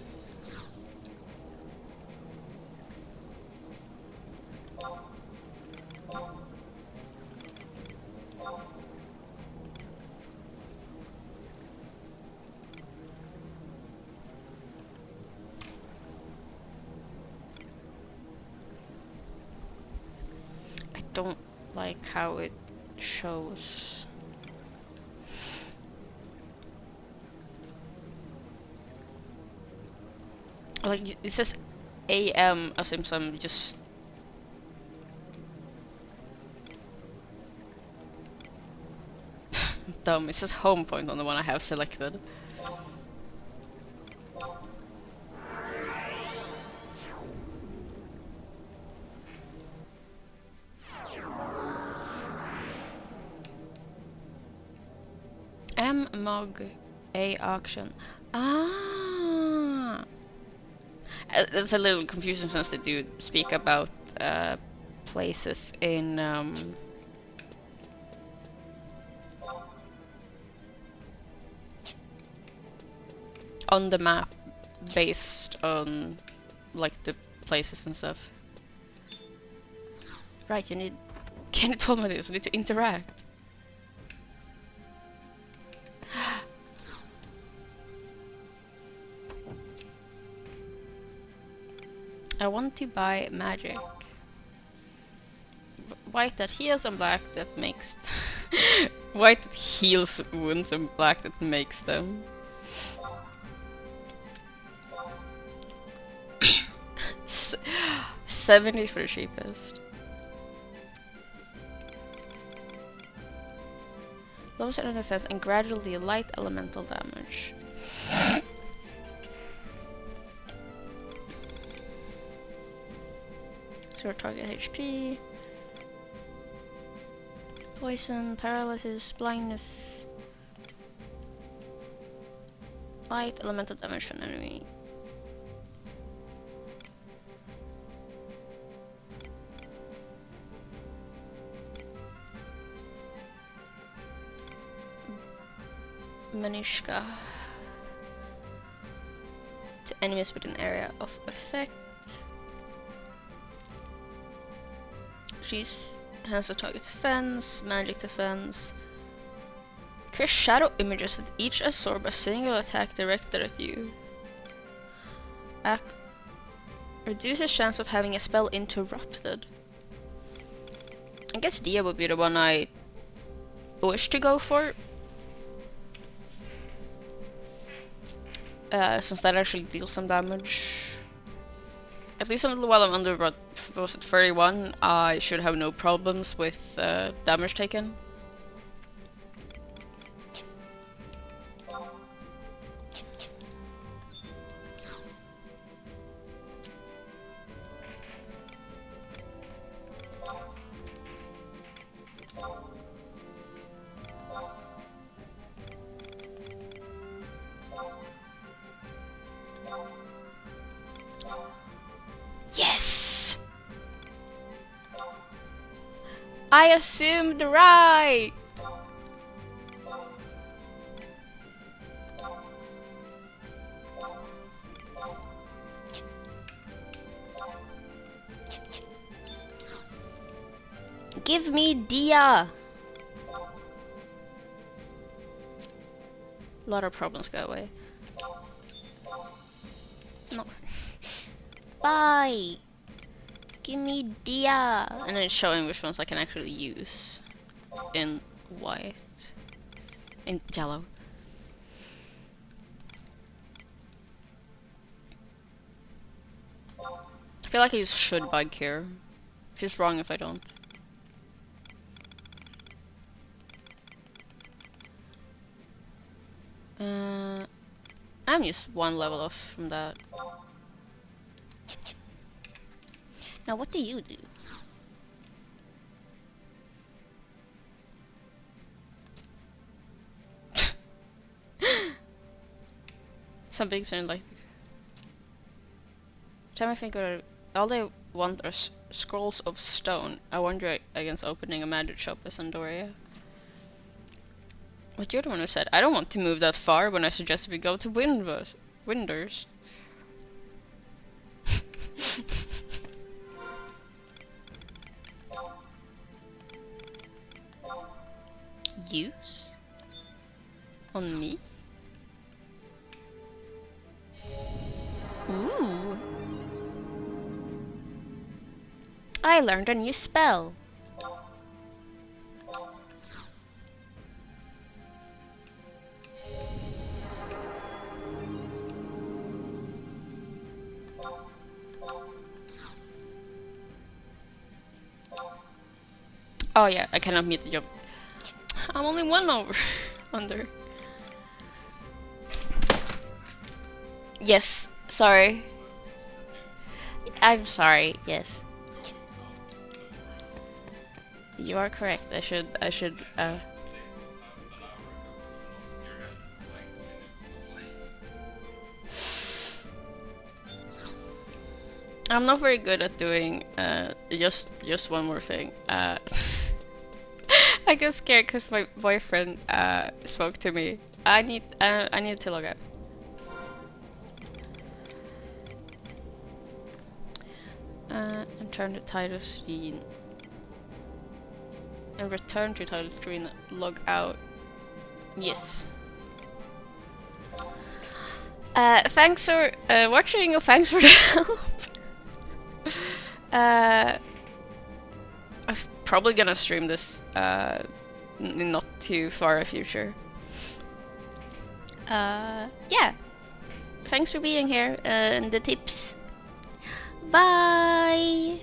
I don't like how it shows. Like, it says AM as if I'm just... dumb. It says home point on the one I have selected. M Mog A auction. Ah, it's a little confusing since they do speak about places in on the map based on like the places and stuff. Right, you need. Can you tell me this? We need to interact. I want to buy magic. White that heals and black that makes... White that heals wounds and black that makes them. 70 for the cheapest. Lowers enemy defense and gradually light elemental damage. So target HP, poison, paralysis, blindness, light elemental damage from enemy. Manishka to enemies within area of effect. She's has a target defense, magic defense. Create shadow images that each absorb a single attack directed at you. Reduces chance of having a spell interrupted. I guess Dia would be the one I wish to go for. since that actually deals some damage. At least while I'm under, what was it, 31, I should have no problems with damage taken. Yes! I assumed right! Give me Dia! A lot of problems go away. No. Bye! Give me Dia! And then it's showing which ones I can actually use. In white. In yellow. I feel like I should bug here. Feels wrong if I don't. I'm just one level off from that. Now what do you do? Something sound like... Time I think of all they want are scrolls of stone. I wonder against opening a magic shop as Andoria. But you're the one who said, I don't want to move that far when I suggested we go to Winders. Use? On me? Ooh. I learned a new spell. Oh yeah, I cannot meet the job. I'm only one over under. Yes, sorry. I'm sorry, yes. You are correct. I should I'm not very good at doing just one more thing. I got scared because my boyfriend spoke to me. I need to log out. And turn the title screen. And return to title screen. Log out. Yes. Thanks for watching, or thanks for the help. I'm probably gonna stream this in not too far a future. Yeah. Thanks for being here and the tips. Bye!